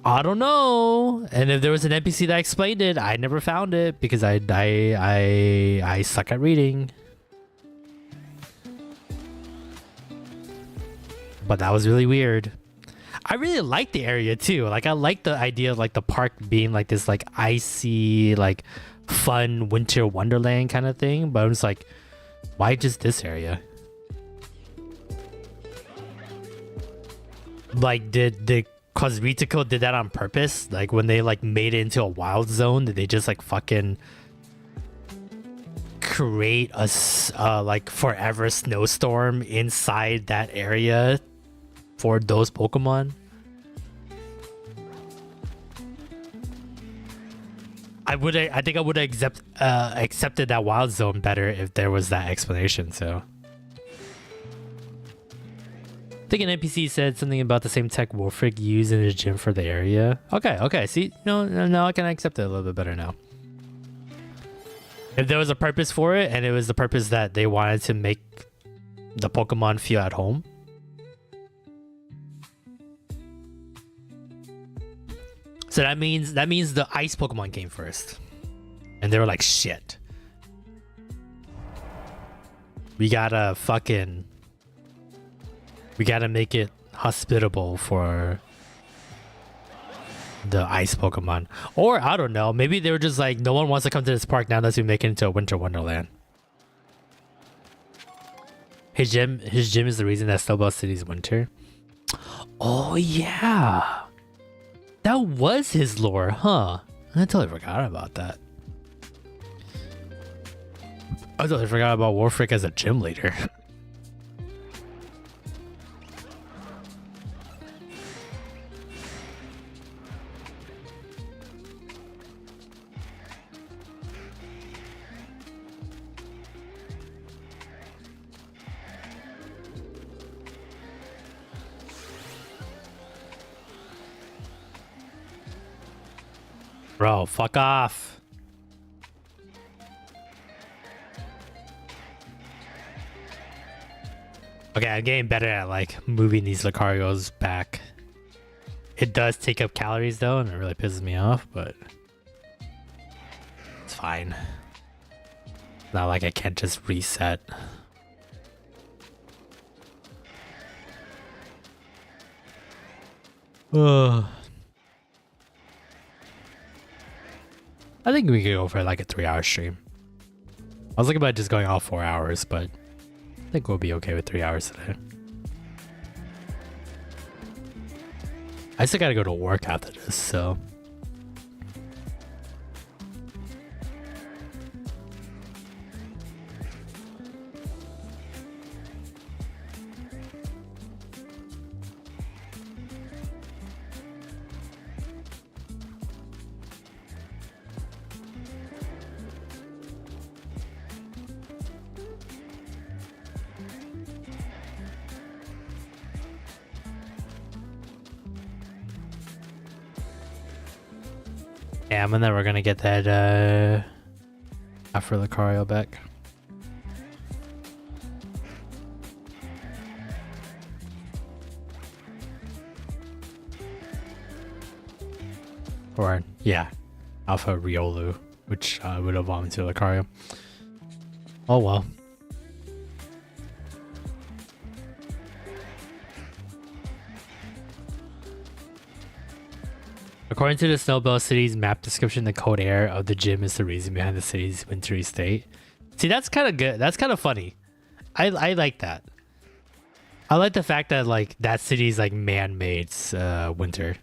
I don't know. And if there was an NPC that explained it, I never found it because I suck at reading. But that was really weird. I really like the area too. Like I like the idea of like the park being like this like icy like fun winter wonderland kind of thing. But I'm just like, why just this area? Like did cause Ritsuko did that on purpose? Like when they like made it into a wild zone, did they just like fucking create a like forever snowstorm inside that area for those Pokemon? I think I would have accepted that wild zone better if there was that explanation. So think an NPC said something about the same tech Wolfric used in his gym for the area. Okay. See, no, I can accept it a little bit better now. If there was a purpose for it, and it was the purpose that they wanted to make the Pokemon feel at home. So that means the ice Pokemon came first. And they were like, shit. We gotta make it hospitable for the ice Pokemon. Or I don't know, maybe they were just like, no one wants to come to this park now that we make it into a winter wonderland. His gym is the reason that Snowball City's winter. Oh yeah. That was his lore, huh? I totally forgot about that. I totally forgot about Warfric as a gym leader. Bro, fuck off. Okay, I'm getting better at like moving these Lucarios back. It does take up calories though, and it really pisses me off, but it's fine. Not like I can't just reset. I think we could go for like a 3-hour stream. I was looking about just going all 4 hours, but I think we'll be okay with 3 hours today. I still gotta go to work after this, so. Yeah, I'm never gonna get that after Lucario back. Or yeah, Alpha Riolu, which would evolve into Lucario. Oh well. According to the Snowbell City's map description, the cold air of the gym is the reason behind the city's wintry state. See, that's kind of good. That's kind of funny. I like that. I like the fact that like that city's like man-made winter.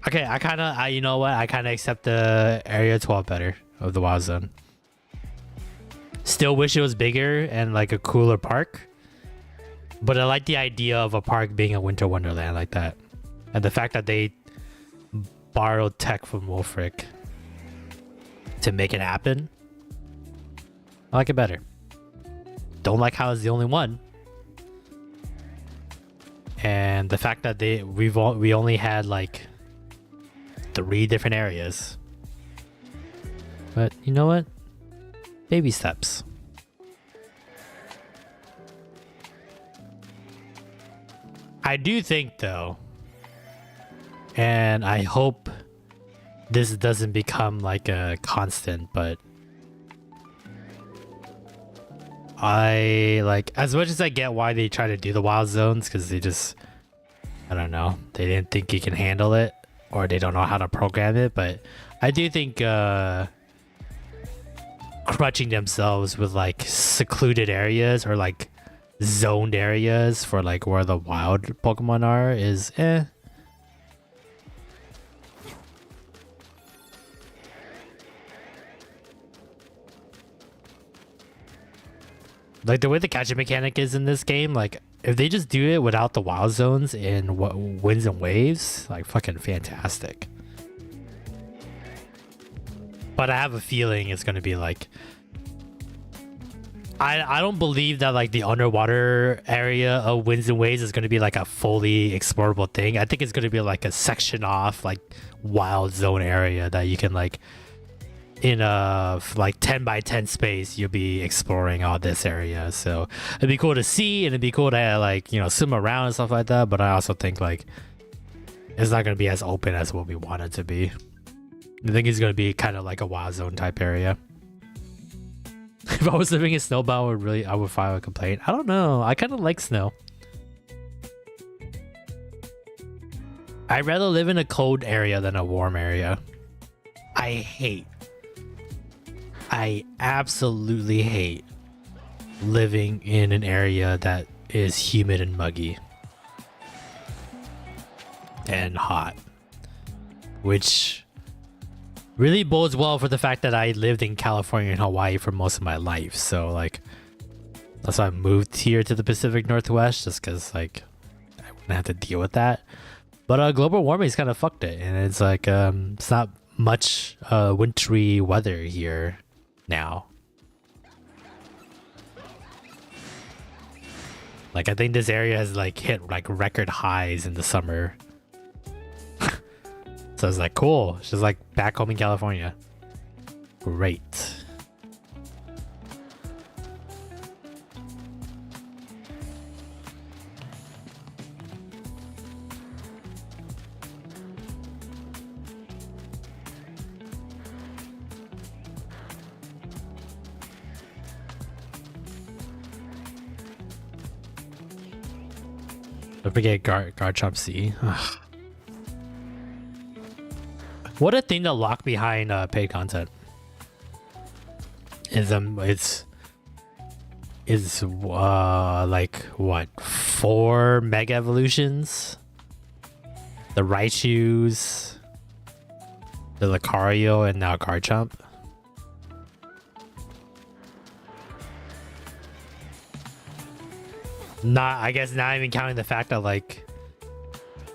Okay, you know what? I kind of accept the Area 12 better of the Wild Zone. Still wish it was bigger and like a cooler park. But I like the idea of a park being a winter wonderland like that. And the fact that they borrowed tech from Wolfric to make it happen. I like it better. Don't like how it's the only one. And the fact that we only had like 3 different areas. But you know what? Baby steps. I do think though, and I hope this doesn't become like a constant, but I like, as much as I get why they try to do the wild zones, because they just, I don't know, they didn't think you can handle it, or they don't know how to program it, but I do think crutching themselves with like secluded areas or like zoned areas for like where the wild Pokemon are is like the way the catching mechanic is in this game, like if they just do it without the wild zones in winds and waves, like fucking fantastic. But I have a feeling it's gonna be like I don't believe that like the underwater area of Winds and Waves is going to be like a fully explorable thing. I think it's going to be like a section off like wild zone area that you can like in a like 10 by 10 space you'll be exploring all this area. So it'd be cool to see and it'd be cool to like, you know, swim around and stuff like that. But I also think like it's not going to be as open as what we want it to be. I think it's going to be kind of like a wild zone type area. If I was living in Snowbound, I would file a complaint. I don't know. I kind of like snow. I'd rather live in a cold area than a warm area. I absolutely hate living in an area that is humid and muggy and hot, which really bodes well for the fact that I lived in California and Hawaii for most of my life. So like that's why I moved here to the Pacific Northwest, just because like I wouldn't have to deal with that. But global warming's kind of fucked it, and it's like it's not much wintry weather here now. Like I think this area has like hit like record highs in the summer. So it's like cool. It's just like back home in California. Great. Don't forget GameChops. What a thing to lock behind paid content. Is like what, 4 Mega Evolutions, the Raichus, the Lucario, and now Garchomp. I guess not even counting the fact that like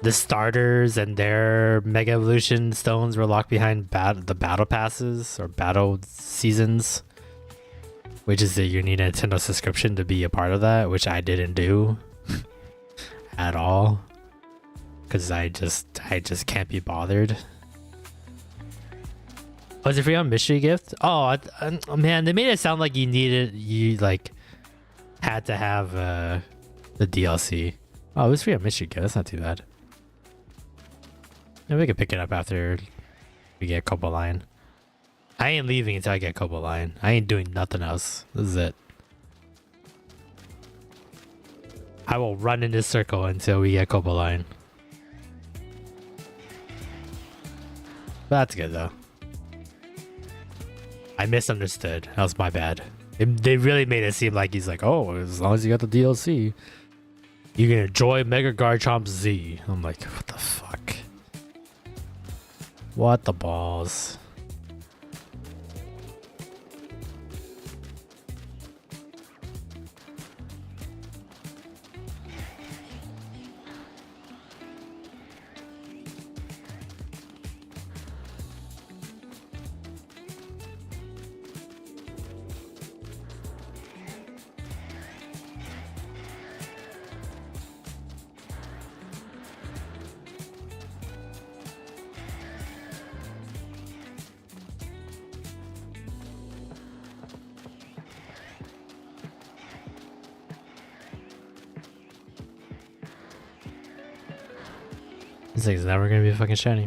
the starters and their Mega Evolution stones were locked behind the battle passes or battle seasons, which is that you need a Nintendo subscription to be a part of that, which I didn't do at all because I just can't be bothered. Was it free on mystery gift? Oh man, they made it sound like you like had to have the DLC. Oh, it was free on mystery gift. That's not too bad. Maybe we can pick it up after we get Copa Line. I ain't leaving until I get Copa Line. I ain't doing nothing else. This is it. I will run in this circle until we get Copa Line. But that's good though. I misunderstood. That was my bad. They really made it seem like he's like, oh, as long as you got the DLC, you can enjoy Mega Garchomp Z. I'm like, what the fuck? What the balls? This thing's never gonna be fucking shiny.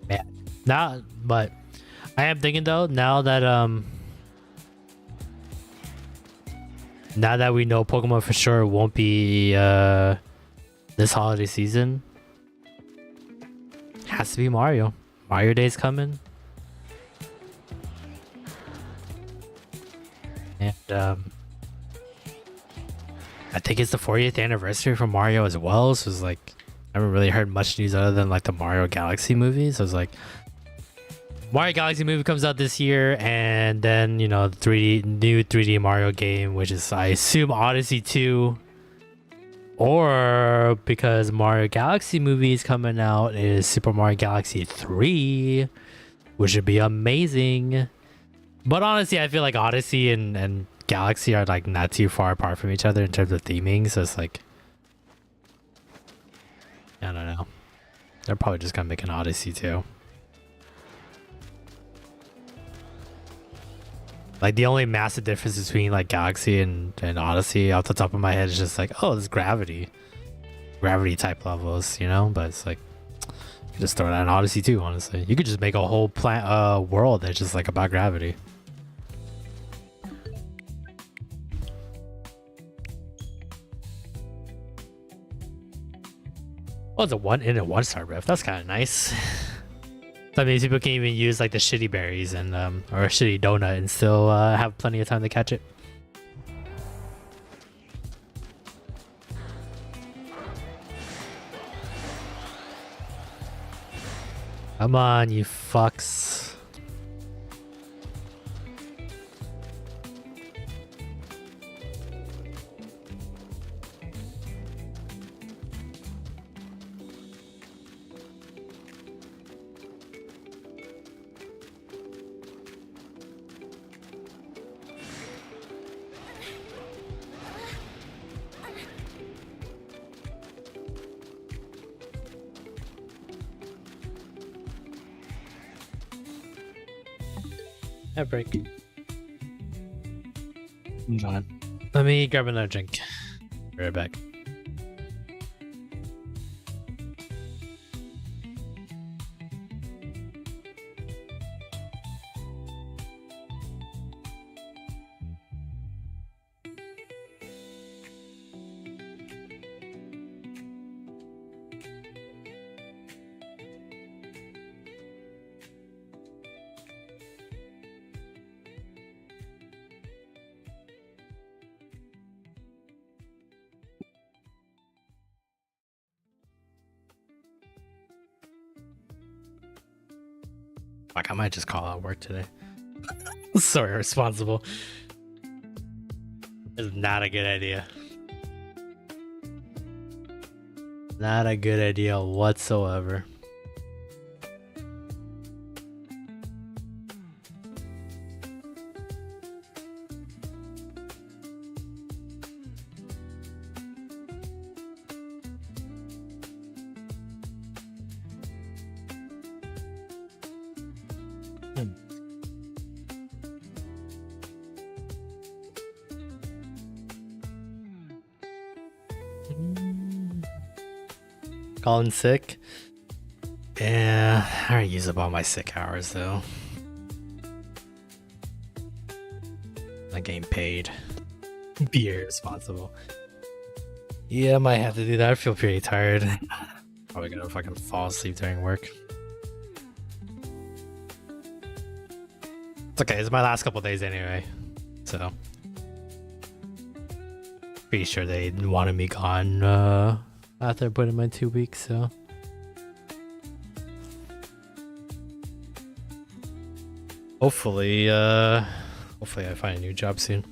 Yeah. Now, but I am thinking though, now that we know Pokemon for sure won't be this holiday season. Has to be Mario. Mario Day's coming. And I think it's the 40th anniversary for Mario as well. So it's like I haven't really heard much news other than like the Mario Galaxy movie. So it's like Mario Galaxy movie comes out this year, and then new 3D Mario game, which is I assume Odyssey 2, or because Mario Galaxy movie is coming out is Super Mario Galaxy 3, which would be amazing. But honestly, I feel like Odyssey and Galaxy are like not too far apart from each other in terms of theming, so it's like, I don't know. They're probably just gonna make an Odyssey too. Like the only massive difference between like Galaxy and Odyssey off the top of my head is just like, oh, there's gravity type levels, you know. But it's like, you just throw that in Odyssey too. Honestly, you could just make a whole world that's just like about gravity. Oh, it's a 1-star riff. That's kind of nice. That means people can even use like the shitty berries and or a shitty donut and still have plenty of time to catch it. Come on, you fucks. A break. Hold on. Let me grab another drink. Be right back. Fuck, I might just call out work today. So irresponsible. It's not a good idea. Not a good idea whatsoever. Calling sick? Yeah, I already used up all my sick hours though. Not getting paid. Be irresponsible. Yeah, I might have to do that. I feel pretty tired. Probably gonna fucking fall asleep during work. It's okay, it's my last couple days anyway. So pretty sure they wanted me gone after I put in my 2 weeks, so hopefully I find a new job soon.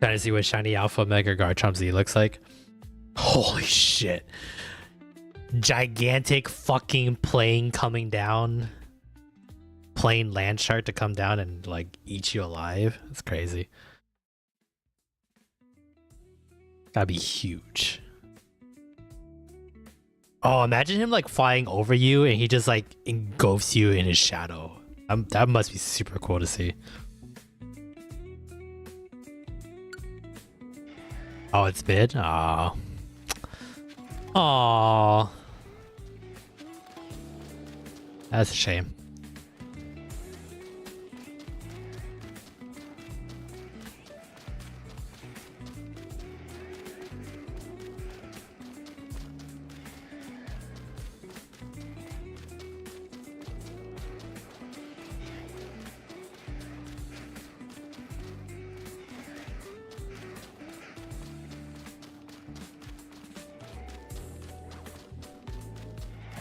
Trying to see what shiny alpha mega Garchomp Z looks like. Holy shit. Gigantic fucking plane coming down. Plane land shark to come down and like eat you alive. That's crazy. That'd be huge. Oh, imagine him like flying over you and he just like engulfs you in his shadow. That must be super cool to see. Oh, it's mid? Aww. Aww. That's a shame.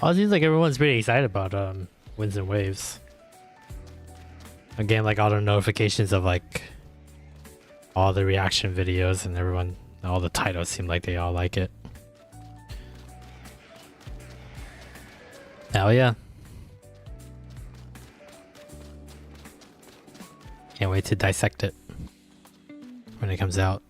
Well, it seems like everyone's pretty excited about Winds and Waves. Again, like all the notifications of like all the reaction videos and everyone, all the titles seem like they all like it. Hell yeah. Can't wait to dissect it when it comes out.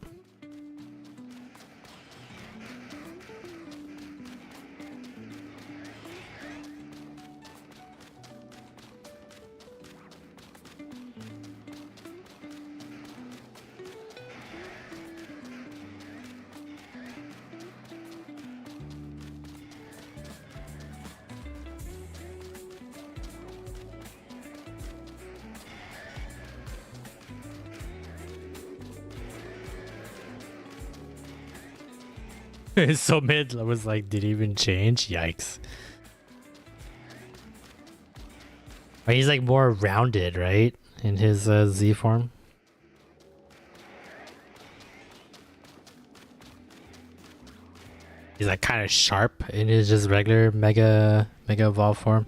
So mid was like, did he even change? Yikes. But he's like more rounded, right? In his Z form. He's like kind of sharp in his just regular mega evolve form.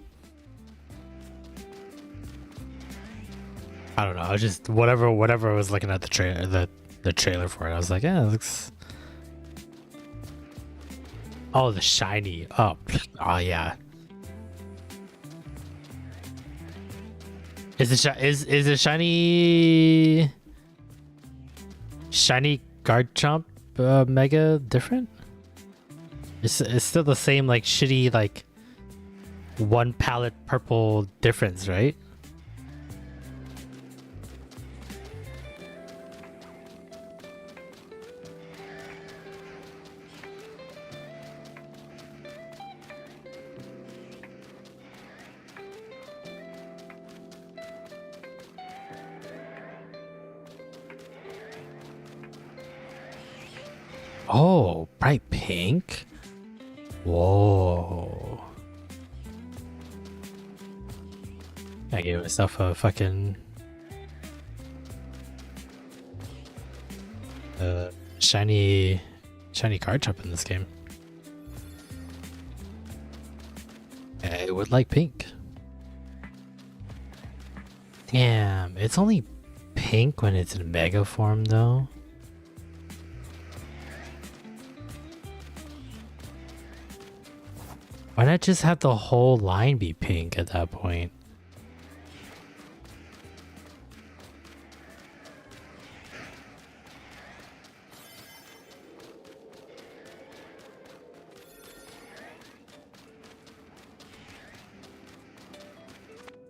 I don't know. I was just whatever I was looking at the trailer, the trailer for it. I was like, yeah, it looks. Oh, the shiny. Oh, oh yeah. Is the shiny Garchomp mega different? It's still the same like shitty like one palette purple difference, right? Oh, bright pink? Whoa. I gave myself a fucking shiny card trap in this game. I would like pink. Damn, it's only pink when it's in mega form though. Why not just have the whole line be pink at that point?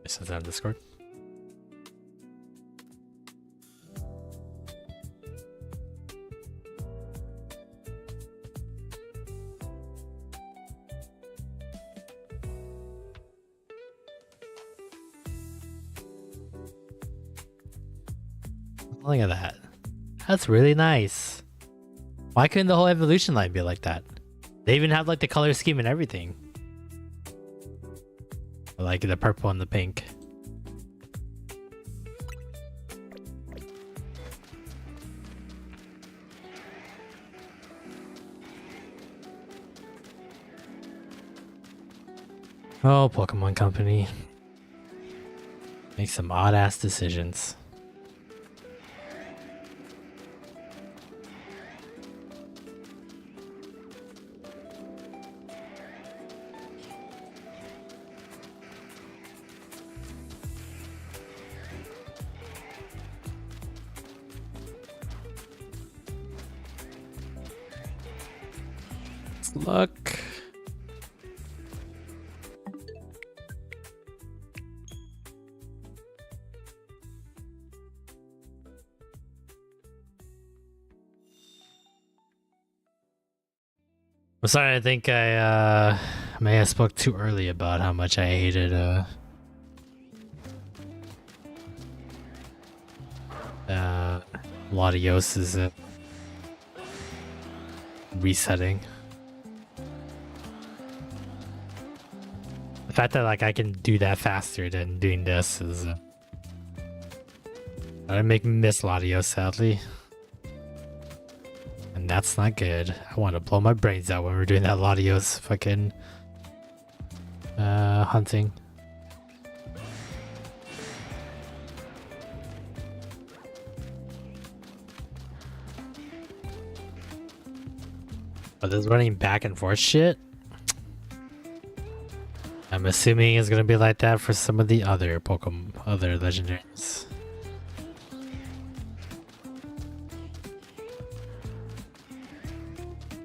This is on Discord. Look at that. That's really nice. Why couldn't the whole evolution line be like that? They even have like the color scheme and everything. Like the purple and the pink. Oh, Pokemon Company. Make some odd ass decisions. Luck. I'm sorry, I think I may have spoke too early about how much I hated Latios's resetting. The fact that like I can do that faster than doing this is I make me miss Latios, sadly. And that's not good. I want to blow my brains out when we're doing that Latios fucking hunting. Oh, this running back and forth shit? I'm assuming it's gonna be like that for some of the other Pokemon, other legendaries.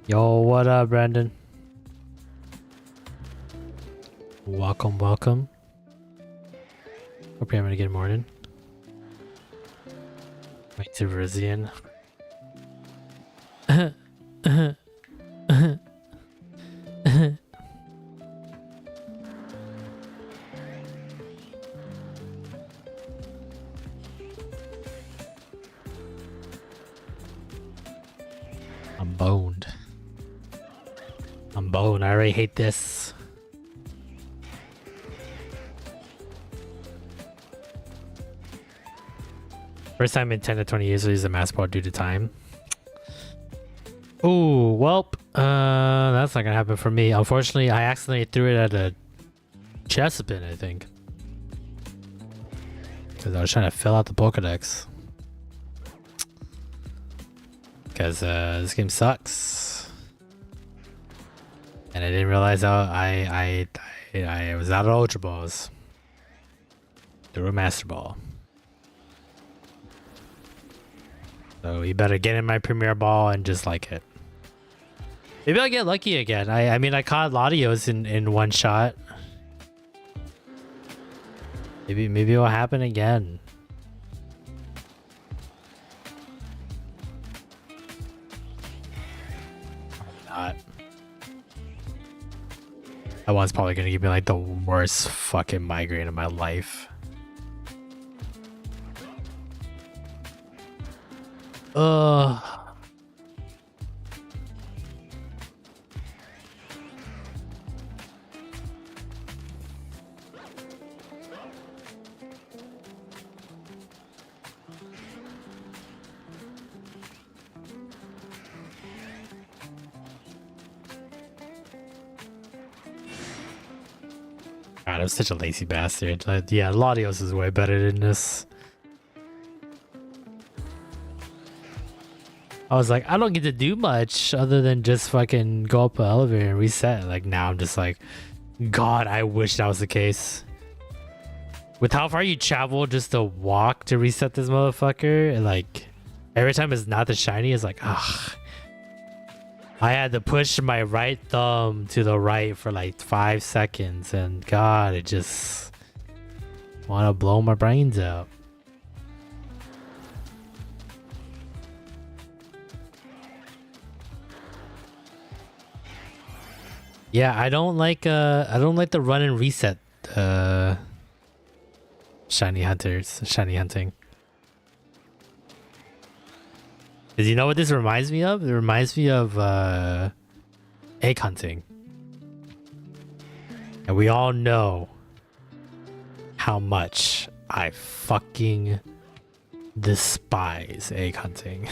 Yo, what up, Brandon? Welcome, welcome. Hope you're having a good morning. Wait to Verizian. I'm boned. I'm boned. I already hate this. First time in 10 to 20 years to use a mass ball due to time. Ooh, welp. That's not gonna happen for me. Unfortunately, I accidentally threw it at a Chespin, I think. Because I was trying to fill out the Pokedex. Because this game sucks. And I didn't realize how I was out of Ultra Balls. Threw a Master Ball. So you better get in my Premier Ball and just like it. Maybe I'll get lucky again. I mean, I caught Latios in one shot. Maybe it'll happen again. Not. That one's probably gonna give me like the worst fucking migraine of my life. Ugh. God, I'm such a lazy bastard. Yeah, Latios is way better than this. I was like, I don't get to do much other than just fucking go up an elevator and reset. Like now I'm just like, God, I wish that was the case. With how far you travel just to walk to reset this motherfucker, and like every time it's not the shiny, it's like, ugh. I had to push my right thumb to the right for like 5 seconds, and God, it just want to blow my brains out. Yeah, I don't like the run and reset shiny hunting. Cause you know what this reminds me of? It reminds me of egg hunting. And we all know how much I fucking despise egg hunting.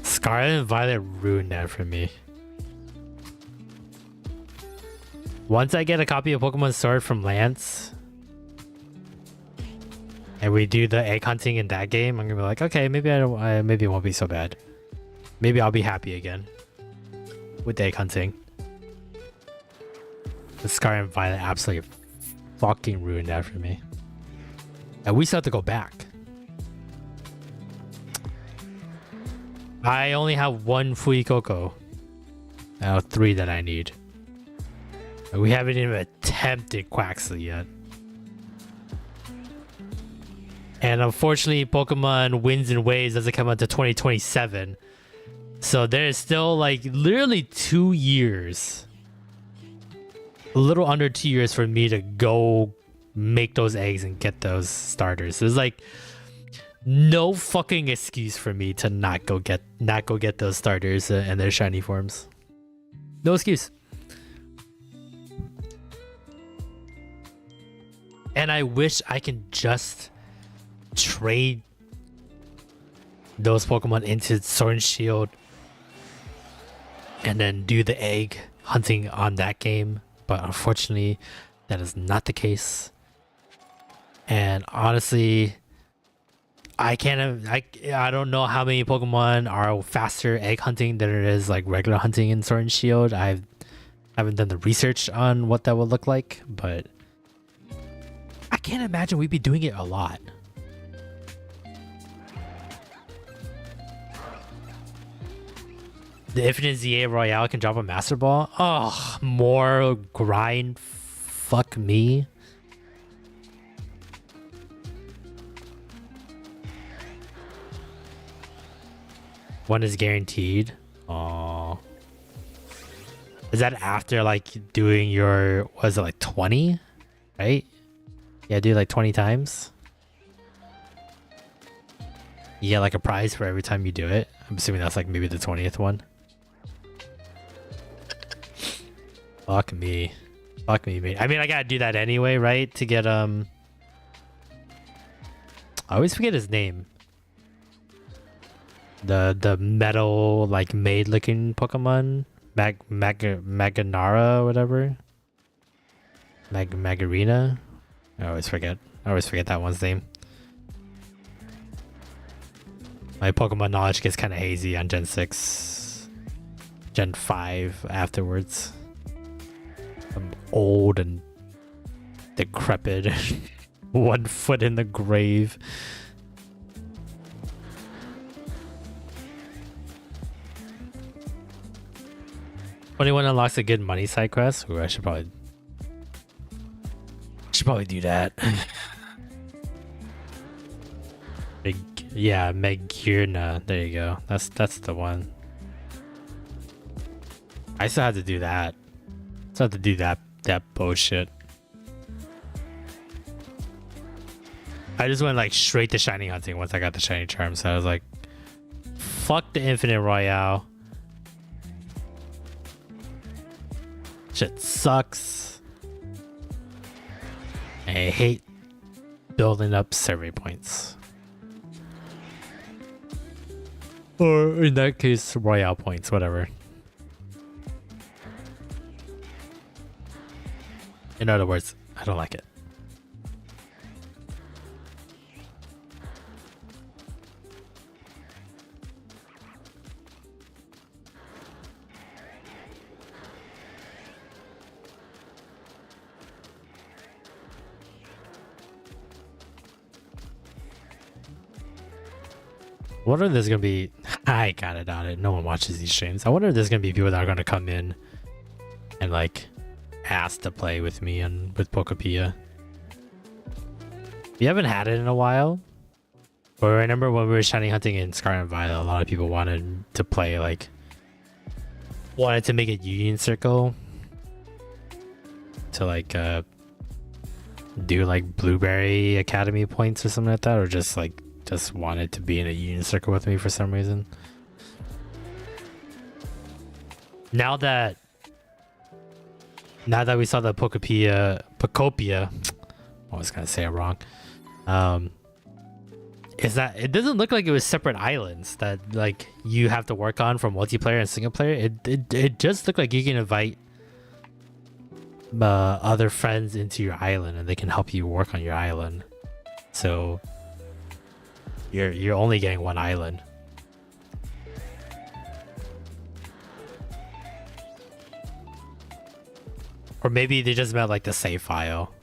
Scarlet and Violet ruined that for me. Once I get a copy of Pokemon Sword from Lance, and we do the egg hunting in that game, I'm gonna be like, okay, maybe maybe it won't be so bad. Maybe I'll be happy again with egg hunting. The Scarlet and Violet absolutely fucking ruined that for me. And we still have to go back. I only have one Fuecoco. Now 3 that I need. And we haven't even attempted Quaxley yet. And unfortunately, Pokemon Winds and Waves doesn't come out to 2027. So there's still like literally 2 years. A little under 2 years for me to go make those eggs and get those starters. There's like no fucking excuse for me to not go get those starters and their shiny forms. No excuse. And I wish I can just trade those Pokemon into Sword and Shield and then do the egg hunting on that game, but unfortunately, that is not the case. And honestly, I don't know how many Pokemon are faster egg hunting than it is like regular hunting in Sword and Shield. I haven't done the research on what that would look like, but I can't imagine we'd be doing it a lot. The Infinite ZA Royale can drop a Master Ball. Oh, more grind. Fuck me. One is guaranteed. Oh. Is that after like doing your, was it like 20? Right? Yeah, do like 20 times. You get like a prize for every time you do it. I'm assuming that's like maybe the 20th one. Fuck me. Fuck me, mate. I mean, I gotta do that anyway, right? To get, I always forget his name. The metal, like, maid-looking Pokemon. Maganara or whatever. Magarina? I always forget that one's name. My Pokemon knowledge gets kind of hazy on Gen 6. Gen 5 afterwards. I'm old and decrepit. 1 foot in the grave. Anyone unlocks a good money side quest? Ooh, I should probably do that. Yeah, Megurna. There you go. That's the one. I still have to do that. Still have to do that bullshit. I just went like straight to shiny hunting once I got the shiny charm. So I was like, fuck the Infinite Royale. Shit sucks. I hate building up survey points. Or in that case, Royale points, whatever. In other words, I don't like it. I wonder if there's gonna be. I got it on it. No one watches these streams. I wonder if there's gonna be people that are gonna come in and like ask to play with me and with Pokopia. We haven't had it in a while. But I remember when we were shiny hunting in Scarlet and Violet, a lot of people wanted to play, like, wanted to make a union circle to like do like Blueberry Academy points or something like that, or just wanted to be in a union circle with me for some reason. Now that we saw the Pokopia, I was gonna say it wrong. Is that it doesn't look like it was separate islands that like you have to work on for multiplayer and single player. It just looked like you can invite other friends into your island and they can help you work on your island. So you're only getting one island. Or maybe they just meant like the save file.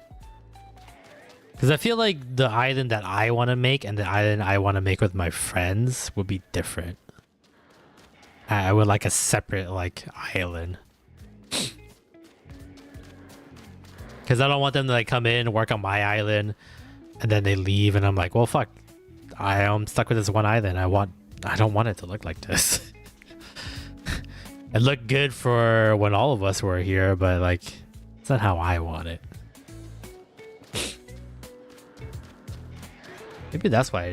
Because I feel like the island that I want to make and the island I want to make with my friends would be different. I would like a separate like island. Because I don't want them to like come in, work on my island, and then they leave and I'm like, well fuck. I am stuck with this one island. I don't want it to look like this. It looked good for when all of us were here, but like it's not how I want it. Maybe that's why I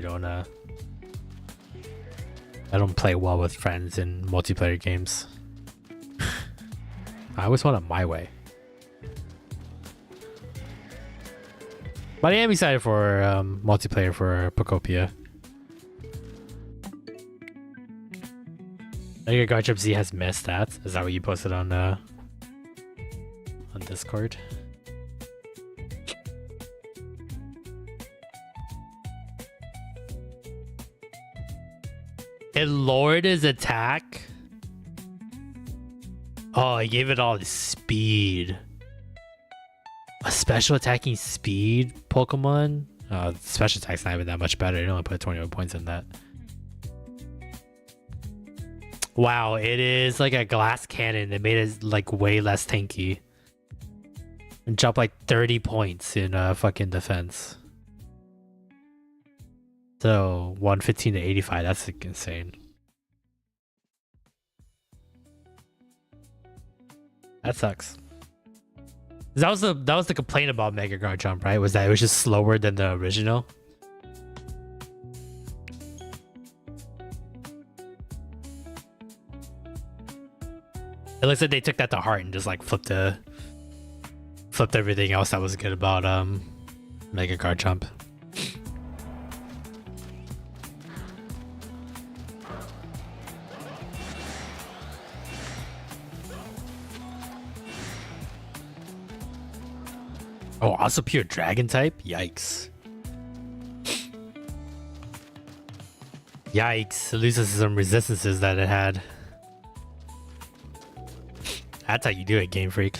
don't play well with friends in multiplayer games. I always want it my way. But I am excited for multiplayer for Pokopia. I think GameChops has missed stats. Is that what you posted on on Discord. It lowered his attack. Oh, he gave it all his speed. A special attacking speed Pokemon? Special attack's not even that much better. It only put 21 points in that. Wow, it is like a glass cannon. It made it like way less tanky. And dropped like 30 points in fucking defense. So 115 to 85, that's like insane. That sucks. That was the complaint about Mega Guard Jump, right? Was that it was just slower than the original? It looks like they took that to heart and just like flipped everything else that was good about Mega Guard Jump. Oh, also pure dragon type? Yikes. Yikes. It loses some resistances that it had. That's how you do it, Game Freak.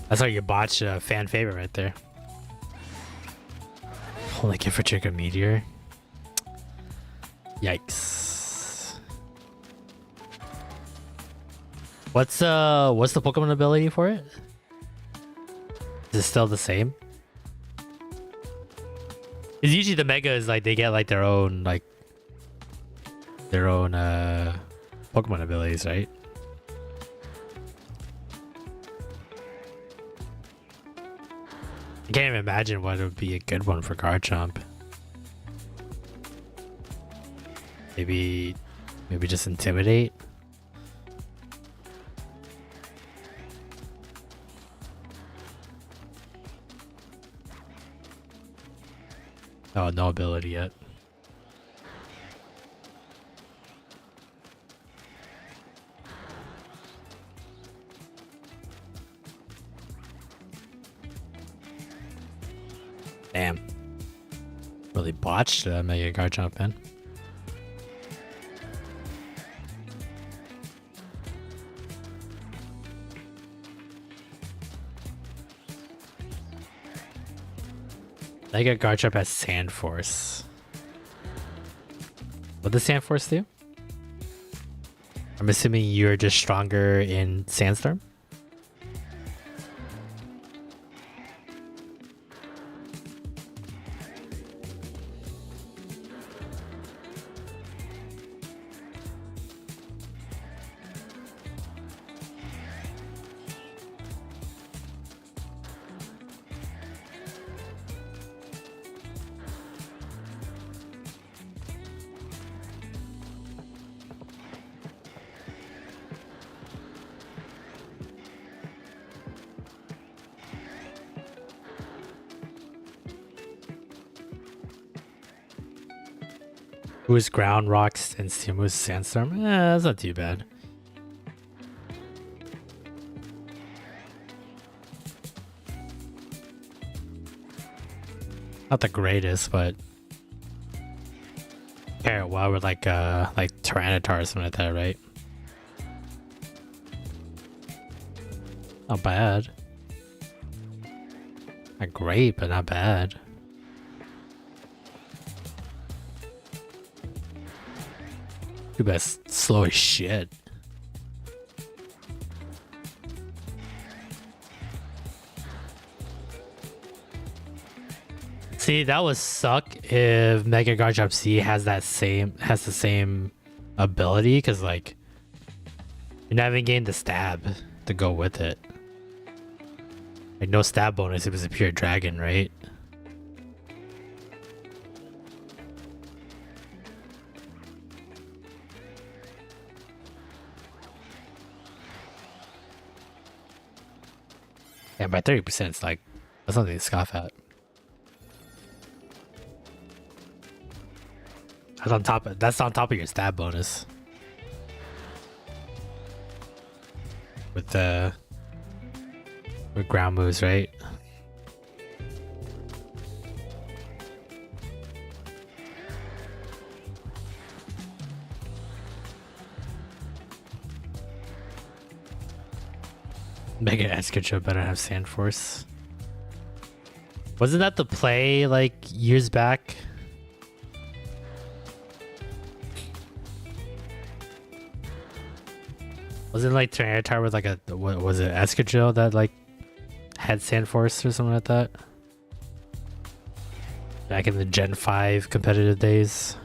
That's how you botch a fan favorite right there. Only gift for Trigger Meteor. Yikes. What's the Pokemon ability for it? Is it still the same? Because usually the Mega is like they get like their own Pokemon abilities, right? I can't even imagine what would be a good one for Garchomp. Maybe just Intimidate? Oh, no ability yet. Damn. Really botched Mega Garchomp, man. Mega Garchomp has Sand Force. What does Sand Force do? I'm assuming you're just stronger in Sandstorm? Who's Ground, Rocks, and Stimu's Sandstorm? That's not too bad. Not the greatest, but pair it well with like Tyranitar or something like that, right? Not bad. Not great, but not bad. Too bad it's slow as shit. See, that would suck if Mega Garchomp C has the same ability, because like you're not even getting the stab to go with it. Like no stab bonus, it was a pure dragon, right? Yeah, by 30%, it's like that's something to scoff at. That's on top of your stab bonus. With the With ground moves, right? Mega Escadra better have Sand Force. Wasn't that the play like years back? Wasn't like Tyranitar with like a, what was it, Escadrill that like had Sand Force or something like that? Back in the Gen 5 competitive days.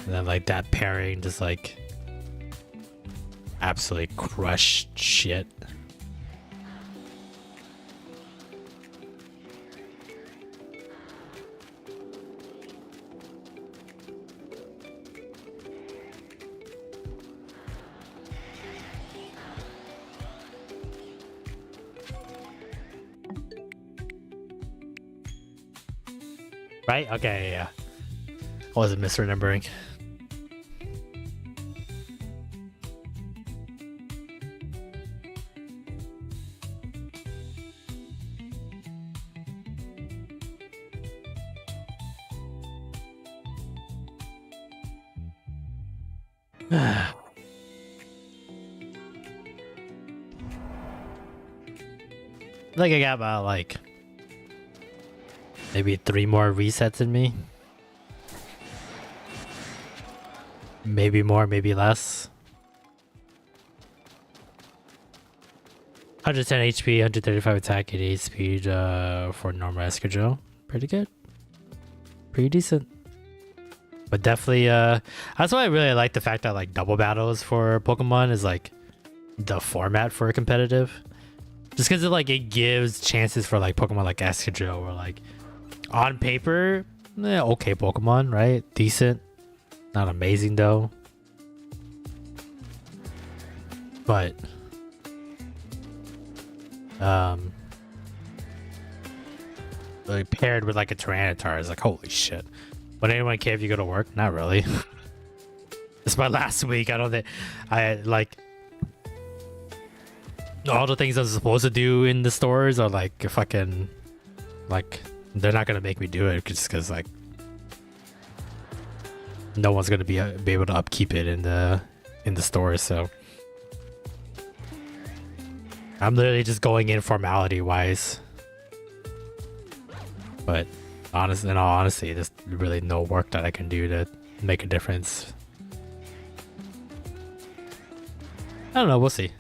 And then like that pairing just like absolutely crushed shit. Right? Okay, yeah. I wasn't misremembering. I think I got about like maybe 3 more resets in me. Maybe more, maybe less. 110 HP, 135 attack, 88 speed for normal Escadrill. Pretty good. Pretty decent. But definitely, that's why I really like the fact that like double battles for Pokemon is like the format for competitive. Just because it gives chances for like Pokemon like Escadrill or like on paper, okay Pokemon, right? Decent. Not amazing though. But like paired with like a Tyranitar is like holy shit. Would anyone care if you go to work? Not really. It's my last week. I don't think I like all the things I'm supposed to do in the stores are like fucking like they're not gonna make me do it just because like no one's gonna be able to upkeep it in the store. So I'm literally just going in formality wise. But honestly, in all honesty, there's really no work that I can do to make a difference. I don't know. We'll see.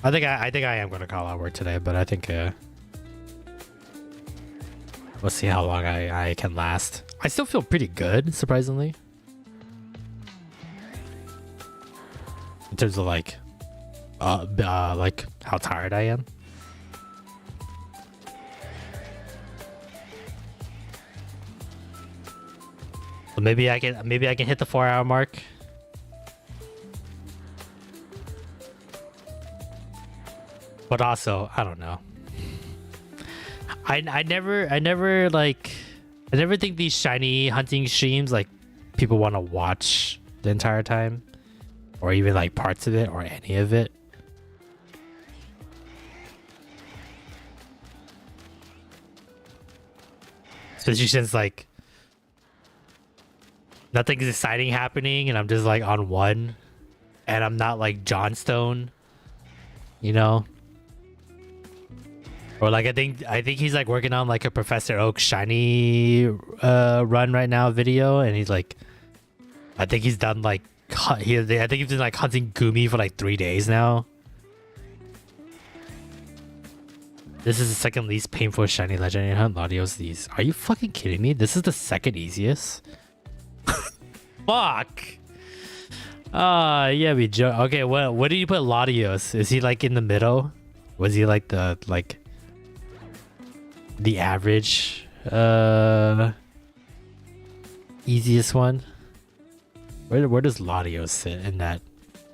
I think I am gonna call out work today, but I think we'll see how long I can last. I still feel pretty good, surprisingly, in terms of like how tired I am. So maybe I can hit the 4-hour mark. But also, I don't know. I never think these shiny hunting streams like people want to watch the entire time, or even like parts of it or any of it. Especially since like nothing's exciting happening and I'm just like on one and I'm not like Johnstone, you know? Or like I think he's like working on like a Professor Oak shiny run right now video, and he's like I think he's done like I think he's been like hunting Gumi for like 3 days now. This is the second least painful shiny legendary hunt. Latios these. Are you fucking kidding me? This is the second easiest? Fuck. Yeah, we joke. Okay, what did you put Latios? Is he like in the middle? Was he like the average easiest one? Where does Latios sit in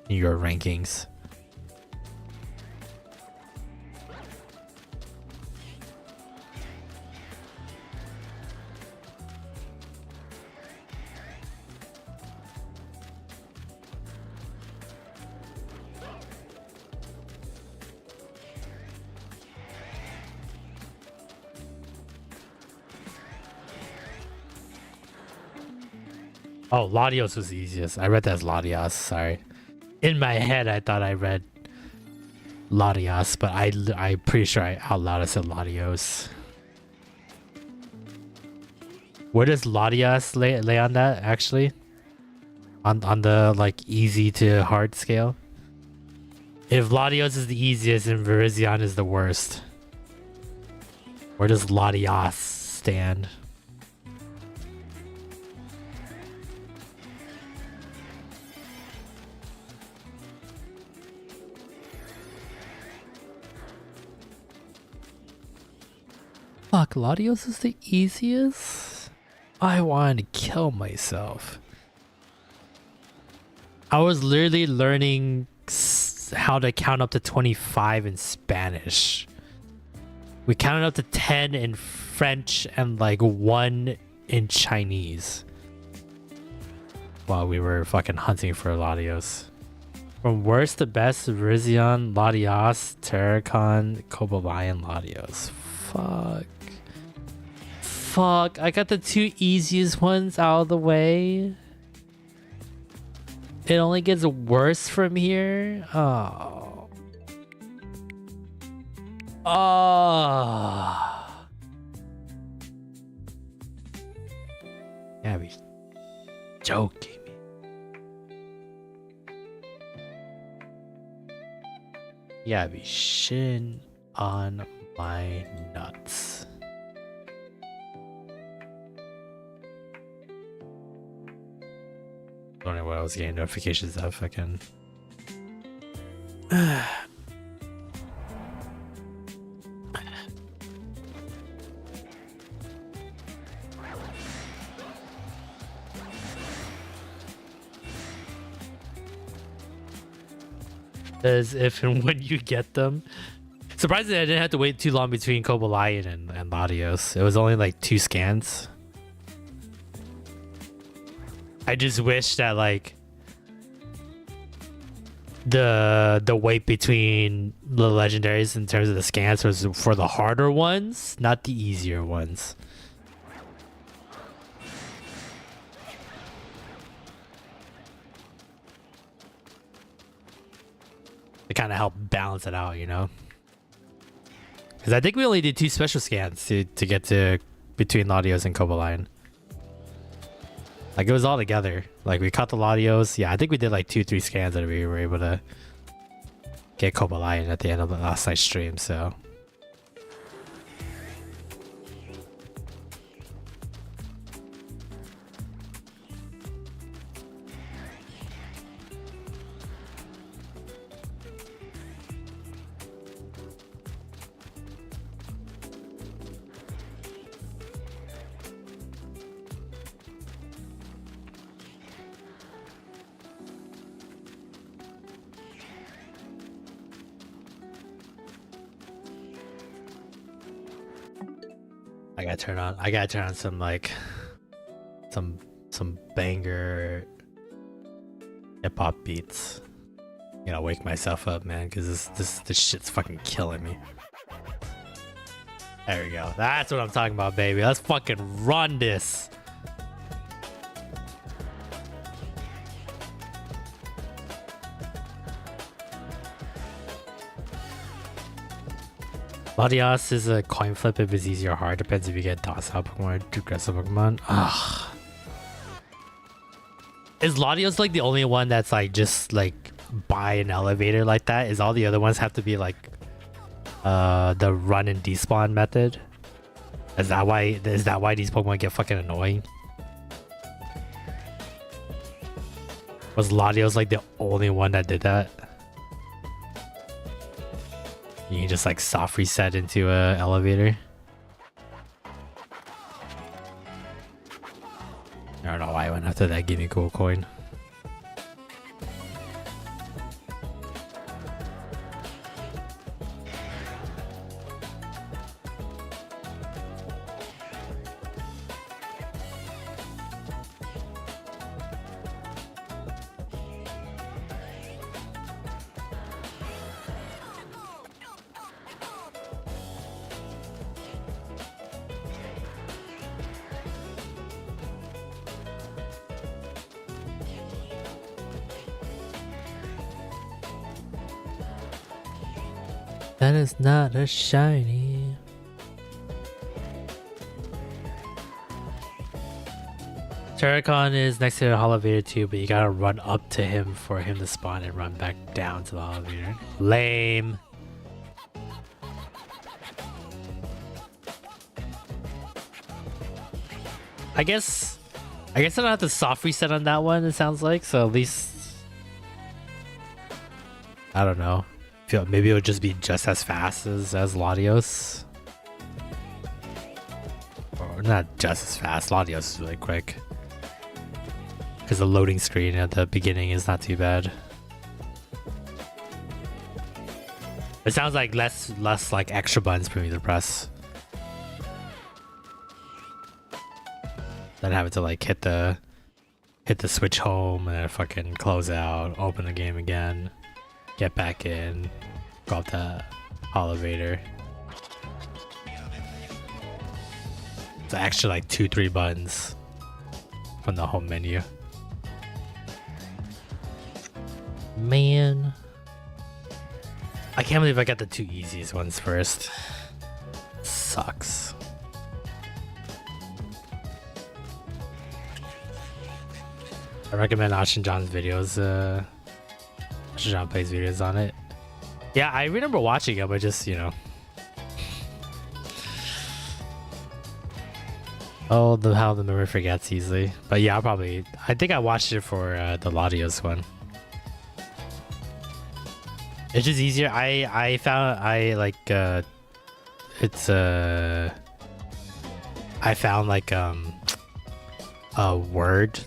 your rankings? Oh, Latios was the easiest. I read that as Latios. Sorry. In my head, I thought I read Latios, but I'm pretty sure I out loud I said Latios. Where does Latios lay on that actually? On the like easy to hard scale? If Latios is the easiest and Virizion is the worst, where does Latios stand? Fuck, Latios is the easiest? I wanted to kill myself. I was literally learning how to count up to 25 in Spanish. We counted up to 10 in French and like 1 in Chinese while we were fucking hunting for Latios. From worst to best, Virizion, Latios, Terracon, Cobalion, Latios. Fuck. Fuck, I got the 2 easiest ones out of the way. It only gets worse from here. Oh. Oh. Yeah, be joking me. Yeah, be shitting on my nuts. I don't know what I was getting notifications of. Fucking. As if and when you get them. Surprisingly, I didn't have to wait too long between Cobalion and Latios. It was only like 2 scans. I just wish that like the wait between the legendaries in terms of the scans was for the harder ones, not the easier ones. To kind of help balance it out, you know? Because I think we only did 2 special scans to get to between Latios and Cobalion. Like it was all together. Like we caught the Latios. Yeah, I think we did like 2-3 scans and we were able to get Cobalion at the end of the last night's stream, so. I gotta turn on some like some banger hip hop beats. You know, wake myself up, man, because this shit's fucking killing me. There we go. That's what I'm talking about, baby. Let's fucking run this. Latios is a coin flip if it's easy or hard. Depends if you get docile Pokemon or aggressive Pokemon. Ugh. Is Latios like the only one that's like just like by an elevator like that? Is all the other ones have to be like the run and despawn method? Is that why these Pokemon get fucking annoying? Was Latios like the only one that did that? You can just like soft reset into a elevator. I don't know why I went after that Gimme Cool coin. That is not a shiny. Terracon is next to the elevator too, but you gotta run up to him for him to spawn and run back down to the elevator. Lame. I guess I don't have to soft reset on that one, it sounds like, so at least I don't know. Feel maybe it would just be just as fast as Latios. Or not just as fast. Latios is really quick. Because the loading screen at the beginning is not too bad. It sounds like less like extra buttons for me to press. Than having to like hit the switch home and then fucking close out, open the game again, get back in, go up the elevator. It's actually like 2-3 buttons from the home menu. Man, I can't believe I got the 2 easiest ones first. Sucks. I recommend Ashin John's videos. Ashin John plays videos on it. Yeah, I remember watching it, but just, you know. Oh, how the memory forgets easily. But yeah, I think I watched it for the Latios one. It's just easier. I found like a Word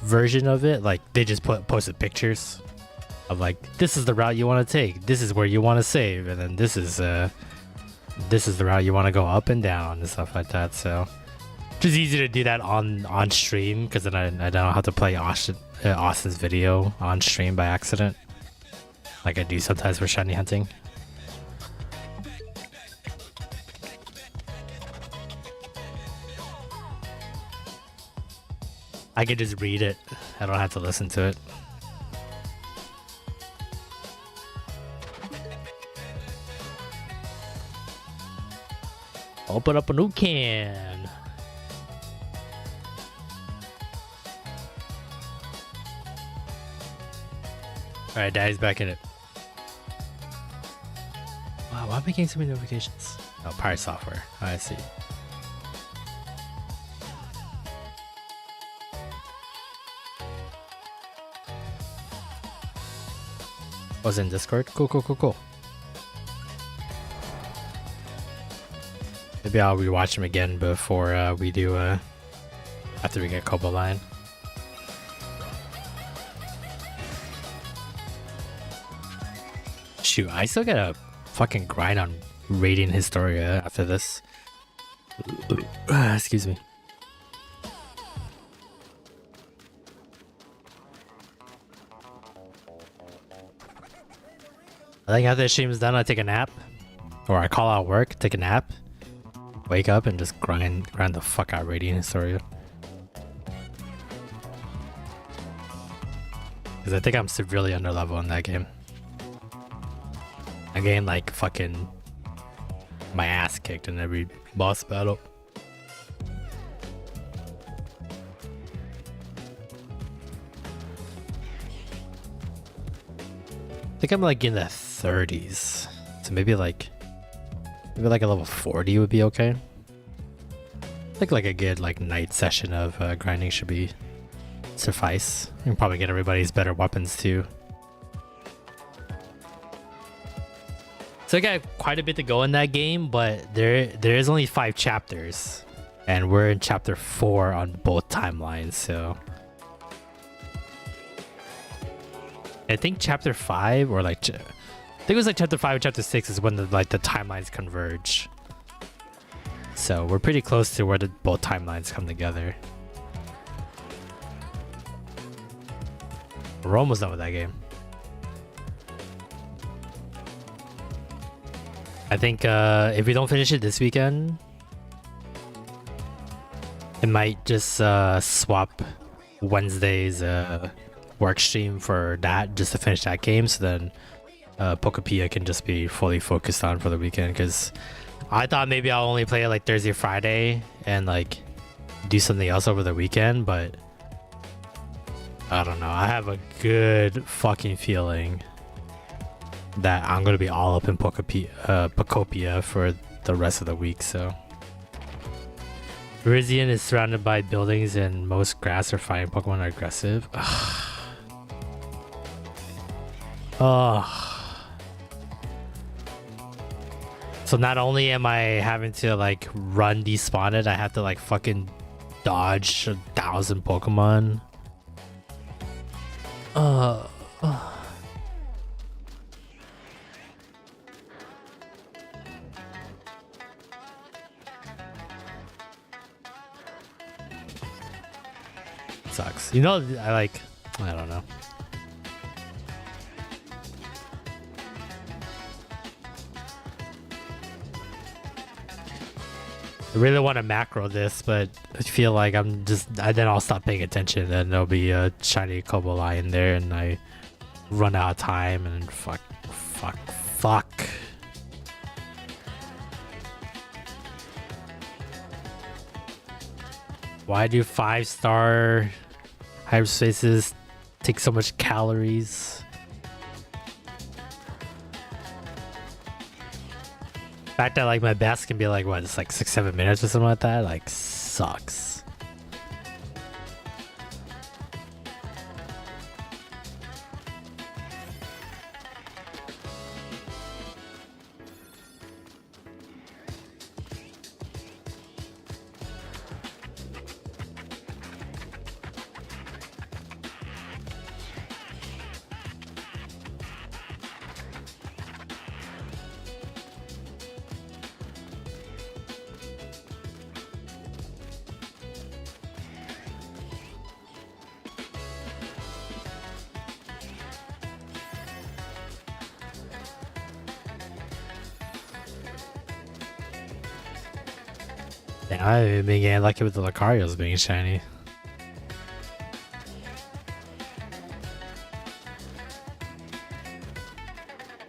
version of it. Like they just posted pictures of like, this is the route you want to take, this is where you want to save, and then this is the route you want to go up and down and stuff like that. So just easy to do that on stream, because then I don't have to play Austin's video on stream by accident like I do sometimes for shiny hunting. I could just read it. I don't have to listen to it. Open up a new can. Alright, Daddy's back in it. Wow, why am I getting so many notifications? Oh, Pirate Software. Oh, I see. Was in Discord? Cool. Maybe I'll rewatch him again before we do after we get Kobo Line. Shoot, I still gotta fucking grind on rating Historia after this. Excuse me. I think after the stream is done, I take a nap. Or I call out work, take a nap, wake up, and just grind the fuck out Radiant Historia. Because I think I'm severely underleveled in that game. I'm getting like fucking my ass kicked in every boss battle. I think I'm like in the 30s, so maybe like a level 40 would be okay. I think like a good like night session of grinding should be suffice. You can probably get everybody's better weapons too. So I got quite a bit to go in that game, but there is only 5 chapters, and we're in chapter 4 on both timelines. So I think chapter 5 or like I think it was like chapter 5 or chapter 6 is when the timelines converge. So we're pretty close to where both timelines come together. We're almost done with that game. I think if we don't finish it this weekend, it might just swap Wednesday's work stream for that, just to finish that game. So then Pokepia can just be fully focused on for the weekend, because I thought maybe I'll only play it like Thursday, Friday, and like do something else over the weekend, but I don't know. I have a good fucking feeling that I'm gonna be all up in Pokepia for the rest of the week. So Virizion is surrounded by buildings and most grass or fighting Pokemon are aggressive. So not only am I having to like run despawn it, I have to like fucking dodge 1,000 Pokemon. Sucks. You know, I don't know. I really want to macro this, but I feel like then I'll stop paying attention, and there'll be a shiny Cobalion there, and I run out of time, and fuck. Why do 5-star hyperspaces take so much calories? The fact that like my best can be like what, it's like 6-7 minutes or something like that, like sucks. I've been getting lucky with the Lucarios being shiny.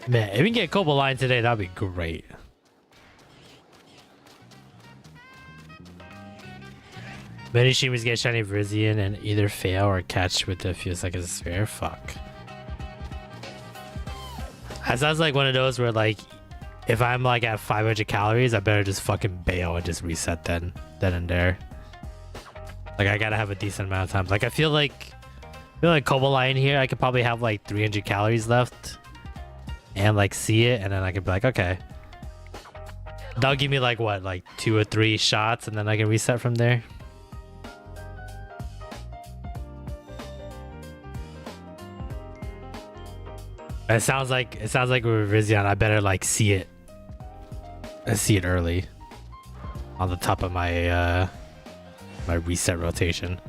Man, if we can get Cobalion today, that'd be great. Many streamers get shiny Virizion and either fail or catch with a few seconds of spare. Fuck. That sounds like one of those where like, if I'm like at 500 calories, I better just fucking bail and just reset then and there. Like I gotta have a decent amount of time. Like I feel like Cobalion here, I could probably have like 300 calories left and like see it, and then I can be like, okay, that'll give me like what, like 2 or 3 shots, and then I can reset from there. It sounds like with Virizion, I better like see it. I see it early on the top of my my reset rotation.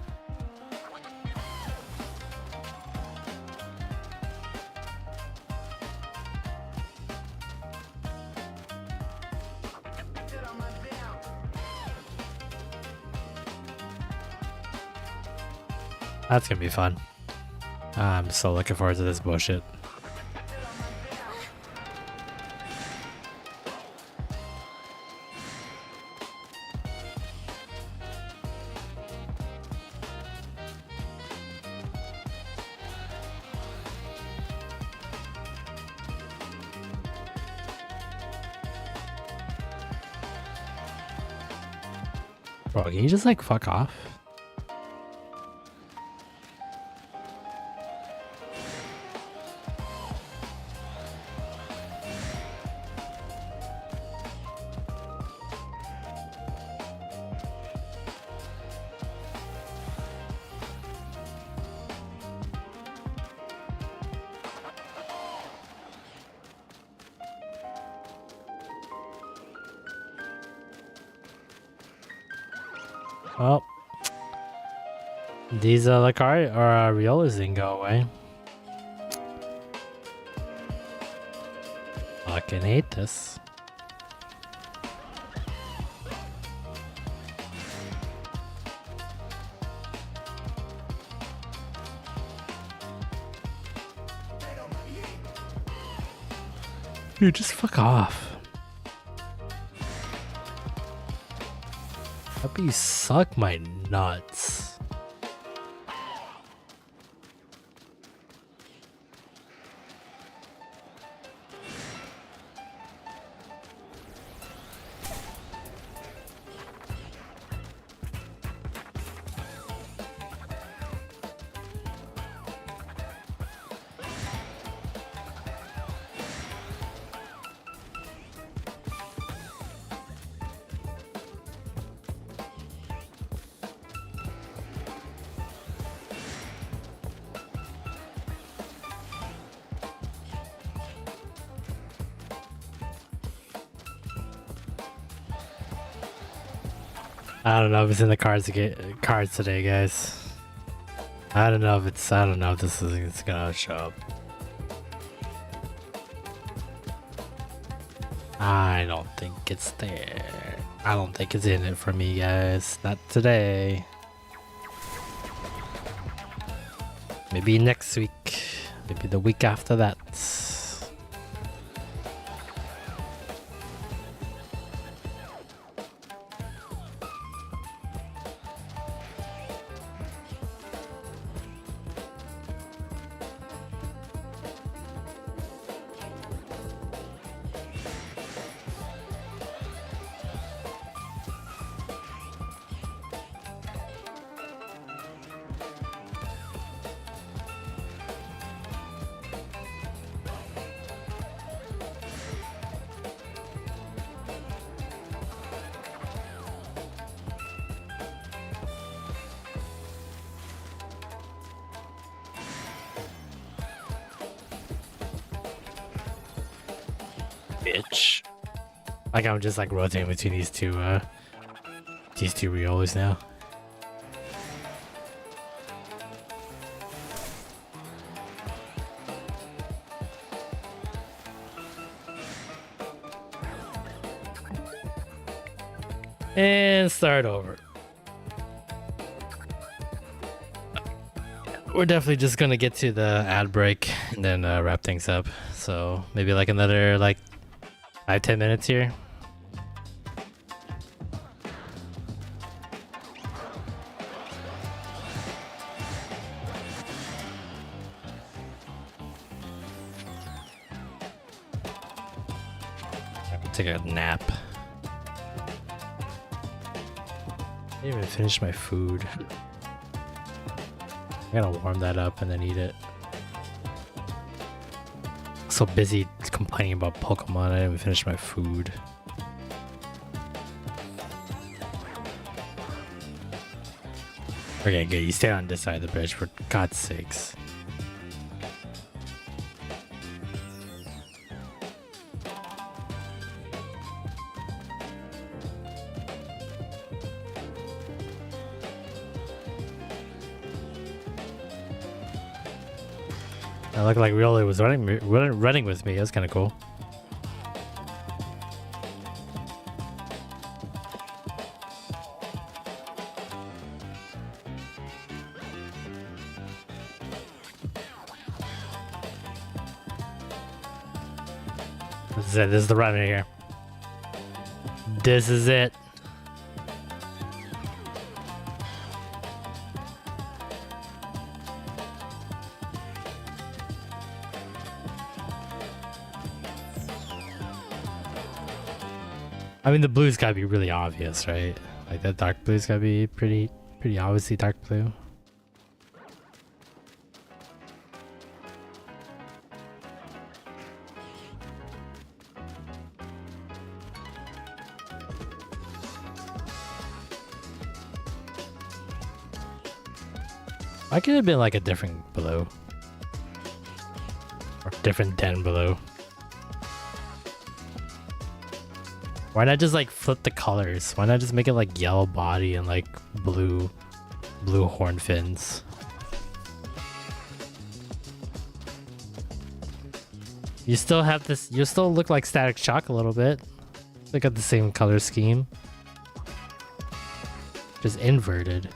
That's gonna be fun. I'm so looking forward to this bullshit. Bro, can you just like fuck off? Well, these Lucario or Riolas didn't go away. Fucking hate this. Dude, just fuck off. How about you suck my nuts? I don't know if it's in the cards today, guys. I don't know if this is gonna show up. I don't think it's there. I don't think it's in it for me, guys. Not today. Maybe next week. Maybe the week after that. Bitch. Like I'm just like rotating between these two reolers now. And start over. We're definitely just gonna get to the ad break and then wrap things up. So maybe like another like 5-10 minutes here. Take a nap. I didn't even finish my food. I gotta warm that up and then eat it. So busy complaining about Pokemon, I didn't even finish my food. Okay, good. You stay on this side of the bridge for God's sakes. I looked like Rioli was running with me. That's kind of cool. This is it. This is the run right here. This is it. I mean, the blue's gotta be really obvious, right? Like that dark blue's gotta be pretty obviously dark blue. I could have been like a different blue. Or different den blue. Why not just like flip the colors? Why not just make it like yellow body and like blue horn fins? You still have this, you still look like Static Shock a little bit. They got the same color scheme. Just inverted.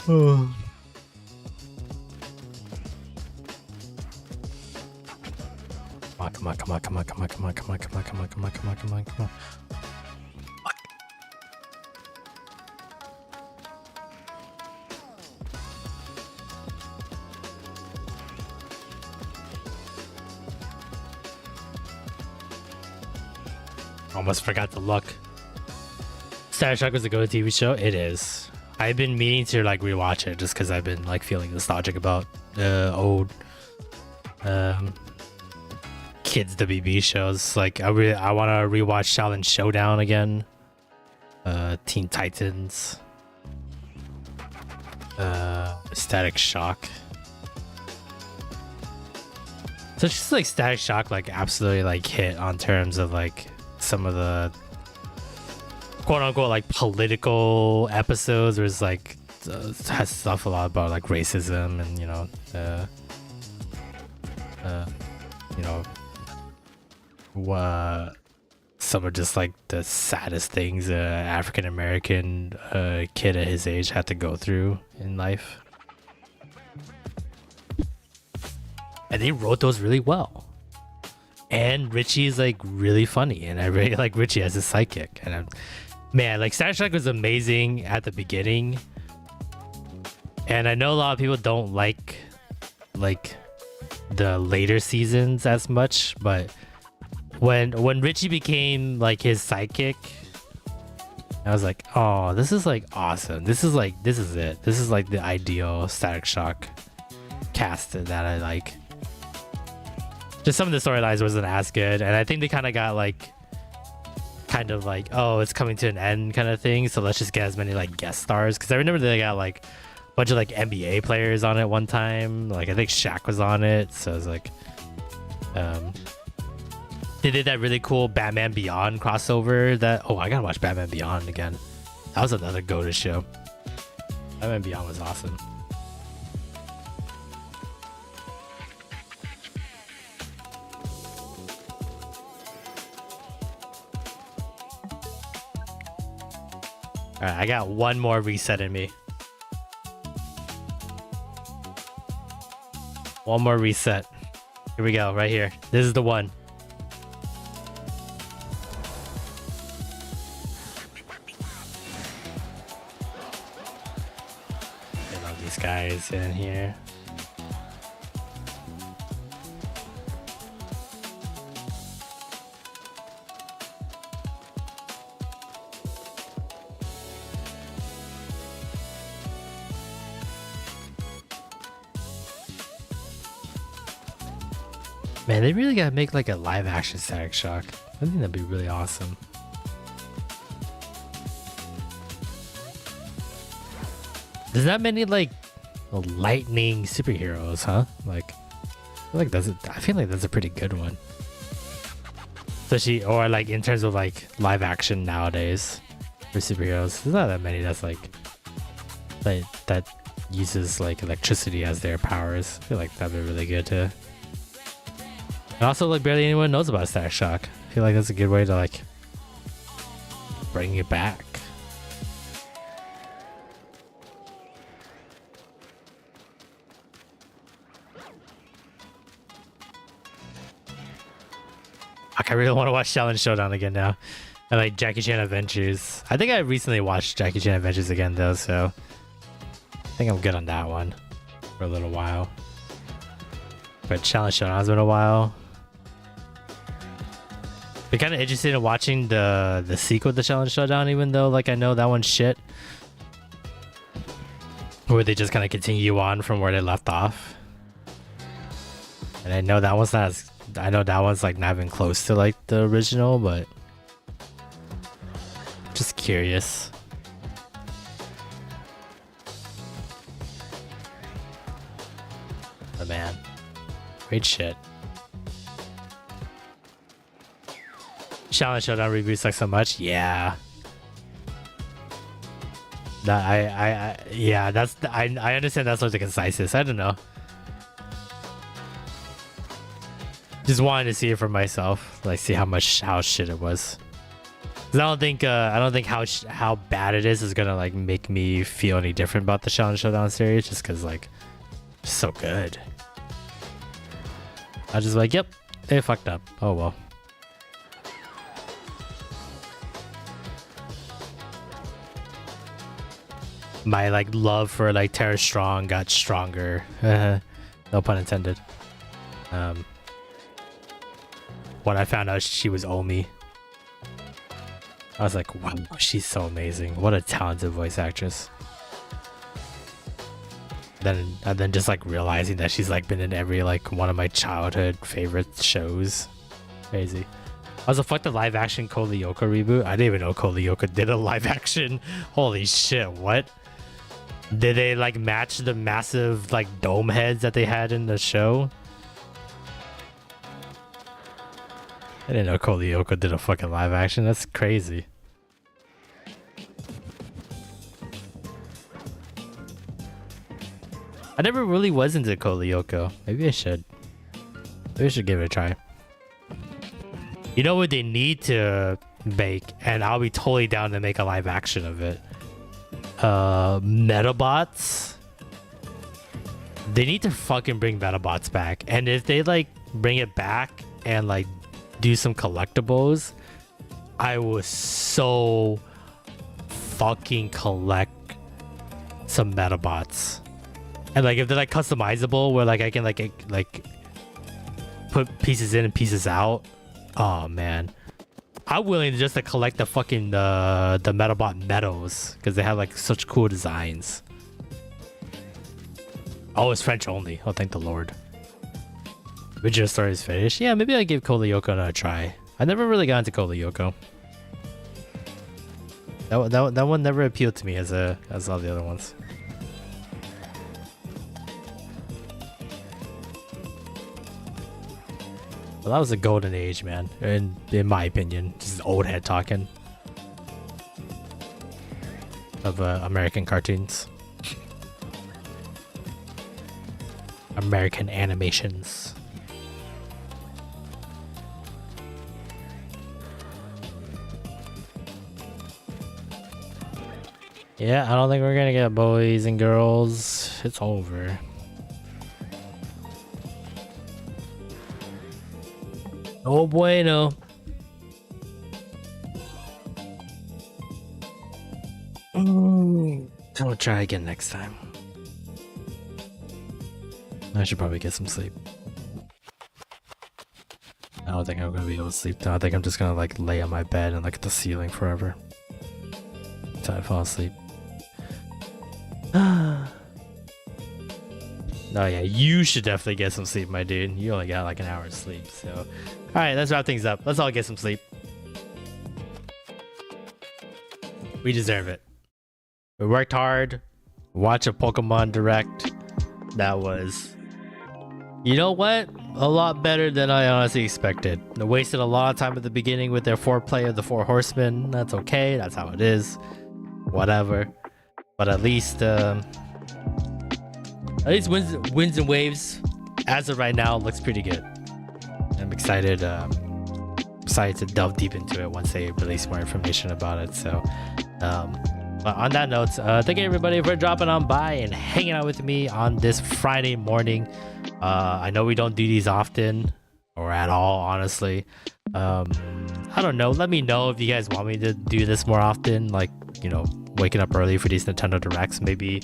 Come on, come on, come on, come on, come on, come on, come on, come on, come on, come on, come on, come on. Almost forgot to look. Static Shock was a good TV show. It is. I've been meaning to like rewatch it just because I've been like feeling nostalgic about old kids WB shows. Like I want to rewatch Challenge Showdown again. Teen Titans. Static Shock. So it's just like Static Shock like absolutely like hit on terms of like some of the quote unquote like political episodes where it's like has stuff a lot about like racism and you know some of just like the saddest things African American kid at his age had to go through in life, and they wrote those really well. And Richie's like really funny, and I really like Richie as a sidekick. And man, like Static Shock was amazing at the beginning, and I know a lot of people don't like the later seasons as much, but when Richie became like his sidekick, I was like, oh, this is like awesome. This is it. This is like the ideal Static Shock cast that I like. Just some of the storylines wasn't as good, and I think they kind of got like oh, it's coming to an end kind of thing, so let's just get as many like guest stars, because I remember they got like a bunch of like NBA players on it one time. Like I think Shaq was on it, so it was like they did that really cool Batman Beyond crossover that I gotta watch Batman Beyond again. That was another go-to show. Batman Beyond was awesome. Alright, I got one more reset in me. One more reset. Here we go, right here. This is the one. Get all these guys in here. Man, they really gotta make like a live action Static Shock. I think that'd be really awesome. There's not many like lightning superheroes, huh? Like, I feel like that's a pretty good one. Especially, or like in terms of like live action nowadays for superheroes, there's not that many that's like that uses like electricity as their powers. I feel like that'd be really good too. And also, like, barely anyone knows about Static Shock. I feel like that's a good way to, like, bring it back. I really want to watch Challenge Showdown again now. And, like, Jackie Chan Adventures. I think I recently watched Jackie Chan Adventures again, though, so I think I'm good on that one for a little while. But Challenge Showdown's been a while. Be kind of interested in watching the sequel to Challenge Showdown, even though like I know that one's shit. Where they just kind of continue on from where they left off. And I know that one's not as, I know that one's like not even close to like the original, but just curious. But man, great shit. Challenge Showdown reviews suck so much. Yeah. That yeah, that's I understand that's like the conciseness. I don't know. Just wanted to see it for myself, like see how shit it was. 'Cause I don't think how bad it is gonna like make me feel any different about the Challenge Showdown series, just because like it's so good. I just like, yep, they fucked up. Oh well. My like love for like Tara Strong got stronger. No pun intended. When I found out she was ame, I was like, wow, she's so amazing. What a talented voice actress. And then just like realizing that she's like been in every like one of my childhood favorite shows. Crazy. Also, fuck the live action Code Lyoko reboot. I didn't even know Code Lyoko did a live action. Holy shit, what? Did they like match the massive like dome heads that they had in the show? I didn't know Code Lyoko did a fucking live action. That's crazy. I never really was into Code Lyoko. Maybe I should. Maybe I should give it a try. You know what they need to make, and I'll be totally down to make a live action of it. Metabots. They need to fucking bring Metabots back, and if they like bring it back and like do some collectibles, I will so fucking collect some Metabots. And like if they're like customizable, where like I can like put pieces in and pieces out. Oh man, I'm willing to just to collect the fucking the Metabot medals because they have like such cool designs. Oh, it's French only. Oh, thank the Lord. Original story is finished. Yeah, maybe I'll give Code Lyoko another try. I never really got into Code Lyoko. That one never appealed to me as all the other ones. Well, that was a golden age, man. In my opinion, just old head talking of American cartoons, American animations. Yeah, I don't think we're gonna get boys and girls. It's over. Oh bueno. I'll try again next time. I should probably get some sleep. I don't think I'm gonna be able to sleep now. I think I'm just gonna like lay on my bed and look at the ceiling forever until I fall asleep. Oh yeah, you should definitely get some sleep, my dude. You only got like an hour's sleep, so... Alright, let's wrap things up. Let's all get some sleep. We deserve it. We worked hard. Watch a Pokemon Direct. That was... You know what? A lot better than I honestly expected. They wasted a lot of time at the beginning with their foreplay of the Four Horsemen. That's okay. That's how it is. Whatever. But at least wins and waves as of right now looks pretty good. I'm excited to delve deep into it once they release more information about it. So but on that note, thank you everybody for dropping on by and hanging out with me on this Friday morning. I know we don't do these often or at all, honestly. I don't know, let me know if you guys want me to do this more often, like, you know, waking up early for these Nintendo Directs. Maybe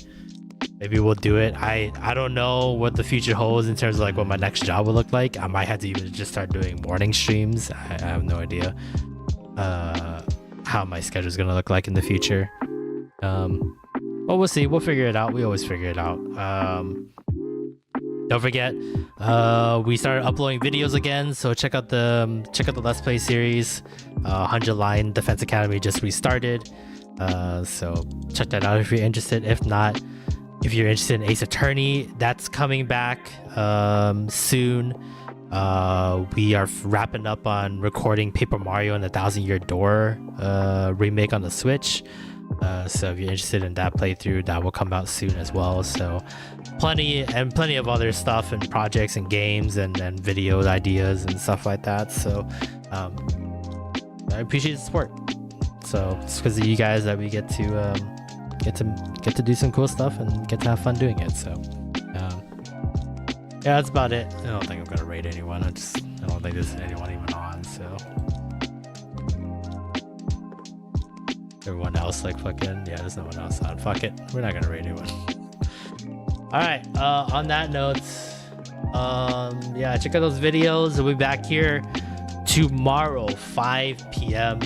we'll do it. I don't know what the future holds in terms of like what my next job will look like. I might have to even just start doing morning streams. I have no idea how my schedule is gonna look like in the future. But we'll see. We'll figure it out. We always figure it out. Don't forget, we started uploading videos again, so check out the Let's Play series. 100 Line Defense Academy just restarted, so check that out if you're interested. If not, if you're interested in Ace Attorney, that's coming back soon. We are wrapping up on recording Paper Mario and the 1,000-Year Door remake on the Switch. So if you're interested in that playthrough, that will come out soon as well. So plenty of other stuff and projects and games and video ideas and stuff like that. So I appreciate the support. So it's because of you guys that we get to do some cool stuff and get to have fun doing it. So yeah, that's about it. I don't think I'm gonna rate anyone. I don't think there's anyone even on. So everyone else like fucking there's no one else on. Fuck it, we're not gonna rate anyone. All right. On that note, yeah, check out those videos. We'll be back here tomorrow, 5 p.m.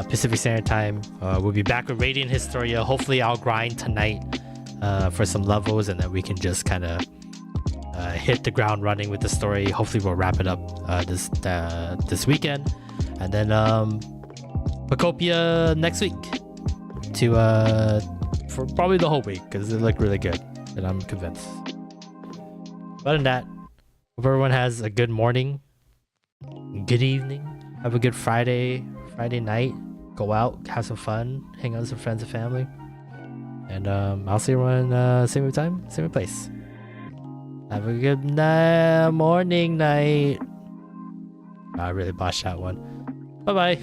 Pacific Standard Time. We'll be back with Radiant Historia. Hopefully I'll grind tonight for some levels, and then we can just kind of hit the ground running with the story. Hopefully we'll wrap it up this weekend, and then Pacopia next week for probably the whole week, because it looked really good, and I'm convinced. Other than that, hope everyone has a good morning, good evening, have a good Friday night, go out, have some fun, hang out with some friends and family, and I'll see everyone same time, same place. Have a good morning, night. I really botched that one. Bye bye.